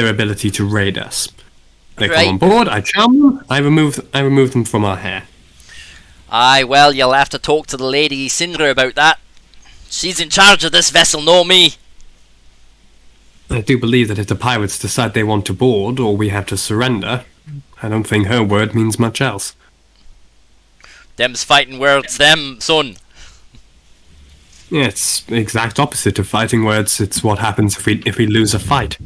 S3: ability to raid us. They
S1: Right.
S3: come on board, I charm them, I remove them from our hair.
S1: Aye, well, you'll have to talk to the Lady Syndra about that. She's in charge of this vessel, not me.
S3: I do believe that if the pirates decide they want to board, or we have to surrender, I don't think her word means much else.
S1: Them's fighting words, them, son.
S3: Yeah, it's the exact opposite of fighting words. It's what happens if we lose a fight.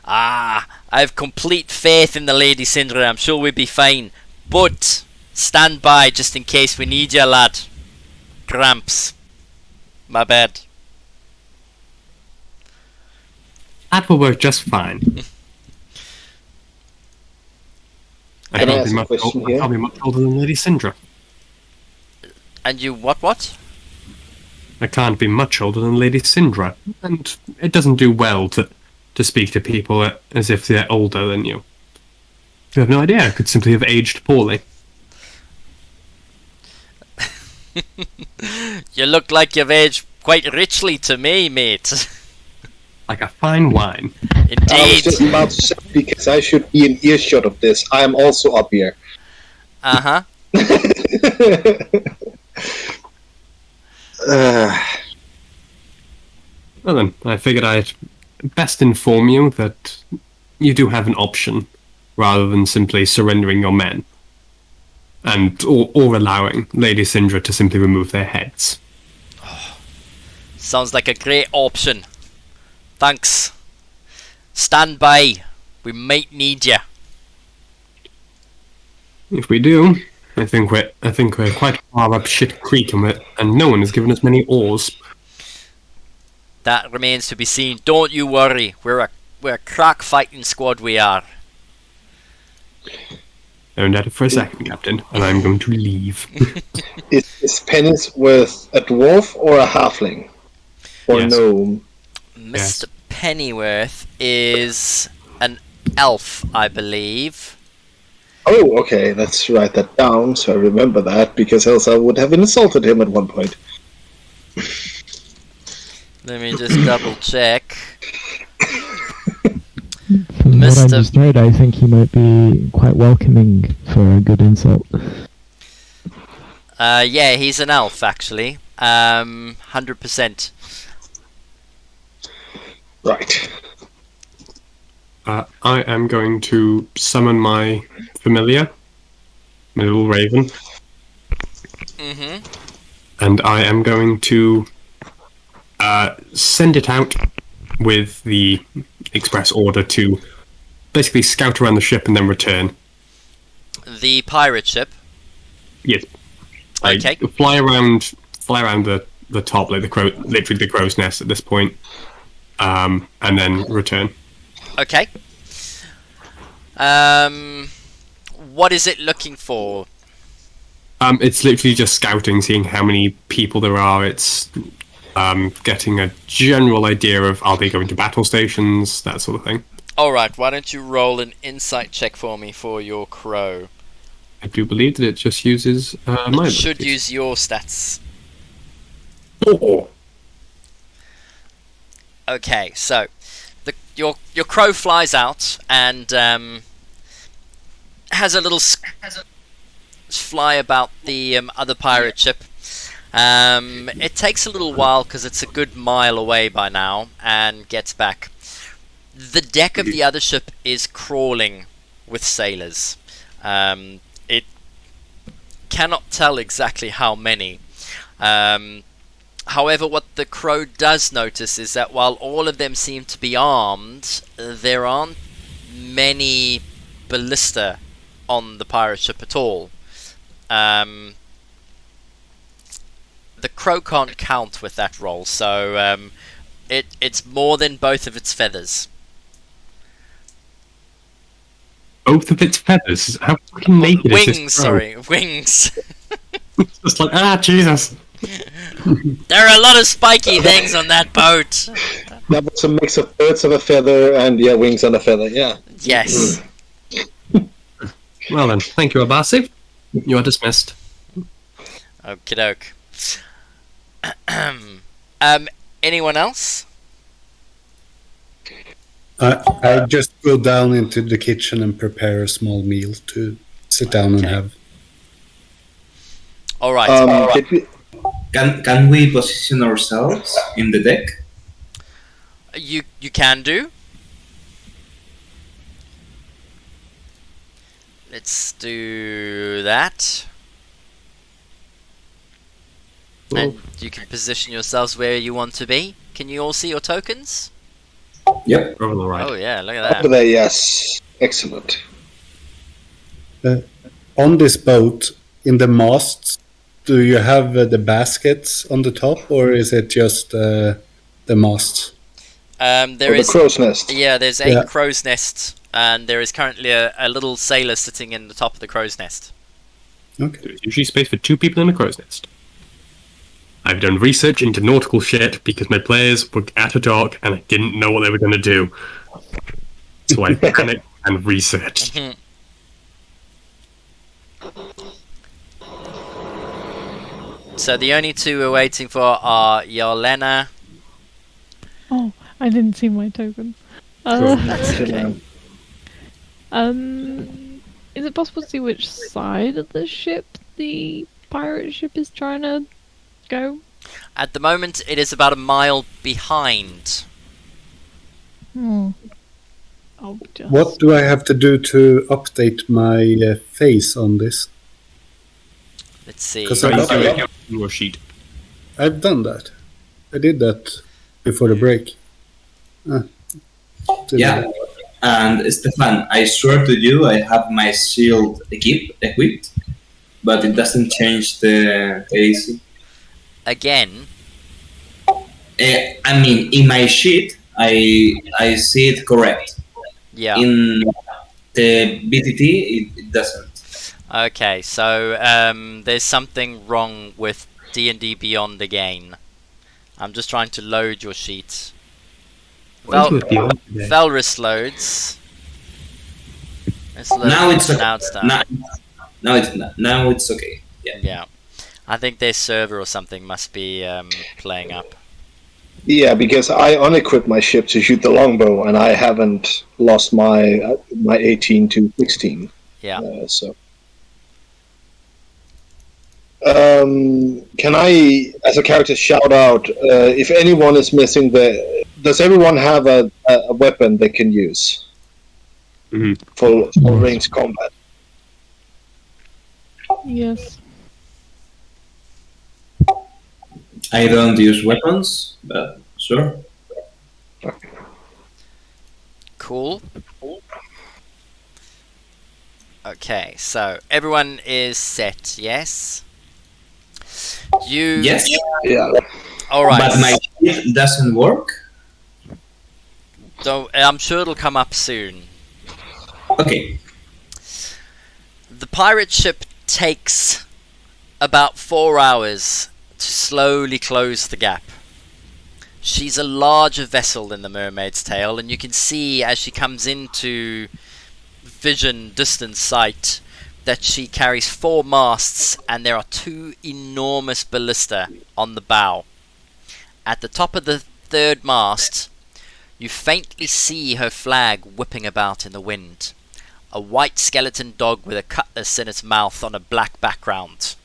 S1: Ah, I have complete faith in the Lady Syndra. I'm sure we'll be fine. But stand by just in case we need you, lad. Cramps. My bad.
S3: That will work just fine. I
S7: Can I
S3: can't
S7: ask
S3: be
S7: a
S3: much
S7: question
S3: older,
S7: here?
S3: I can't be much older than Lady Syndra.
S1: And you what?
S3: I can't be much older than Lady Syndra, and it doesn't do well to speak to people as if they're older than you. You have no idea. I could simply have aged poorly.
S1: You look like you've aged quite richly to me, mate.
S3: Like a fine wine.
S7: I was
S1: Indeed.
S7: just about to say, because I should be in earshot of this, I am also up here.
S1: Uh-huh.
S3: Well then, I figured I'd best inform you that you do have an option, rather than simply surrendering your men. Or allowing Lady Syndra to simply remove their heads.
S1: Sounds like a great option. Thanks. Stand by. We might need you.
S3: If we do, I think we're quite far up shit creek, and no one has given us many oars.
S1: That remains to be seen. Don't you worry. We're a crack fighting squad, we are.
S3: Don't doubt it for a second, Captain, and I'm going to leave.
S7: Is Pennyworth a dwarf or a halfling? Or
S3: Yes.
S7: gnome?
S1: Mr. Pennyworth is an elf, I believe.
S7: Oh, okay, let's write that down so I remember that, because else I would have insulted him at one point.
S1: Let me just double check.
S2: From what I
S1: Mr.
S2: just heard, I think he might be quite welcoming for a good insult.
S1: Yeah, he's an elf, actually. 100%.
S7: Right.
S3: I am going to summon my familiar, my little raven, and I am going to send it out with the express order to basically scout around the ship and then return.
S1: The pirate ship.
S3: Yes.
S1: Okay.
S3: Fly around the top, like literally the crow's nest at this point, and then return.
S1: Okay. What is it looking for?
S3: It's literally just scouting, seeing how many people there are. It's getting a general idea of, are they going to battle stations, that sort of thing.
S1: Alright, why don't you roll an insight check for me for your crow?
S3: I do believe that it just uses my
S1: Should
S3: abilities.
S1: use your stats.
S3: Oh.
S1: Okay, so your crow flies out and has a little fly about the other pirate ship. It takes a little while because it's a good mile away by now and gets back. The deck of the other ship is crawling with sailors. It cannot tell exactly how many. However, what the crow does notice is that while all of them seem to be armed, there aren't many ballista on the pirate ship at all. The crow can't count with that roll, so it's more than both of its feathers.
S3: Both of its feathers? How fucking naked is this
S1: Wings,
S3: crow?
S1: sorry, wings.
S3: It's just like, Jesus.
S1: There are a lot of spiky things on that boat.
S7: That was a mix of birds of a feather and wings and a feather. Yeah.
S1: Yes.
S3: Well then, thank you, Abasi. You are dismissed.
S1: Okie doke. Anyone else?
S5: I just go down into the kitchen and prepare a small meal to sit down and
S1: Okay.
S5: have.
S1: All right.
S7: Did we,
S4: Can we position ourselves in the deck?
S1: You can do. Let's do that. And you can position yourselves where you want to be. Can you all see your tokens?
S4: Yep.
S3: Over the right.
S1: Oh yeah, look at
S7: over
S1: that.
S7: there? Yes. Excellent.
S5: On this boat, in the masts, do you have the baskets on the top, or is it just the masts?
S1: There
S7: Or the
S1: is
S7: crow's nest.
S1: yeah, there's 8
S5: Yeah.
S1: crow's nests, and there is currently a little sailor sitting in the top of the crow's nest.
S5: Okay.
S3: There's usually space for 2 people in a crow's nest. I've done research into nautical shit because my players were at a dock and I didn't know what they were going to do. So I panicked and researched.
S1: So the only 2 we're waiting for are Yarlena.
S6: Oh, I didn't see my token.
S1: That's okay.
S6: Is it possible to see which side of the ship the pirate ship is trying to go?
S1: At the moment, it is about a mile behind.
S6: Hmm. Oh, just...
S5: What do I have to do to update my face on this?
S1: Let's see.
S5: 'Cause
S3: So you
S5: I-
S3: do it on your sheet.
S5: I've done that. I did that before the break. Didn't
S4: Yeah.
S5: I?
S4: And Stefan, I swear to you, I have my shield equipped, but it doesn't change the AC.
S1: Again,
S4: I mean, in my sheet, I see it correct.
S1: yeah.
S4: In the BTT, it doesn't.
S1: Okay, so there's something wrong with D&D Beyond again. I'm just trying to load your sheet.
S3: What is with you today?
S1: Valrus loads. Let's load
S4: Now it's okay.
S1: now it's done.
S4: Now it's okay. Yeah.
S1: Yeah. I think their server or something must be playing up.
S7: Yeah, because I unequipped my ship to shoot the longbow, and I haven't lost my 18 to 16.
S1: Yeah.
S7: So, can I, as a character, shout out if anyone is missing the? Does everyone have a weapon they can use
S3: Mhm.
S7: for range combat?
S6: Yes.
S4: I don't use weapons, but sure.
S1: Cool. Okay, so everyone is set, yes? You
S4: Yes,
S7: Yeah.
S1: Alright.
S4: but my sheet doesn't work.
S1: So I'm sure it'll come up soon.
S4: Okay.
S1: The pirate ship takes about 4 hours to slowly close the gap. She's a larger vessel than the Mermaid's Tail, and you can see as she comes into vision distance sight that she carries 4 masts, and there are 2 enormous ballista on the bow. At the top of the 3rd mast, you faintly see her flag whipping about in the wind. A white skeleton dog with a cutlass in its mouth on a black background.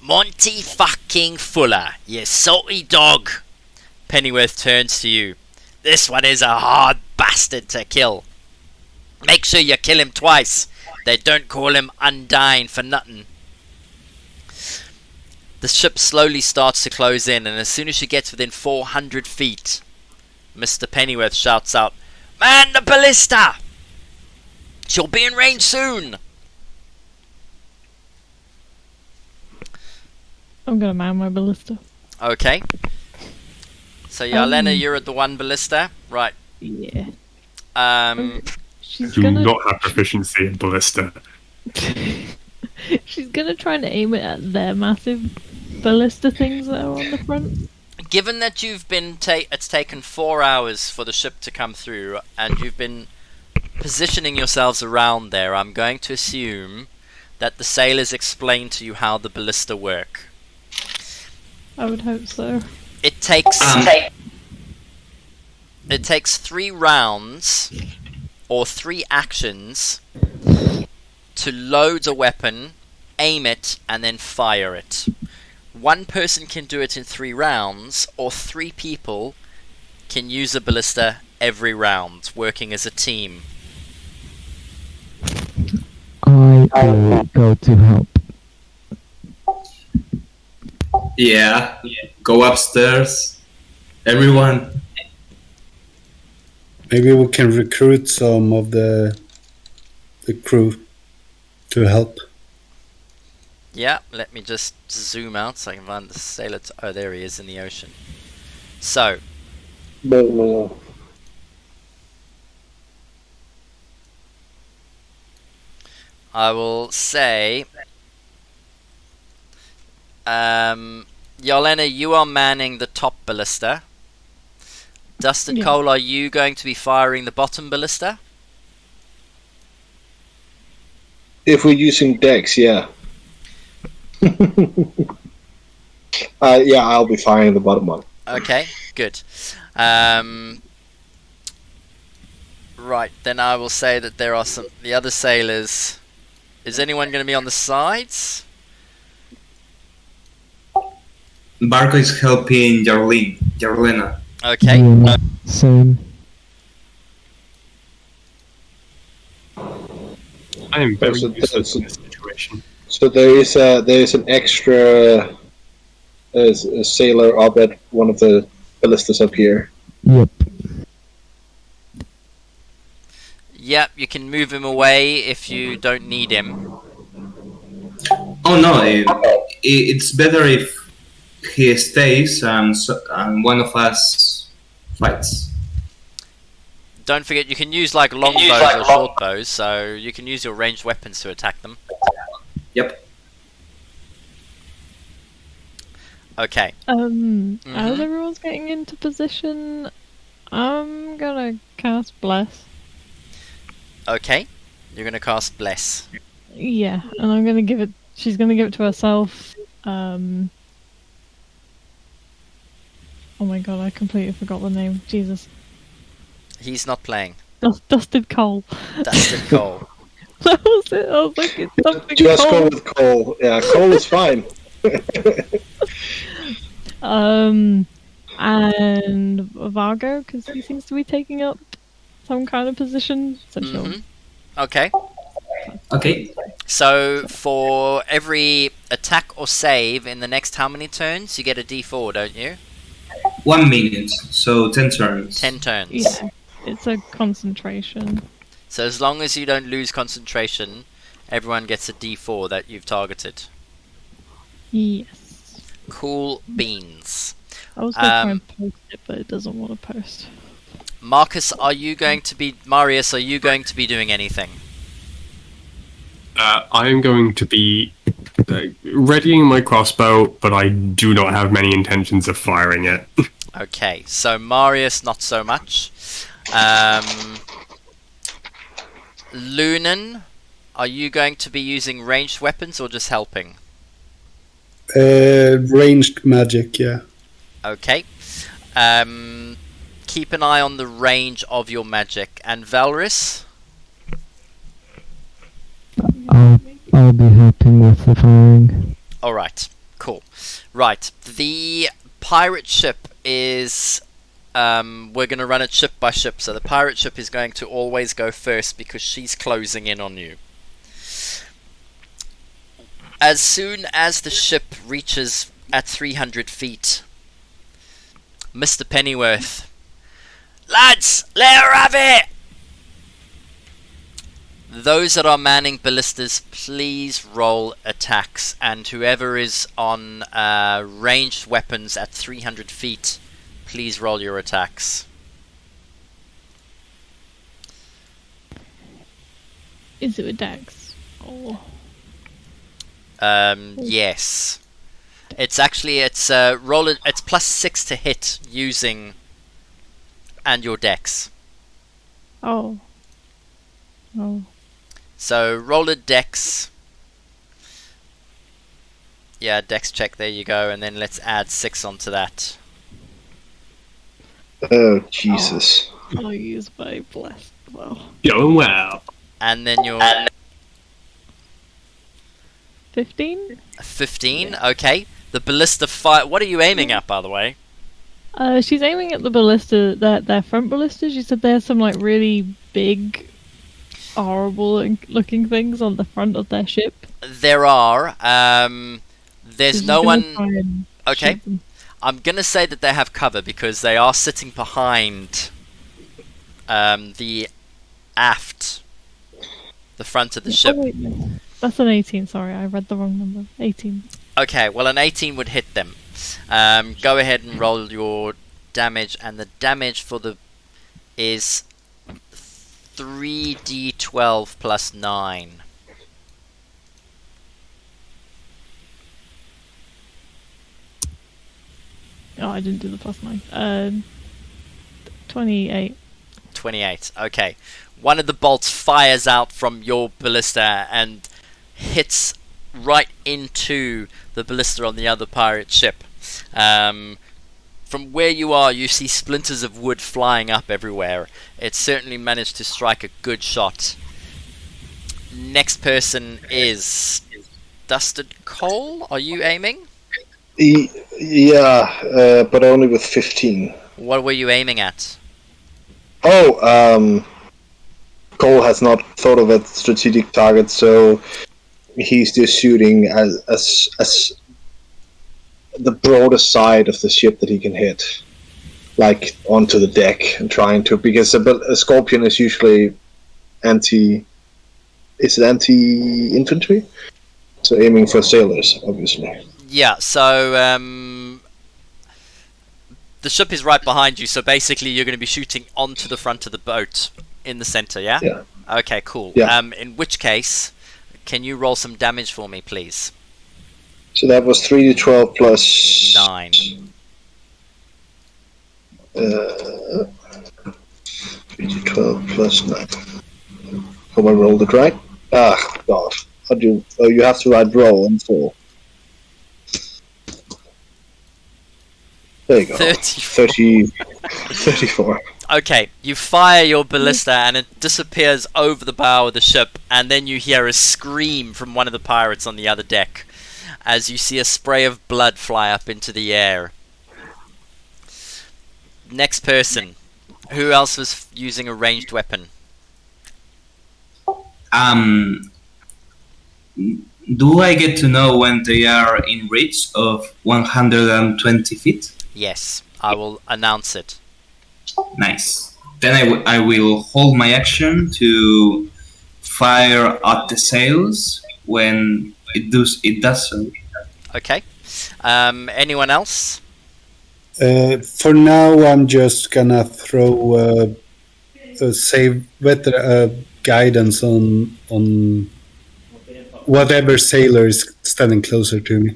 S1: Monty fucking Fuller, you salty dog! Pennyworth turns to you. This one is a hard bastard to kill. Make sure you kill him twice. They don't call him Undying for nothing. The ship slowly starts to close in, and as soon as she gets within 400 feet, Mr. Pennyworth shouts out, "Man the ballista! She'll be in range soon!"
S6: I'm gonna man my ballista.
S1: Okay. So Yarlena, you're at the 1 ballista. Right.
S6: Yeah. She's
S3: Do
S6: gonna
S3: not have proficiency in ballista.
S6: she's gonna try and aim it at their massive ballista things that are on the front?
S1: Given that you've been it's taken 4 hours for the ship to come through, and you've been positioning yourselves around there, I'm going to assume that the sailors explain to you how the ballista work.
S6: I would hope so.
S1: It takes 3 rounds or 3 actions to load a weapon, aim it, and then fire it. One person can do it in 3 rounds, or 3 people can use a ballista every round, working as a team.
S2: I will go to help.
S4: Yeah, go upstairs. Everyone.
S5: Maybe we can recruit some of the crew to help.
S1: Yeah, let me just zoom out so I can find the sailor. Oh, there he is in the ocean. So, I will say, Yelena, you are manning the top ballista. Dustin
S6: Yeah.
S1: Cole, are you going to be firing the bottom ballista?
S7: If we're using Dex, yeah. Yeah, I'll be firing the bottom one.
S1: Okay, good. Right, then I will say that there are the other sailors. Is anyone going to be on the sides?
S4: Barco is helping Jarlena.
S1: Okay.
S2: Yeah, same.
S3: I am very
S7: So-
S3: useless
S7: so-
S3: in this situation.
S7: So there is an extra a sailor up at one of the ballistas up here.
S2: Yep.
S1: Yep, you can move him away if you don't need him.
S4: Oh no, it's better if he stays and one of us fights.
S1: Don't forget, you can use like long bows or short bows, so you can use your ranged weapons to attack them.
S4: Yep.
S1: Okay.
S6: As everyone's getting into position, I'm gonna cast Bless.
S1: Okay. You're going to cast Bless.
S6: Yeah, and I'm gonna give it. She's gonna give it to herself. Oh my god, I completely forgot the name. Jesus.
S1: He's not playing.
S6: Dusted Cole.
S1: Dustin Cole.
S6: That was it. I was like, it's something
S7: Just go
S6: Cole.
S7: with Cole. Yeah, Cole is fine.
S6: And Vargo, because he seems to be taking up some kind of position. So she'll-
S1: Mhm. Okay.
S4: Okay.
S1: So for every attack or save in the next how many turns, you get a D4, don't you?
S4: 1 minute, so 10 turns.
S1: 10 turns.
S6: Yeah, it's a concentration.
S1: So as long as you don't lose concentration, everyone gets a D4 that you've targeted.
S6: Yes.
S1: Cool beans.
S6: I was gonna try and post it, but it doesn't want to post.
S1: Marius, are you going to be doing anything?
S3: I am going to be readying my crossbow, but I do not have many intentions of firing it.
S1: Okay, so Marius, not so much. Lunan, are you going to be using ranged weapons or just helping?
S5: Ranged magic, yeah.
S1: Okay. Keep an eye on the range of your magic. And Valrys?
S2: I'll be helping with the firing.
S1: Alright, cool. Right, the pirate ship is... we're going to run it ship by ship, so the pirate ship is going to always go first because she's closing in on you. As soon as the ship reaches at 300 feet, Mr. Pennyworth, lads, let her have it! Those that are manning ballistas, please roll attacks, and whoever is on ranged weapons at 300 feet, please roll your attacks.
S6: Is it with Dex? Oh,
S1: Yes. It's actually it's roll it. It's +6 to hit using and your dex.
S6: Oh. Oh.
S1: So roll a dex. Yeah, dex check. There you go. And then let's add 6 onto that.
S7: Oh, Jesus.
S6: I'll use my blessed well.
S3: Going well.
S1: And then your
S6: 15?
S1: 15. Okay. The ballista fire. What are you aiming at, by the way?
S6: She's aiming at the ballista, their front ballista. She said there's some like really big, horrible looking things on the front of their ship.
S1: There are. There's
S6: She's
S1: no
S6: gonna
S1: one.
S6: try and
S1: Okay.
S6: shoot them.
S1: I'm gonna say that they have cover because they are sitting behind the aft, the front of the ship.
S6: Oh, wait, no. That's an 18, sorry, I read the wrong number. 18.
S1: Okay, well an 18 would hit them. Go ahead and roll your damage, and the damage for the is 3d12 plus 9.
S6: Oh, I didn't do the +9. 28.
S1: 28. Okay. One of the bolts fires out from your ballista and hits right into the ballista on the other pirate ship. From where you are, you see splinters of wood flying up everywhere. It certainly managed to strike a good shot. Next person is Dusted Coal. Are you aiming?
S7: Yeah, but only with 15.
S1: What were you aiming at?
S7: Oh, Cole has not thought of a strategic target, so he's just shooting as the broadest side of the ship that he can hit, like onto the deck, and trying to, because a Scorpion is usually anti-infantry, so aiming for sailors, obviously.
S1: Yeah, so the ship is right behind you, so basically you're going to be shooting onto the front of the boat in the center, yeah?
S7: Yeah.
S1: Okay, cool.
S7: Yeah.
S1: In which case, can you roll some damage for me, please?
S7: So that was 3d12 plus
S1: 9.
S7: 3d12 plus 9. Hope I rolled it right. Ah, God. How do you... Oh, you have to write roll and 4. There you go. 34.
S1: Okay, you fire your ballista and it disappears over the bow of the ship, and then you hear a scream from one of the pirates on the other deck as you see a spray of blood fly up into the air. Next person. Who else was using a ranged weapon?
S4: Do I get to know when they are in reach of 120 feet?
S1: Yes, I will announce it.
S4: Nice. Then I will hold my action to fire at the sails when it does so.
S1: Okay. Anyone else?
S5: For now, I'm just gonna throw guidance on whatever sailor is standing closer to me.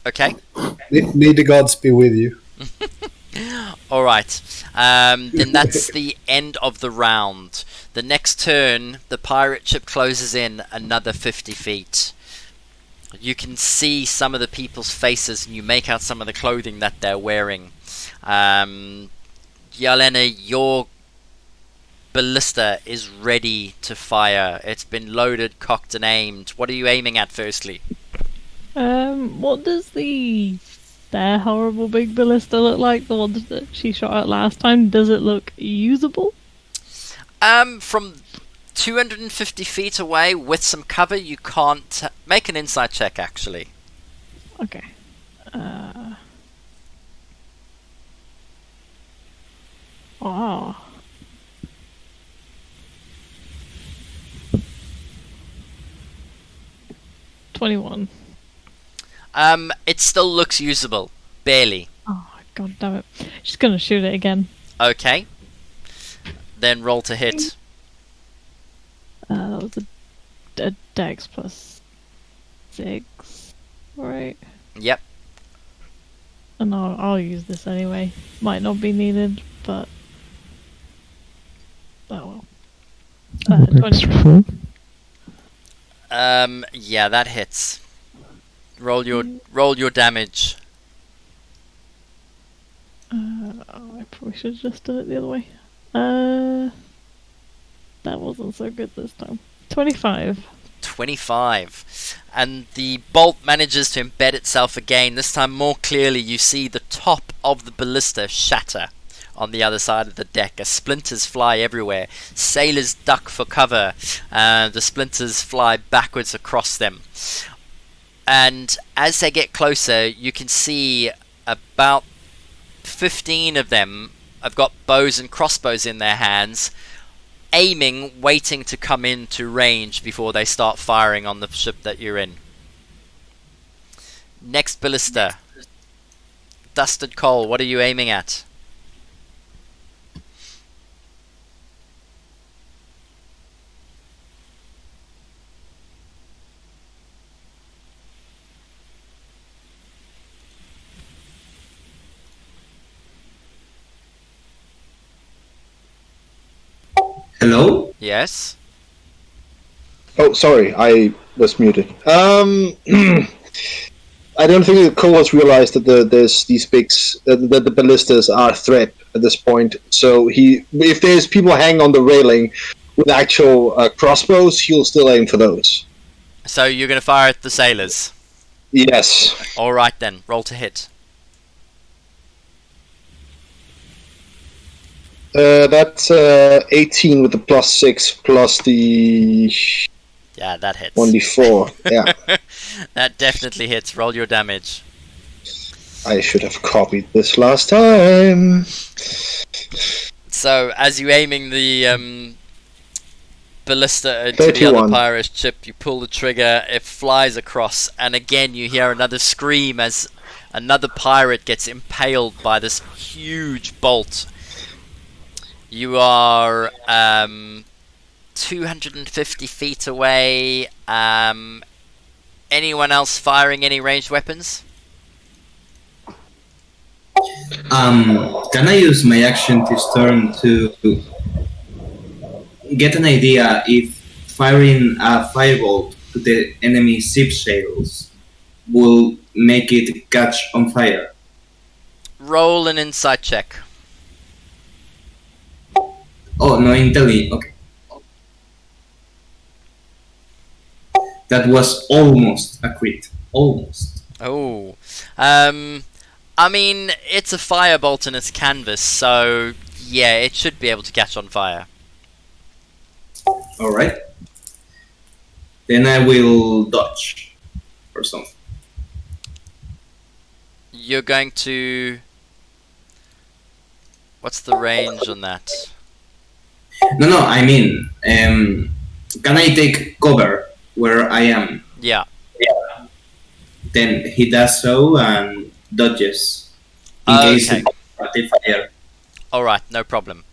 S1: Okay.
S5: May the gods be with you.
S1: Alright. Then that's the end of the round. The next turn, the pirate ship closes in another 50 feet. You can see some of the people's faces and you make out some of the clothing that they're wearing. Yelena, your ballista is ready to fire. It's been loaded, cocked and aimed. What are you aiming at firstly?
S6: What does their horrible big ballista look like? The one that she shot at last time? Does it look usable?
S1: From 250 feet away with some cover, you can't make an insight check actually.
S6: Okay. Oh. $21.
S1: It still looks usable. Barely.
S6: Oh, god damn it. She's gonna shoot it again.
S1: Okay. Then roll to hit.
S6: That was a dex plus 6. Right.
S1: Yep.
S6: And I'll use this anyway. Might not be needed, but oh well.
S2: Works
S6: 20.
S2: for.
S1: Yeah, that hits. Roll your damage.
S6: I probably should have just done it the other way. That wasn't so good this time. 25.
S1: 25. And the bolt manages to embed itself again. This time more clearly you see the top of the ballista shatter on the other side of the deck as splinters fly everywhere. Sailors duck for cover. The splinters fly backwards across them. And as they get closer, you can see about 15 of them have got bows and crossbows in their hands, aiming, waiting to come into range before they start firing on the ship that you're in. Next ballista. Dusted coal, what are you aiming at?
S4: Hello?
S1: Yes?
S7: Oh, sorry, I was muted. I don't think Cole has realized that there's these that the ballistas are a threat at this point. So if there's people hanging on the railing with actual crossbows, he'll still aim for those.
S1: So you're going to fire at the sailors?
S7: Yes.
S1: Alright then, roll to hit.
S7: That's 18 with the +6 plus the
S1: Yeah, that hits.
S7: 1d4. Yeah.
S1: That definitely hits. Roll your damage.
S7: I should have copied this last time.
S1: So, as you aiming the ballista into the
S7: 31.
S1: other pirate ship, you pull the trigger, it flies across, and again you hear another scream as another pirate gets impaled by this huge bolt. You are 250 feet away. Anyone else firing any ranged weapons?
S4: Can I use my action this turn to get an idea if firing a firebolt to the enemy ship sails will make it catch on fire?
S1: Roll an insight check.
S4: Oh, no, intelligence. Okay. That was almost a crit. Almost.
S1: Oh. I mean, it's a firebolt and it's canvas, so yeah, it should be able to catch on fire.
S4: Alright. Then I will dodge. Or something.
S1: You're going to... What's the range on that?
S4: No, I mean, can I take cover where I am?
S1: Yeah.
S4: Then he does so and dodges in case
S1: Okay.
S4: they fire.
S1: Alright, no problem.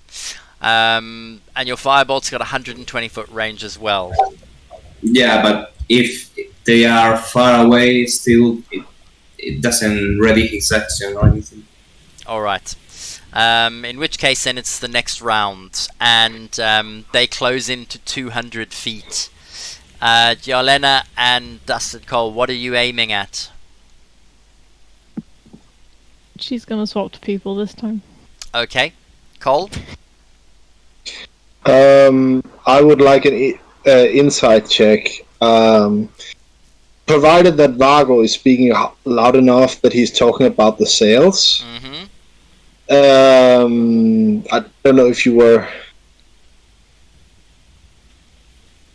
S1: And your firebolt's got a 120-foot range as well.
S4: Yeah, but if they are far away, still it doesn't ready his action or anything.
S1: Alright. In which case then it's the next round, and they close into 200 feet. Jarlena and Dusted Coal, what are you aiming at?
S6: She's gonna swap to people this time.
S1: Okay. Cole?
S7: I would like an insight check. Provided that Vargo is speaking loud enough that he's talking about the sails.
S1: Mm-hmm.
S7: I don't know if you were...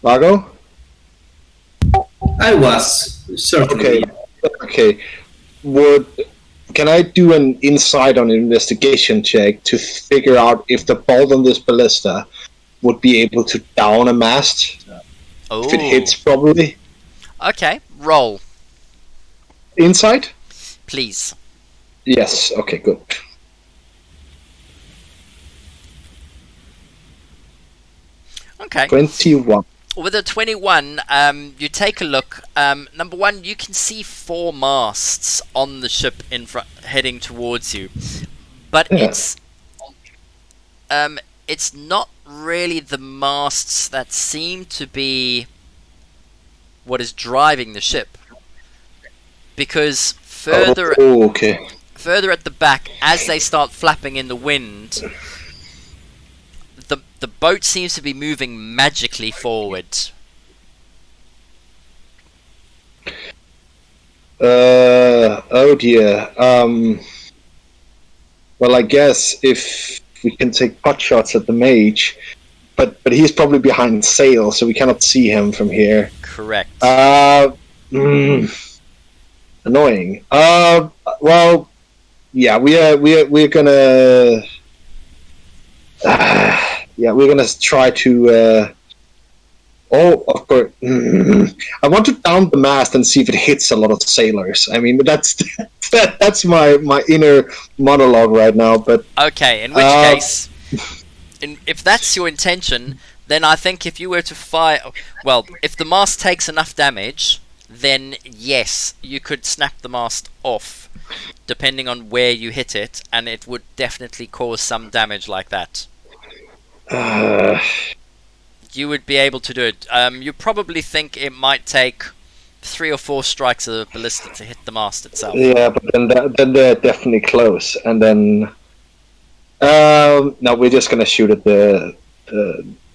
S7: Vargo?
S4: I was, certainly.
S7: Okay. Can I do an insight on investigation check to figure out if the bolt on this ballista would be able to down a mast?
S1: Oh.
S7: If it hits properly?
S1: Okay, roll,
S7: Insight?
S1: please.
S7: Yes, okay, good.
S1: Okay.
S7: 21.
S1: With a 21, you take a look. Number one, you can see 4 masts on the ship in front, heading towards you, but it's not really the masts that seem to be what is driving the ship, because further at the back, as they start flapping in the wind, the boat seems to be moving magically forward.
S7: Oh dear. Well, I guess if we can take pot shots at the mage, but he's probably behind sail, so we cannot see him from here.
S1: Correct.
S7: Annoying. Well, yeah, we're gonna. Yeah, we're gonna try to. Oh, of course. I want to down the mast and see if it hits a lot of sailors. I mean, that's my inner monologue right now. But
S1: okay, in which case, if that's your intention, then I think if you were to fire, well, if the mast takes enough damage, then yes, you could snap the mast off, depending on where you hit it, and it would definitely cause some damage like that. You would be able to do it. You probably think it might take 3 or 4 strikes of the ballista to hit the mast itself.
S7: Yeah, but then they're definitely close, and then no, we're just gonna shoot at the.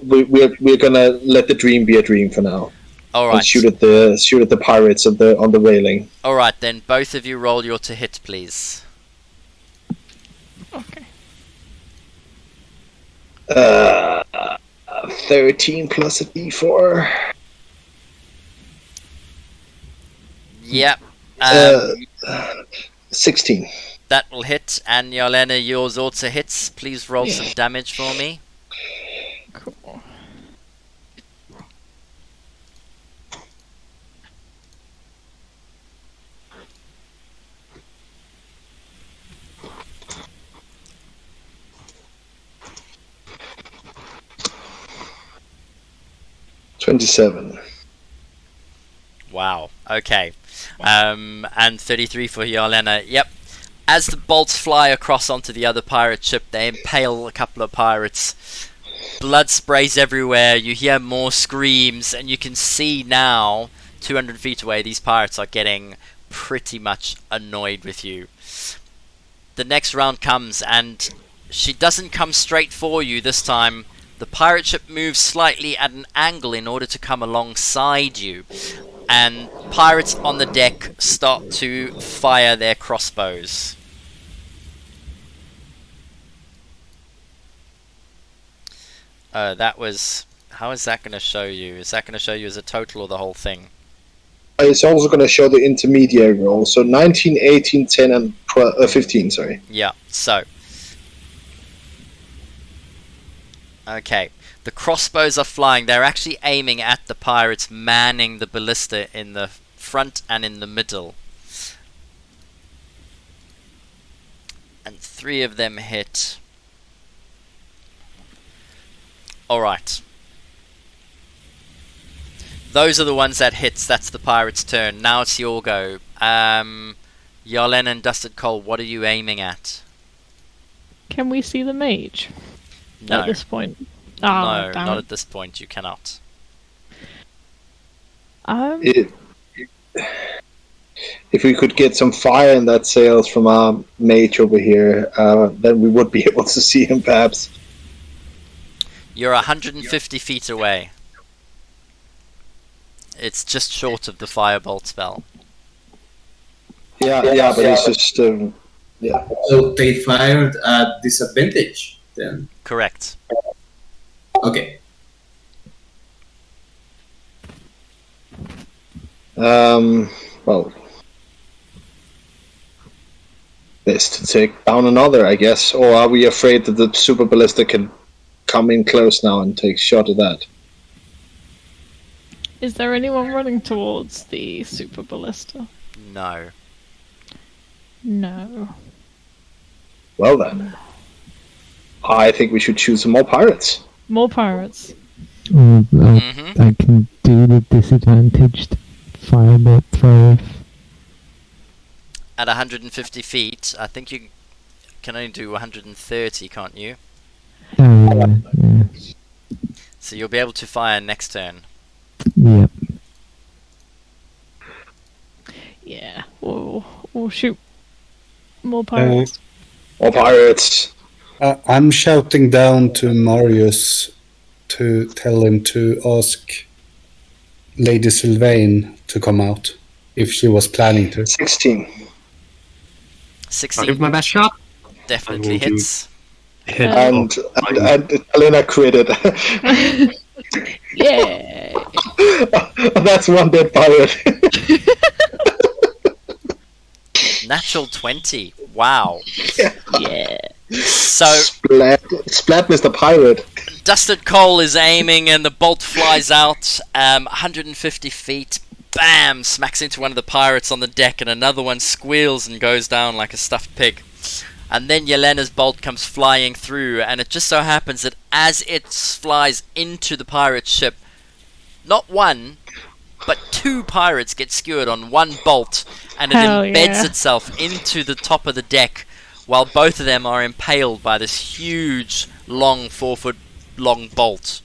S7: We're gonna let the dream be a dream for now.
S1: All right.
S7: And shoot at the pirates on the railing.
S1: All right, then both of you roll your to hit, please.
S6: Okay.
S7: 13 plus a d4.
S1: Yep.
S7: 16.
S1: That will hit, and Yelena, yours also hits. Please roll some damage for me.
S6: Cool.
S7: $27.
S1: Wow. Okay. And 33 for Yelena. Yep. As the bolts fly across onto the other pirate ship, they impale a couple of pirates. Blood sprays everywhere. You hear more screams, and you can see now, 200 feet away, these pirates are getting pretty much annoyed with you. The next round comes, and she doesn't come straight for you this time. The pirate ship moves slightly at an angle in order to come alongside you, and pirates on the deck start to fire their crossbows. That was... How is that going to show you? Is that going to show you as a total or the whole thing?
S7: It's also going to show the intermediate roll. So 19, 18, 10, and 15, sorry.
S1: Yeah, so... Okay, the crossbows are flying. They're actually aiming at the pirates manning the ballista in the front and in the middle. And 3 of them hit. Alright. Those are the ones that hits. That's the pirate's turn. Now it's your go. Yalen and Dusted Coal, what are you aiming at?
S6: Can we see the mage?
S1: No.
S6: At this point.
S1: No,
S6: Damn
S1: not
S6: it.
S1: at this point. You cannot.
S7: If we could get some fire in that sails from our mage over here, then we would be able to see him, perhaps.
S1: You're 150 feet away. It's just short of the firebolt spell.
S7: Yeah, but it's just yeah.
S4: So they fired at disadvantage then.
S1: Correct.
S4: Okay.
S7: Well, best to take down another, I guess. Or are we afraid that the super ballista can come in close now and take shot at that?
S6: Is there anyone running towards the super ballista?
S1: No.
S6: No.
S7: Well then, I think we should choose some more pirates.
S6: More pirates.
S2: Or
S1: Mhm.
S2: I can do the disadvantaged firebolt throw.
S1: At 150 feet, I think you can only do 130, can't you?
S2: Oh, yeah.
S1: So you'll be able to fire next turn.
S2: Yep.
S6: Yeah. Or shoot more pirates.
S7: All pirates.
S5: I'm shouting down to Marius to tell him to ask Lady Sylvain to come out if she was planning to.
S7: 16.
S3: I'll give
S1: 16
S3: my best shot.
S1: definitely
S3: I will do-
S1: hits.
S3: Hit.
S7: And,
S3: Oh,
S7: and Elena critted.
S6: Yeah.
S7: That's one dead pirate.
S1: Natural 20. Wow.
S6: Yeah.
S1: So
S7: Splat, Mr. Pirate.
S1: Dusted Coal is aiming and the bolt flies out 150 feet. Bam! Smacks into one of the pirates on the deck and another one squeals and goes down like a stuffed pig. And then Yelena's bolt comes flying through, and it just so happens that as it flies into the pirate ship, not one, but two pirates get skewered on one bolt, and it
S6: Hell
S1: embeds
S6: yeah.
S1: itself into the top of the deck, while both of them are impaled by this huge, long, 4-foot long bolt.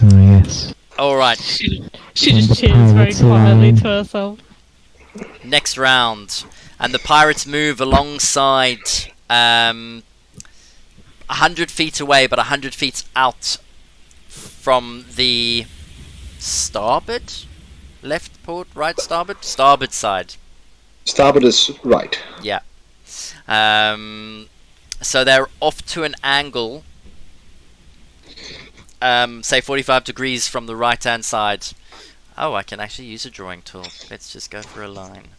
S2: Oh, yes.
S1: Alright,
S6: She
S2: And
S6: just
S2: the
S6: cheers very
S2: pirates
S6: quietly
S2: around.
S6: to herself.
S1: next round. And the pirates move alongside 100 feet away, but 100 feet out from the starboard? Left port, right starboard? Starboard side.
S7: Starboard is right.
S1: Yeah. So they're off to an angle, say 45 degrees from the right hand side. Oh, I can actually use a drawing tool. Let's just go for a line.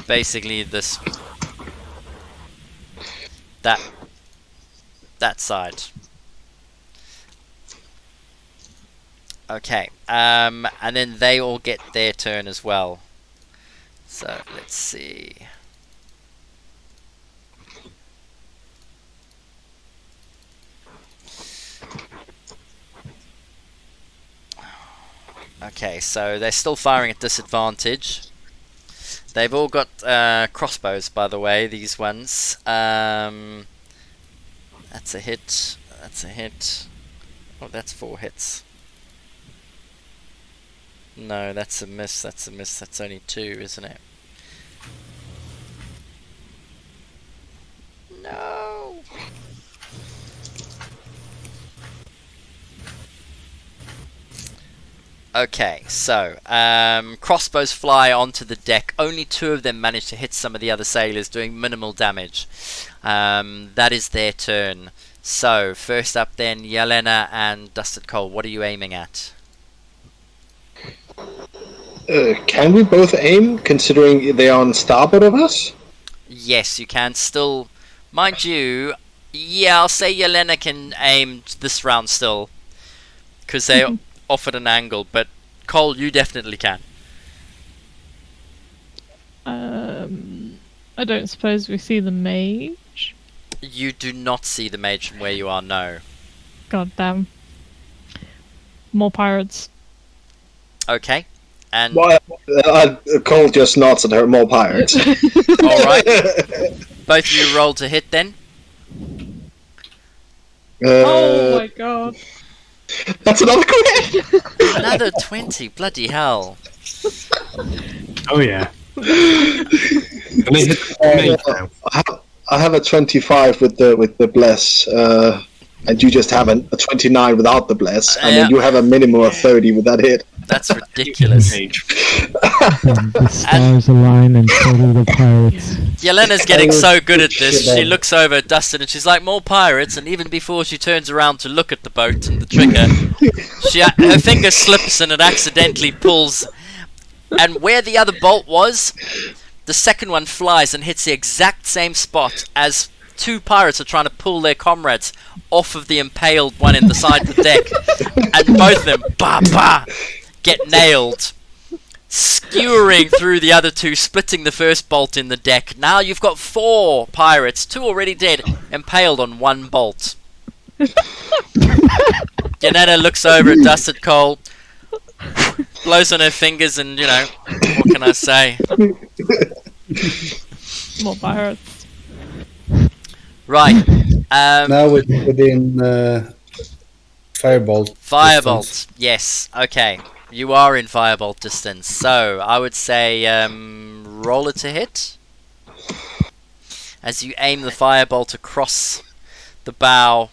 S1: Basically this, that side. Okay, and then they all get their turn as well. So let's see. Okay, so they're still firing at disadvantage. They've all got crossbows, by the way, these ones. That's a hit. That's a hit. Oh, that's 4 hits. No, that's a miss. That's a miss. That's only 2, isn't it? No! Okay, so crossbows fly onto the deck. Only 2 of them manage to hit some of the other sailors, doing minimal damage. That is their turn. So first up, then Yelena and Dusted Coal. What are you aiming at?
S7: Can we both aim, considering they are on starboard of us?
S1: Yes, you can still, mind you. Yeah, I'll say Yelena can aim this round still, because they're off at an angle. But Cole, you definitely can.
S6: I don't suppose we see the mage.
S1: You do not see the mage from where you are. No.
S6: God damn. More pirates.
S1: Okay. And
S7: Well, Cole just nods at her, more pirates.
S1: all right, both of you roll to hit then.
S6: Oh my god.
S7: That's another crit!
S1: Another 20. Bloody hell.
S3: Oh yeah. Can I hit the mage now?
S7: I have a 25 with the bless, and you just have a 29 without the bless, and then
S1: Yeah.
S7: you have a minimum of 30 with that hit.
S1: That's ridiculous.
S3: Mage.
S2: The stars align and so do the pirates.
S1: Yelena's getting so good at this. She looks over at Dustin and she's like, more pirates. And even before she turns around to look at the boat and the trigger, her finger slips and it accidentally pulls. And where the other bolt was, the second one flies and hits the exact same spot as 2 pirates are trying to pull their comrades off of the impaled one in the side of the deck. And both of them, bah, bah, get nailed. skewering through the other two, splitting the first bolt in the deck. Now you've got 4 pirates, 2 already dead, impaled on 1 bolt. Janetta looks over at Dusted Coal, blows on her fingers, and what can I say?
S6: More pirates.
S1: Right.
S5: Now it's within Firebolt.
S1: Firebolt.
S5: distance.
S1: Yes. Okay. You are in Firebolt distance. So I would say roll it to hit. As you aim the Firebolt across the bow,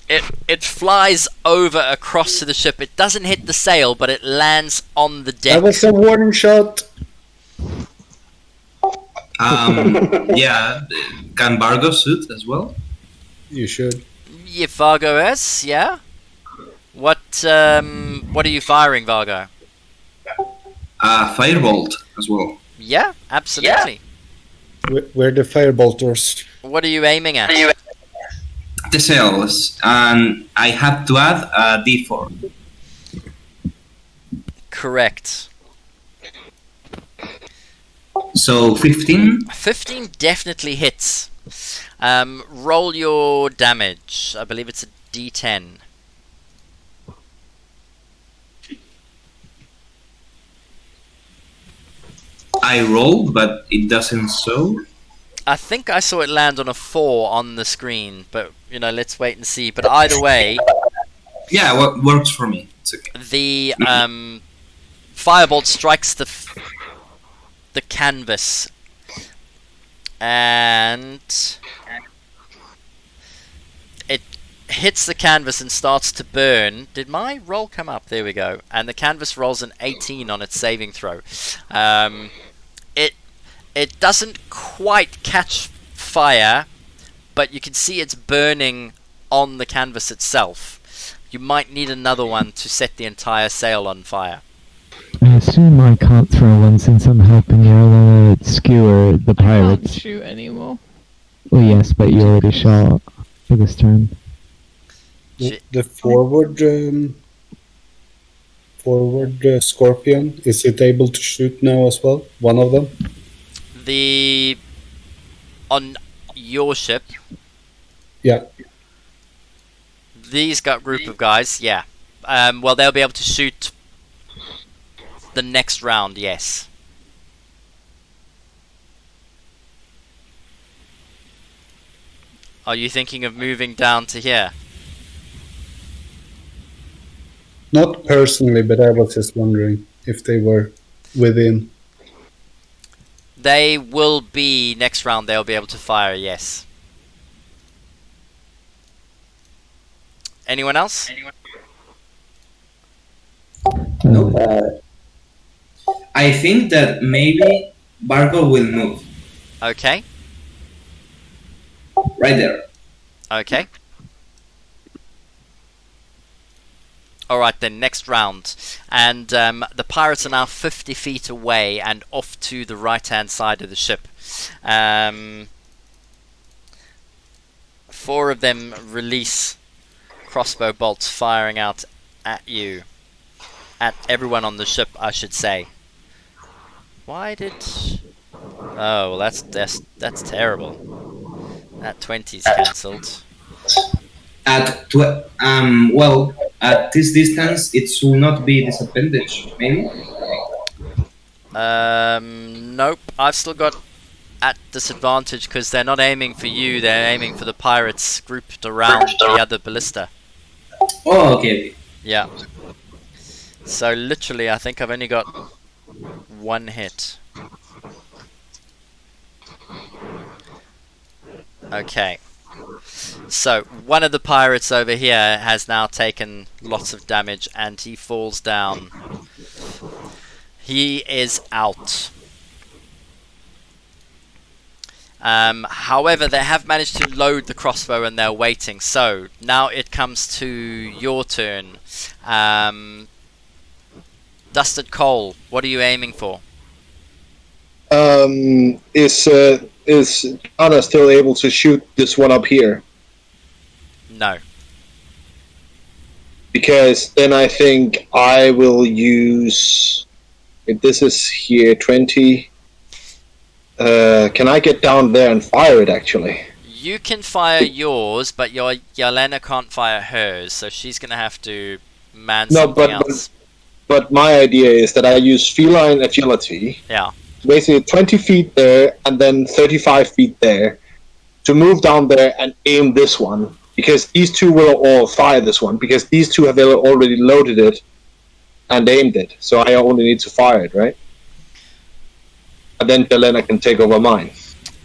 S1: it flies over across to the ship. It doesn't hit the sail, but it lands on the deck.
S5: That was a warning shot.
S4: Yeah, can Vargo shoot as well?
S5: You should.
S1: Yeah, Vargo S. Yeah. What are you firing, Vargo?
S4: Firebolt as well.
S1: Yeah, absolutely.
S5: We're the Firebolters.
S1: What are you aiming at?
S4: The cells, and I have to add a D4.
S1: Correct.
S4: So 15.
S1: 15 definitely hits. Roll your damage. I believe it's a D10.
S4: I roll, but it doesn't show.
S1: I think I saw it land on a 4 on the screen, but let's wait and see. But either way,
S4: Yeah, what works for me. It's okay.
S1: the firebolt strikes the canvas, and it hits the canvas and starts to burn. Did my roll come up? There we go. And the canvas rolls an 18 on its saving throw. It doesn't quite catch fire, but you can see it's burning on the canvas itself. You might need another one to set the entire sail on fire.
S2: I assume I can't throw one since I'm helping you. I want to skewer the
S6: I can't
S2: pirates.
S6: shoot anymore.
S2: Well, yes, but you already shot for this turn.
S5: The forward Scorpion, is it able to shoot now as well? One of them?
S1: On your ship,
S5: Yeah.
S1: these got group of guys, yeah. Well, they'll be able to shoot the next round, yes. Are you thinking of moving down to here?
S5: Not personally, but I was just wondering if they were within.
S1: They will be, next round, they'll be able to fire, yes. Anyone else?
S4: I think that maybe Vargo will move
S1: Okay,
S4: right there.
S1: okay. Alright then, next round. And the pirates are now 50 feet away and off to the right hand side of the ship. 4 of them release crossbow bolts firing out at you. At everyone on the ship, I should say. Why did... Oh, well that's terrible. That 20's cancelled.
S4: At this distance, it should not be disadvantage. Maybe.
S1: Nope. I've still got at disadvantage because they're not aiming for you. They're aiming for the pirates grouped around the other ballista.
S4: Oh, okay.
S1: Yeah. So literally, I think I've only got 1 hit. Okay. So, one of the pirates over here has now taken lots of damage and he falls down. He is out. However, they have managed to load the crossbow and they're waiting. So, now it comes to your turn. Dusted Coal, what are you aiming for?
S7: Is Anna still able to shoot this one up here?
S1: No.
S7: because then I think I will use. If this is here 20, can I get down there and fire it? Actually,
S1: You can fire yours, but your Yelena can't fire hers, so she's gonna have to man
S7: No,
S1: something
S7: but-
S1: else.
S7: but my idea is that I use feline agility.
S1: Yeah.
S7: Basically 20 feet there and then 35 feet there to move down there and aim this one, because these two will all fire this one, because these two have already loaded it and aimed it, so I only need to fire it, right? And then Delena can take over mine.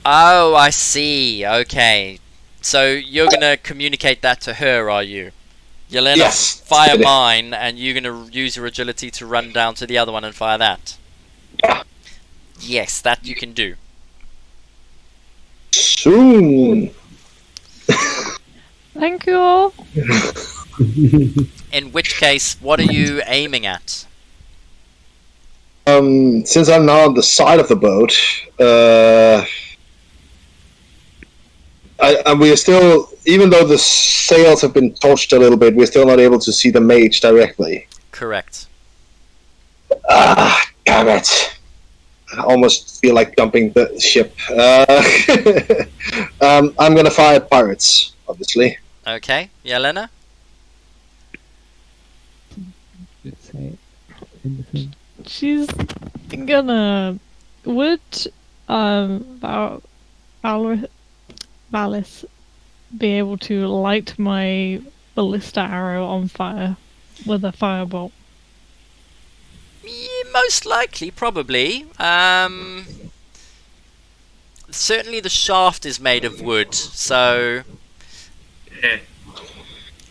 S1: Oh, I see. Okay. So you're gonna communicate that to her, are you? Yelena,
S7: Yes.
S1: fire mine, and you're gonna use your agility to run down to the other one and fire that.
S7: Yeah.
S1: Yes, that you can do.
S7: Soon.
S6: Thank you all.
S1: In which case, what are you aiming at?
S7: Since I'm now on the side of the boat, and we are still, even though the sails have been torched a little bit, we're still not able to see the mage directly.
S1: Correct.
S7: Ah, damn it. I almost feel like dumping the ship. I'm gonna fire pirates, obviously.
S1: Okay, Yelena?
S2: Let's say anything.
S6: She's gonna. Would Valis be able to light my ballista arrow on fire with a firebolt?
S1: Most likely, probably. Certainly the shaft is made of wood, so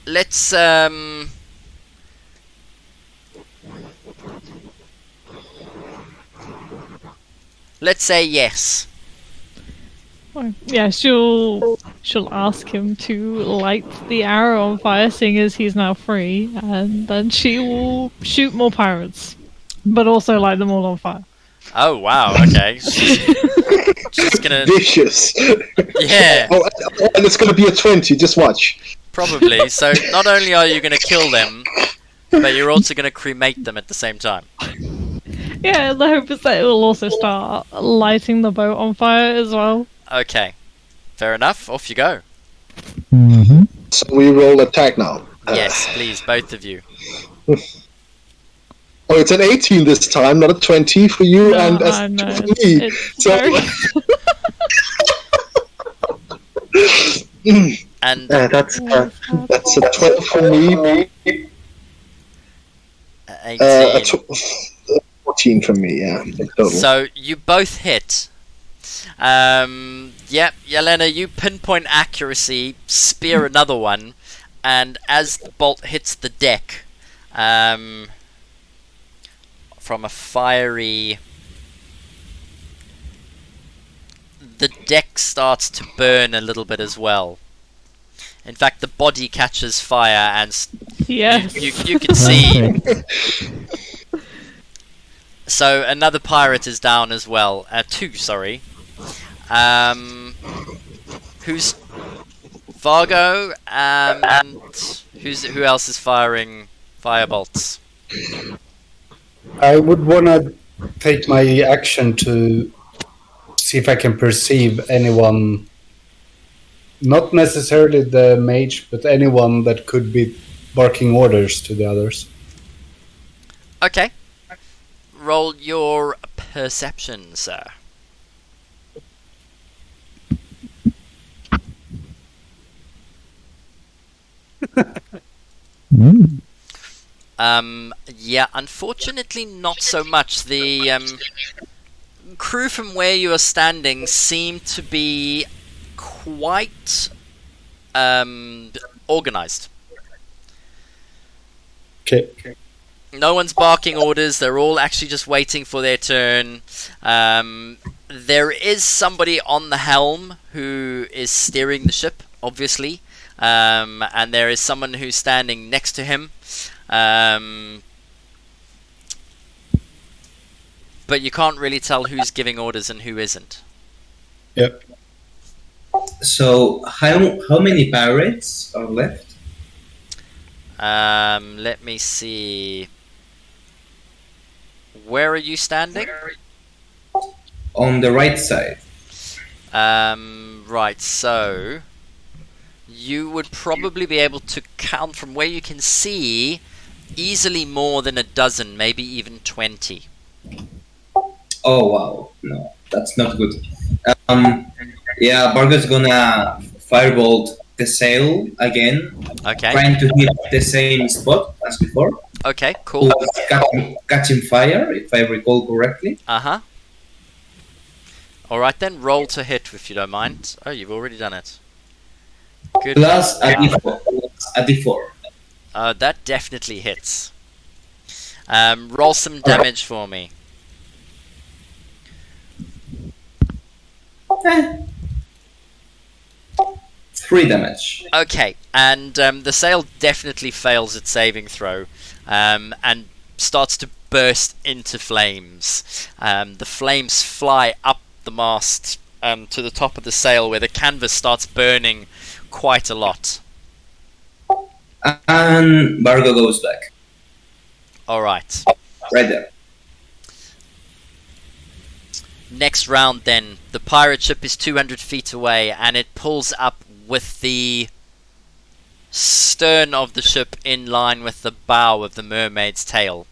S1: let's say yes.
S6: Oh, yeah, she'll ask him to light the arrow on fire, seeing as he's now free, and then she will shoot more pirates, but also light them all on fire.
S1: Oh wow, okay. She's gonna
S7: Vicious.
S1: yeah,
S7: Oh, and it's gonna be a 20, just watch.
S1: probably. So not only are you gonna kill them, but you're also gonna cremate them at the same time.
S6: Yeah, the hope is that it will also start lighting the boat on fire as well.
S1: Okay. Fair enough, off you go.
S2: Mm-hmm.
S7: So we roll attack now.
S1: Yes, please, both of you.
S7: Oh, it's an 18 this time, not a 20 for you,
S6: No,
S7: and
S6: I
S7: a
S6: know,
S7: 2 for me.
S6: it's
S7: So,
S6: very-
S1: And
S7: that's a 12 for me,
S1: 18.
S7: 14 for me, yeah, in total.
S1: So you both hit. Yep, Yelena, you pinpoint accuracy, spear another one, and as the bolt hits the deck, from a fiery, the deck starts to burn a little bit as well. In fact, the body catches fire, and
S6: yes.
S1: you can see.
S2: Perfect.
S1: So another pirate is down as well. Two, sorry. Who's Vargo? And who else is firing firebolts?
S5: I would want to take my action to see if I can perceive anyone, not necessarily the mage, but anyone that could be barking orders to the others.
S1: Okay. Roll your perception, sir.
S2: Mm.
S1: Yeah, unfortunately not so much. The crew from where you are standing seem to be quite organized.
S5: Okay.
S1: No one's barking orders, they're all actually just waiting for their turn. There is somebody on the helm who is steering the ship, obviously. And there is someone who's standing next to him. But you can't really tell who's giving orders and who isn't.
S5: Yep.
S4: So how many pirates are left?
S1: Let me see. Where are you standing?
S4: On the right side.
S1: Right, so you would probably be able to count from where you can see easily more than a dozen, maybe even 20.
S4: Oh wow, no, that's not good. Yeah, Bargo's gonna firebolt the sail again,
S1: Okay.
S4: trying to hit the same spot as before.
S1: Okay,
S4: Who
S1: cool.
S4: was catching fire, if I recall correctly.
S1: Uh-huh. Alright then, roll to hit if you don't mind. Oh, you've already done it. Good.
S4: Plus a D4. A D4.
S1: That definitely hits. Roll some damage for me.
S4: 3 damage.
S1: Okay, and the sail definitely fails its saving throw, and starts to burst into flames. The flames fly up the mast to the top of the sail, where the canvas starts burning quite a lot.
S4: And Bargo goes back.
S1: Alright.
S4: Right there.
S1: Next round then, the pirate ship is 200 feet away, and it pulls up with the stern of the ship in line with the bow of the mermaid's tail.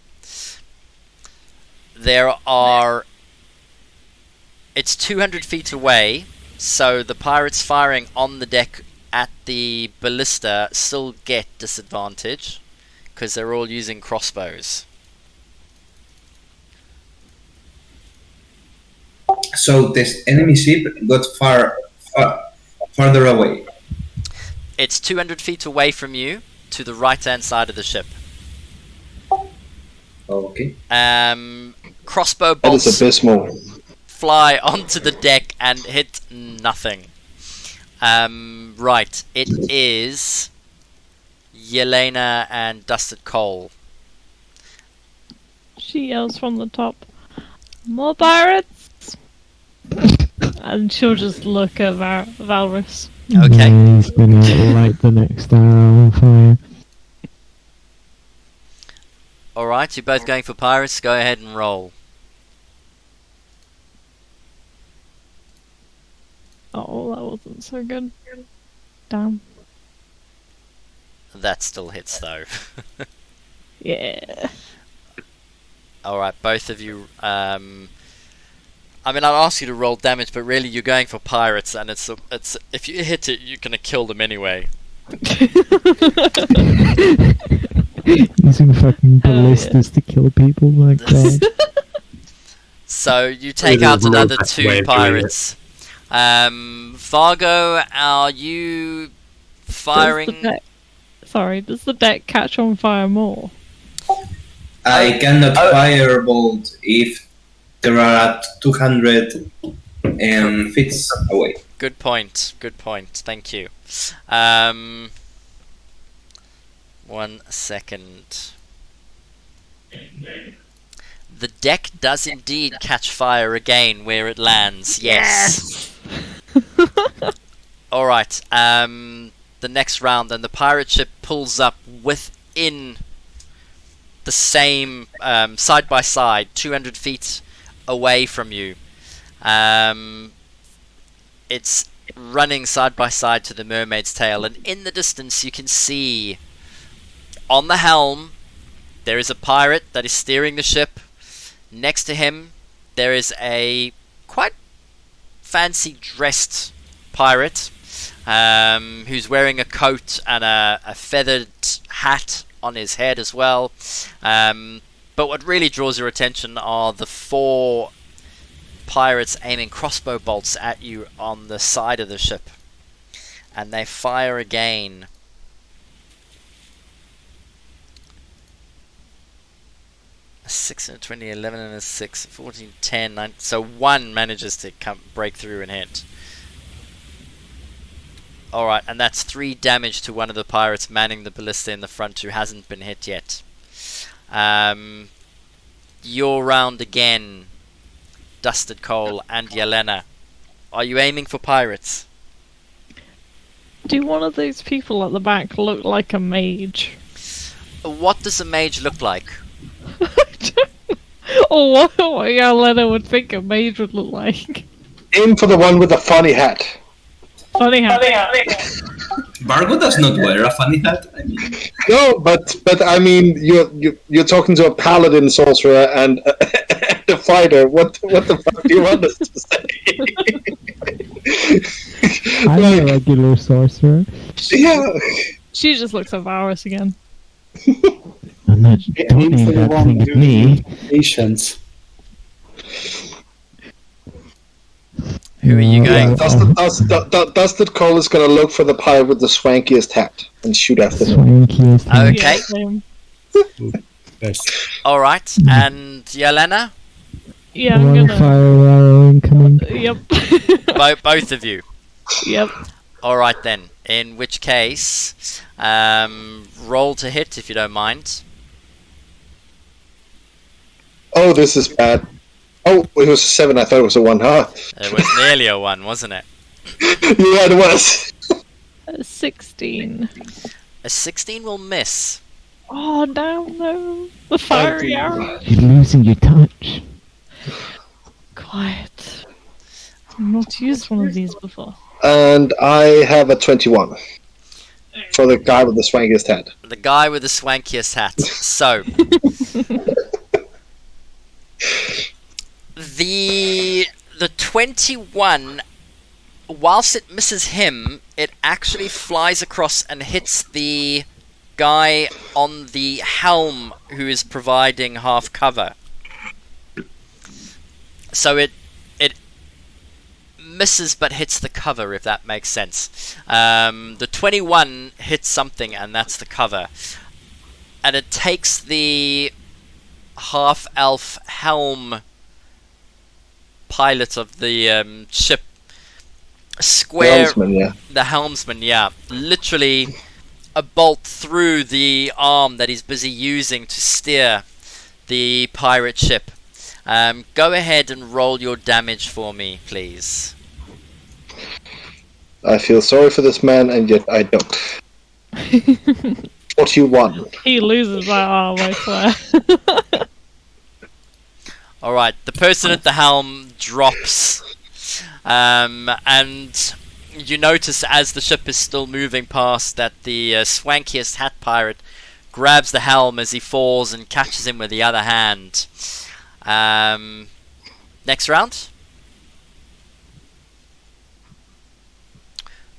S1: It's 200 feet away, so the pirates firing on the deck at the ballista still get disadvantage, because they're all using crossbows.
S4: So this enemy ship got farther away.
S1: It's 200 feet away from you, to the right-hand side of the ship.
S4: Okay.
S1: Crossbow
S7: That is
S1: bolts
S7: abysmal.
S1: fly onto the deck and hit nothing. Right, it is Yelena and Dusted Coal.
S6: She yells from the top, "More pirates!" And she'll just look at Valrus.
S1: Okay.
S2: He's gonna light the next arrow on fire.
S1: Alright, you're both going for pirates, go ahead and roll.
S6: Oh, that wasn't so good. Damn.
S1: That still hits though.
S6: Yeah.
S1: Alright, both of you, I mean, I'd ask you to roll damage, but really you're going for pirates, and it's if you hit it, you're gonna kill them anyway.
S2: Using fucking ballistas to kill people, my god.
S1: So you take
S3: There's
S1: out
S3: no
S1: another
S3: best way
S1: 2
S3: of doing
S1: pirates. Fargo, are you firing?
S6: Does the deck catch on fire more?
S4: I cannot firebolt if there are 200 feet away.
S1: Good point. Thank you. 1 second. The deck does indeed catch fire again where it lands. Yes. Alright. The next round, and the pirate ship pulls up within the same side by side, 200 feet away from you. It's running side by side to the mermaid's tail, and in the distance you can see on the helm there is a pirate that is steering the ship. Next to him there is a quite fancy dressed pirate who's wearing a coat and a feathered hat on his head as well. But what really draws your attention are the 4 pirates aiming crossbow bolts at you on the side of the ship. And they fire again. A 6 and a 20, 11 and a 6, 14, 10, 9. So 1 manages to break through and hit. Alright, and that's 3 damage to one of the pirates manning the ballista in the front who hasn't been hit yet. Your round again, Dusted Coal and Yelena. Are you aiming for pirates?
S6: Do one of those people at the back look like a mage?
S1: What does a mage look like?
S6: Or what Yolanda would think a mage would look like.
S7: Aim for the one with the funny hat.
S6: Funny hat.
S4: Bargo does not wear a funny hat. I mean,
S7: No, but I mean, you're talking to a paladin sorcerer and a fighter. What the fuck do you want us to say?
S2: I'm a regular sorcerer.
S7: Yeah.
S6: She just looks at Varus again.
S2: I'm not. Don't
S5: Aim
S2: aim
S5: for the
S2: that
S5: one
S2: thing at me.
S5: Patience.
S1: Who are you
S2: No,
S1: going?
S7: Dusted Cole is gonna look for the pirate with the swankiest hat and shoot after him.
S2: Swankiest thing.
S1: Okay.
S6: Yeah, same.
S5: Yes.
S1: All right. And Yelena,
S6: Yeah, I'm
S2: One
S6: gonna.
S2: fire arrow incoming.
S6: Yep.
S1: both of you.
S6: Yep.
S1: All right then. In which case, roll to hit if you don't mind.
S7: Oh, this is bad. Oh, it was a 7. I thought it was a 1. Huh?
S1: It was nearly a 1, wasn't it?
S7: Yeah, it was.
S6: 16.
S1: A 16 will miss.
S6: Oh, damn, no. The fiery arrow.
S2: You're losing your touch.
S6: Quiet. I've not used one of these before.
S7: And I have a 21 for the guy with the swankiest hat.
S1: The guy with the swankiest hat. So, the 21, whilst it misses him, it actually flies across and hits the guy on the helm who is providing half cover. So it misses but hits the cover, if that makes sense. The 21 hits something, and that's the cover. And it takes the half-elf helm pilot of the ship square.
S7: Helmsman, yeah.
S1: The helmsman, yeah. Literally a bolt through the arm that he's busy using to steer the pirate ship. Go ahead and roll your damage for me, please.
S7: I feel sorry for this man, and yet I don't. 41.
S6: He loses that arm, I swear.
S1: Alright, the person at the helm drops. And you notice as the ship is still moving past that the swankiest hat pirate grabs the helm as he falls and catches him with the other hand. Next round?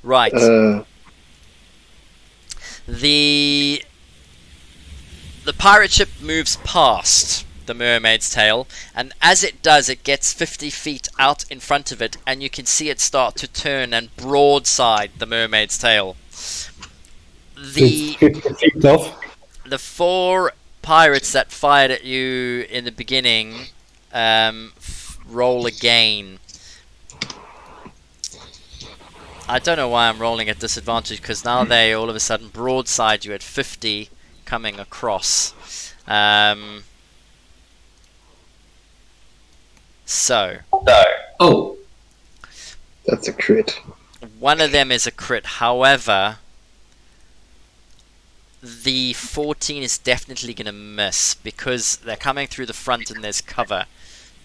S1: Right. The pirate ship moves past the mermaid's tail, and as it does, it gets 50 feet out in front of it, and you can see it start to turn and broadside the mermaid's tail.
S5: It's 50 feet off.
S1: The 4 pirates that fired at you in the beginning roll again. I don't know why I'm rolling at disadvantage, because now they all of a sudden broadside you at 50 coming across. So.
S4: oh,
S7: That's a crit.
S1: One of them is a crit, however, the 14 is definitely going to miss, because they're coming through the front and there's cover.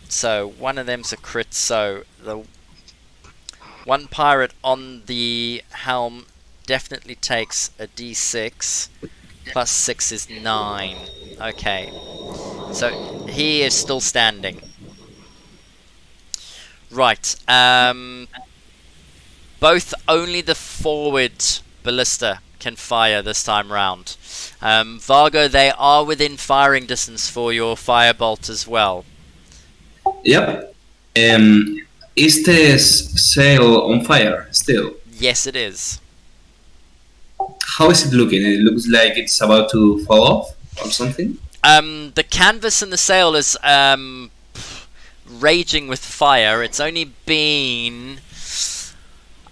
S1: So one of them's a crit, so the one pirate on the helm definitely takes a d6, plus 6 is 9. Okay, so he is still standing. Right, both only the forward ballista can fire this time round. Vargo, they are within firing distance for your firebolt as well.
S4: yep. Is the sail on fire still?
S1: Yes, it is.
S4: How is it looking? It looks like it's about to fall off or something.
S1: The canvas and the sail is raging with fire. It's only been,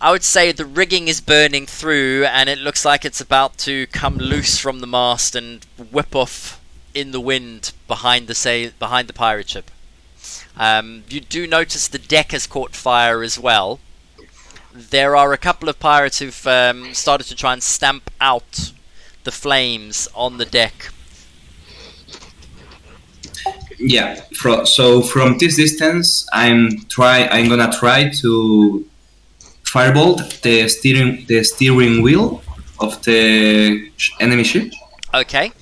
S1: I would say, the rigging is burning through, and it looks like it's about to come loose from the mast and whip off in the wind behind the pirate ship. You do notice the deck has caught fire as well. There are a couple of pirates who've started to try and stamp out the flames on the deck,
S4: Yeah. So from this distance, I'm gonna try to firebolt the steering wheel of the enemy ship.
S1: Okay.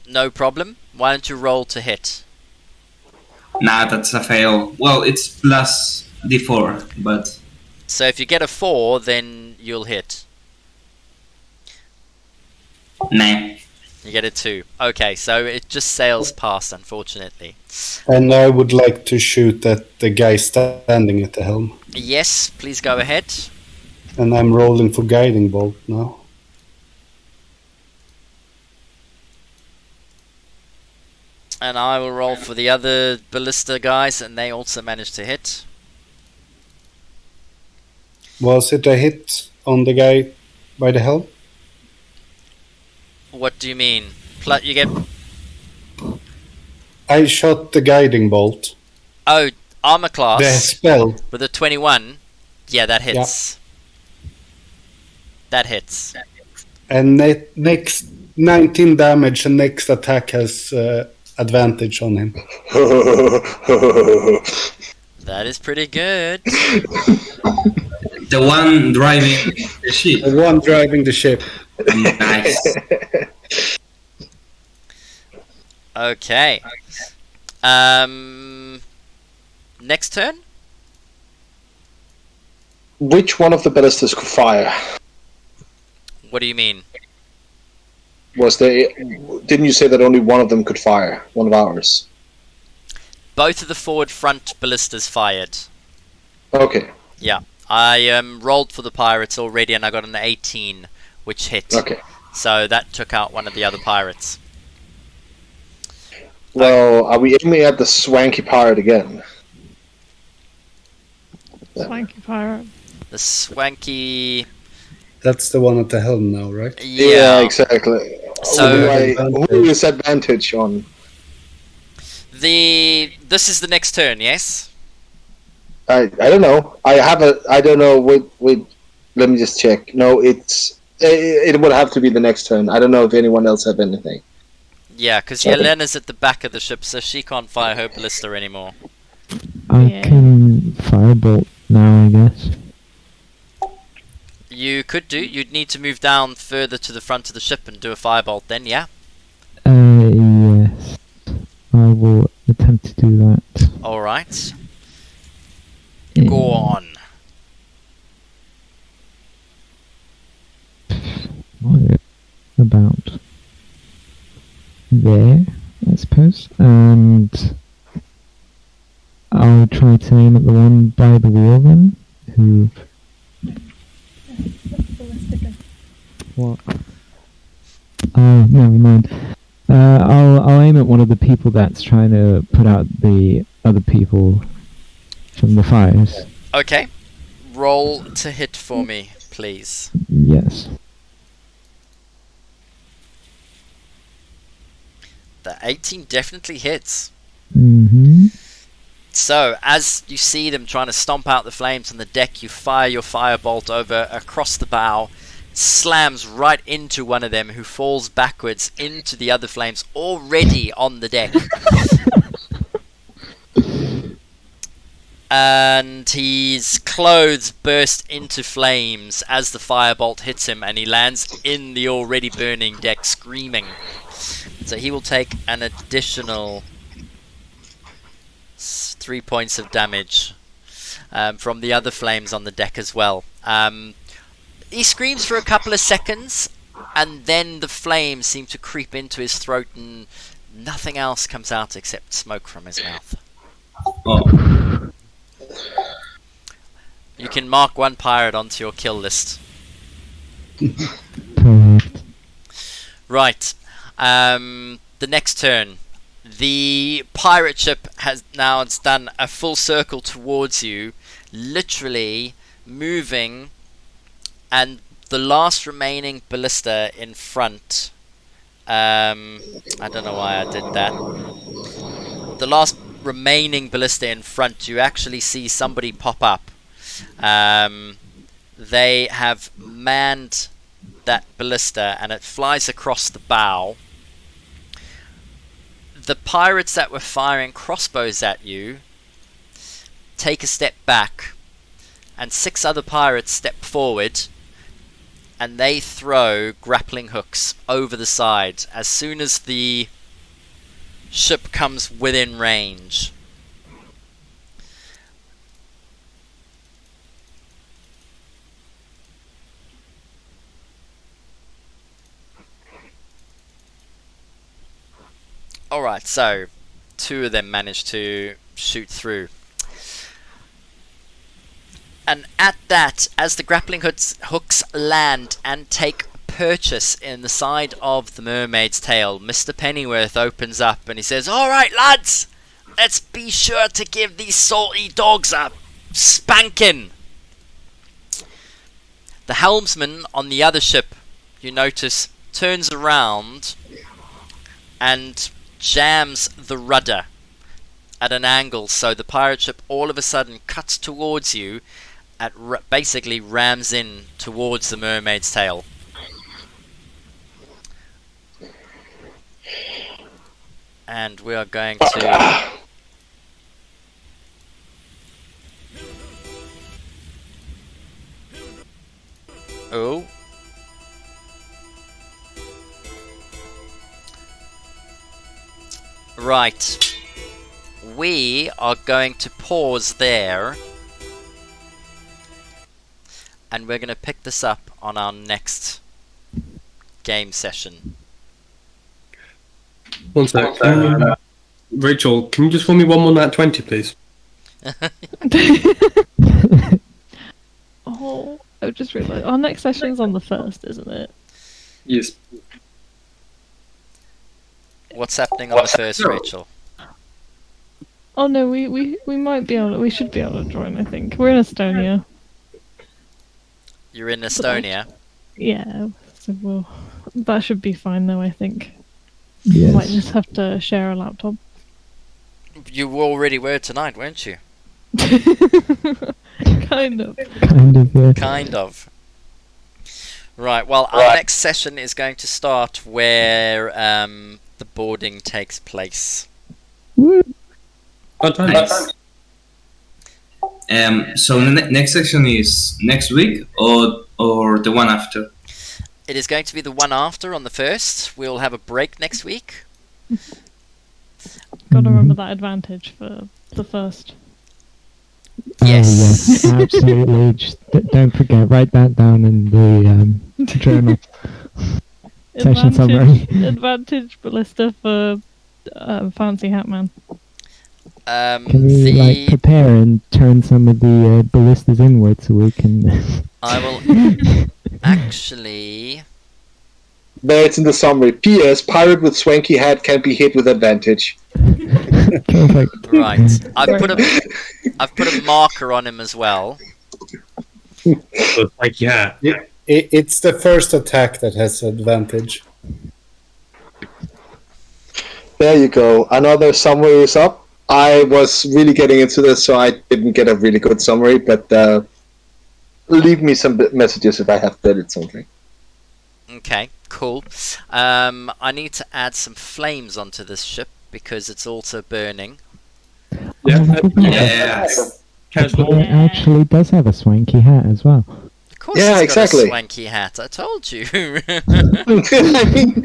S1: No problem. Why don't you roll to hit?
S4: Nah, that's a fail. Well, it's plus d4, but
S1: So if you get a 4, then you'll hit.
S4: nah.
S1: You get a 2. Okay, so it just sails past, unfortunately.
S5: And I would like to shoot at the guy standing at the helm.
S1: Yes, please go ahead.
S5: And I'm rolling for guiding bolt now.
S1: And I will roll for the other ballista guys, and they also managed to hit.
S5: Was it a hit on the guy by the helm?
S1: What do you mean? You get...
S5: I shot the guiding bolt.
S1: Oh, armor
S5: The
S1: class
S5: spell.
S1: with a 21. Yeah, that hits. That hits.
S5: And next 19 damage and next attack has advantage on him.
S1: That is pretty good.
S4: The one driving the ship.
S5: The one driving the ship.
S4: Nice.
S1: Okay. Next turn?
S7: Which one of the ballistas could fire?
S1: What do you mean?
S7: Didn't you say that only one of them could fire? One of ours.
S1: Both of the forward front ballistas fired.
S7: Okay.
S1: Yeah. I rolled for the pirates already and I got an 18, which hit.
S7: Okay.
S1: So that took out one of the other pirates.
S7: Well, are we aiming at the swanky pirate again?
S6: Swanky pirate.
S1: The swanky...
S5: That's the one at the helm now, right?
S7: Yeah, exactly.
S1: So
S7: who is advantage on?
S1: this is the next turn, yes?
S7: I don't know. I don't know. Wait. Let me just check. No, it would have to be the next turn. I don't know if anyone else have anything.
S1: Yeah, because Yelena's at the back of the ship, so she can't fire her ballista anymore.
S2: I can firebolt now, I guess.
S1: You could do. You'd need to move down further to the front of the ship and do a firebolt then, yeah?
S2: Yes. I will attempt to do that.
S1: Alright.
S2: Yeah.
S1: Go on.
S2: About there, I suppose. And I'll try to aim at the one by the wall then. Who... What? Oh, never mind. I'll aim at one of the people that's trying to put out the other people from the fires.
S1: Okay. Roll to hit for me, please.
S2: Yes.
S1: The 18 definitely hits.
S2: Mm-hmm.
S1: So, as you see them trying to stomp out the flames on the deck, you fire your firebolt over across the bow, slams right into one of them, who falls backwards into the other flames already on the deck. And his clothes burst into flames as the firebolt hits him, and he lands in the already burning deck screaming. So he will take an additional 3 points of damage from the other flames on the deck as well. He screams for a couple of seconds, and then the flames seem to creep into his throat, and nothing else comes out except smoke from his mouth.
S4: Oh.
S1: You can mark one pirate onto your kill list.
S2: Correct.
S1: Right. The next turn. The pirate ship has now done a full circle towards you, literally moving, and the last remaining ballista in front. I don't know why I did that. The last remaining ballista in front, you actually see somebody pop up. They have manned that ballista, and it flies across the bow. the pirates that were firing crossbows at you take a step back, and 6 other pirates step forward, and they throw grappling hooks over the side as soon as the ship comes within range. Alright, so 2 of them manage to shoot through. And at that, as the grappling hooks land and take purchase in the side of the mermaid's tail, Mr. Pennyworth opens up and he says, "Alright lads, let's be sure to give these salty dogs a spanking." The helmsman on the other ship, you notice, turns around and jams the rudder at an angle, so the pirate ship all of a sudden cuts towards you, basically rams in towards the mermaid's tail. And we are going to... Oh. Right. We are going to pause there. And we're going to pick this up on our next game session.
S3: One sec. Rachel, can you just roll me one more nat 20, please?
S6: Oh, I just realised our next session's on the 1st, isn't it?
S3: Yes.
S1: What's happening on the 1st, Rachel?
S6: Oh no, we might be able. We should be able to join. I think we're in Estonia.
S1: You're in Estonia?
S6: Yeah, so that should be fine though. I think.
S2: Yes.
S6: Might just have to share a laptop.
S1: You already were tonight, weren't you?
S6: Kind of.
S2: Kind of, yeah.
S1: Kind of. Right, well, our next session is going to start where the boarding takes place.
S2: Woo.
S4: Nice. So the next section is next week or the one after?
S1: It is going to be the one after on the 1st. We'll have a break next week.
S6: Gotta remember that advantage for the 1st.
S1: Yes.
S2: Oh, yes, absolutely. Just don't forget, write that down in the journal. Session summary.
S6: Advantage ballista for Fancy Hatman.
S2: Can we prepare and turn some of the ballistas inward so we can...
S1: I will actually...
S7: There it's in the summary. P.S. Pirate with swanky hat can be hit with advantage.
S2: Perfect.
S1: Right. I've put a marker on him as well.
S3: Like, yeah.
S5: It's the first attack that has advantage.
S7: There you go. Another summary is up. I was really getting into this, so I didn't get a really good summary, but leave me some messages if I have deleted something.
S1: Okay, cool. I need to add some flames onto this ship because it's also burning.
S4: Yes.
S2: It actually does have a swanky hat as well.
S1: Of course,
S7: Yeah,
S1: it's got
S7: exactly.
S1: a swanky hat. I told you.
S7: I mean,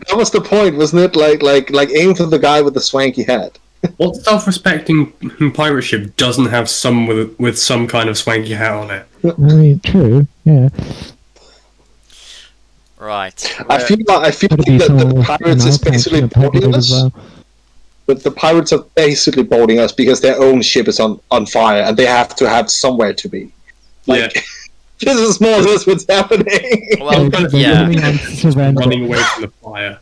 S7: that was the point, wasn't it? Like aim for the guy with the swanky hat.
S3: What self-respecting pirate ship doesn't have some with some kind of swanky hat on it?
S2: I mean, true, yeah.
S1: Right.
S7: I feel like the pirates is basically boarding us. But the pirates are basically boarding us because their own ship is on fire and they have to have somewhere to be. Like,
S3: Yeah.
S7: just as small as what's happening.
S1: Well, yeah.
S3: Running away from the fire.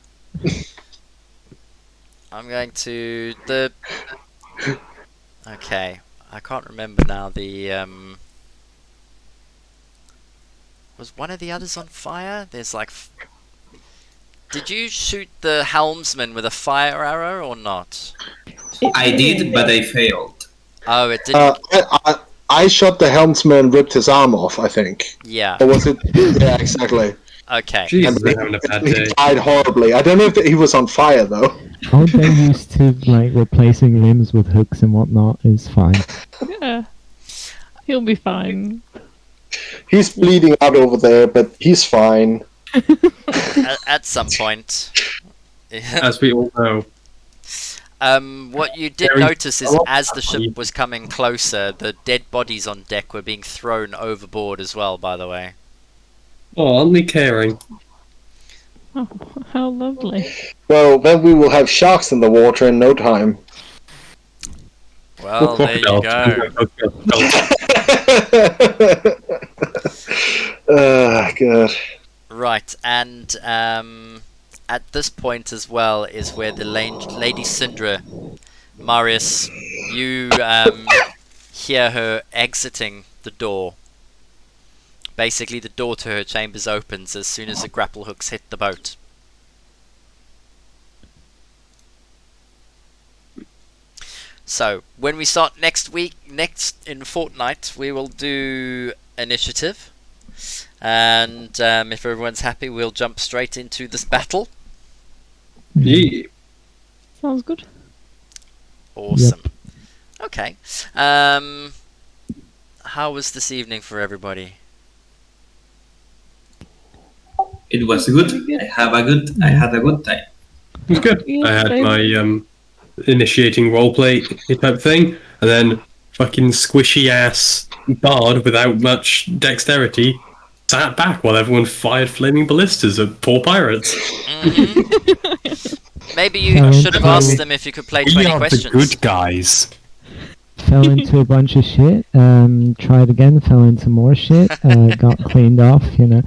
S1: I'm going to Okay, I can't remember now. Was one of the others on fire? There's like. Did you shoot the helmsman with a fire arrow or not?
S4: I did, but I failed.
S1: Oh, it didn't.
S7: I shot the helmsman and ripped his arm off, I think.
S1: Yeah.
S7: Or was it? Yeah, exactly.
S1: Okay.
S3: Jesus,
S7: And
S3: they're having a bad
S7: he
S3: day.
S7: died horribly. I don't know if he was on fire, though.
S2: I'll get used to like replacing limbs with hooks and whatnot. Is fine.
S6: Yeah. He'll be fine.
S7: He's bleeding out over there, but he's fine.
S1: At some point.
S3: As we all know.
S1: What you did
S3: Very-
S1: notice is as the ship was coming closer, the dead bodies on deck were being thrown overboard as well, by the way.
S3: Oh, aren't they caring?
S6: Oh, how lovely.
S7: Well, then we will have sharks in the water in no time.
S1: Well, there you go.
S7: Good.
S1: Right, and at this point as well is where the Lady Syndra, Marius, you hear her exiting the door. Basically, the door to her chambers opens as soon as the grapple hooks hit the boat. So, when we start next in fortnight, we will do initiative. And if everyone's happy, we'll jump straight into this battle.
S3: Yeah.
S6: Sounds good.
S1: Awesome. Okay. How was this evening for everybody?
S4: It was good. I had a good time.
S3: It was good.
S6: Yeah,
S3: I had
S6: same.
S3: my initiating roleplay type thing, and then fucking squishy ass bard without much dexterity sat back while everyone fired flaming ballistas at poor pirates.
S1: Maybe you should have asked them if you could play 20 questions.
S3: Guys.
S2: Fell into a bunch of shit. Tried again. Fell into more shit. Got cleaned off. You know.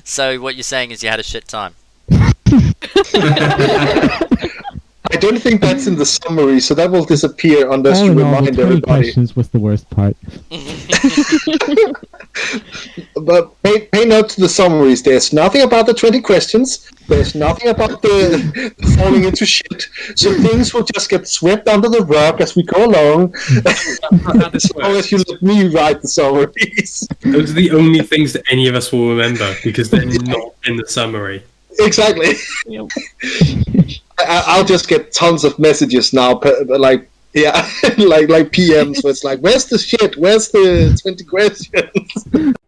S1: So what you're saying is you had a shit time.
S7: I don't think that's in the summary, so that will disappear unless
S2: All
S7: you
S2: in all, the
S7: remind
S2: 20
S7: everybody.
S2: questions was the worst part.
S7: But pay note to the summaries. There's nothing about the 20 questions. There's nothing about the falling into shit. So things will just get swept under the rug as we go along. As long as you let me write the summaries.
S3: Those are the only things that any of us will remember because they're not in the summary.
S7: Exactly.
S6: Yep.
S7: I'll just get tons of messages now, like PMs where it's like, where's the shit? Where's the 20 questions?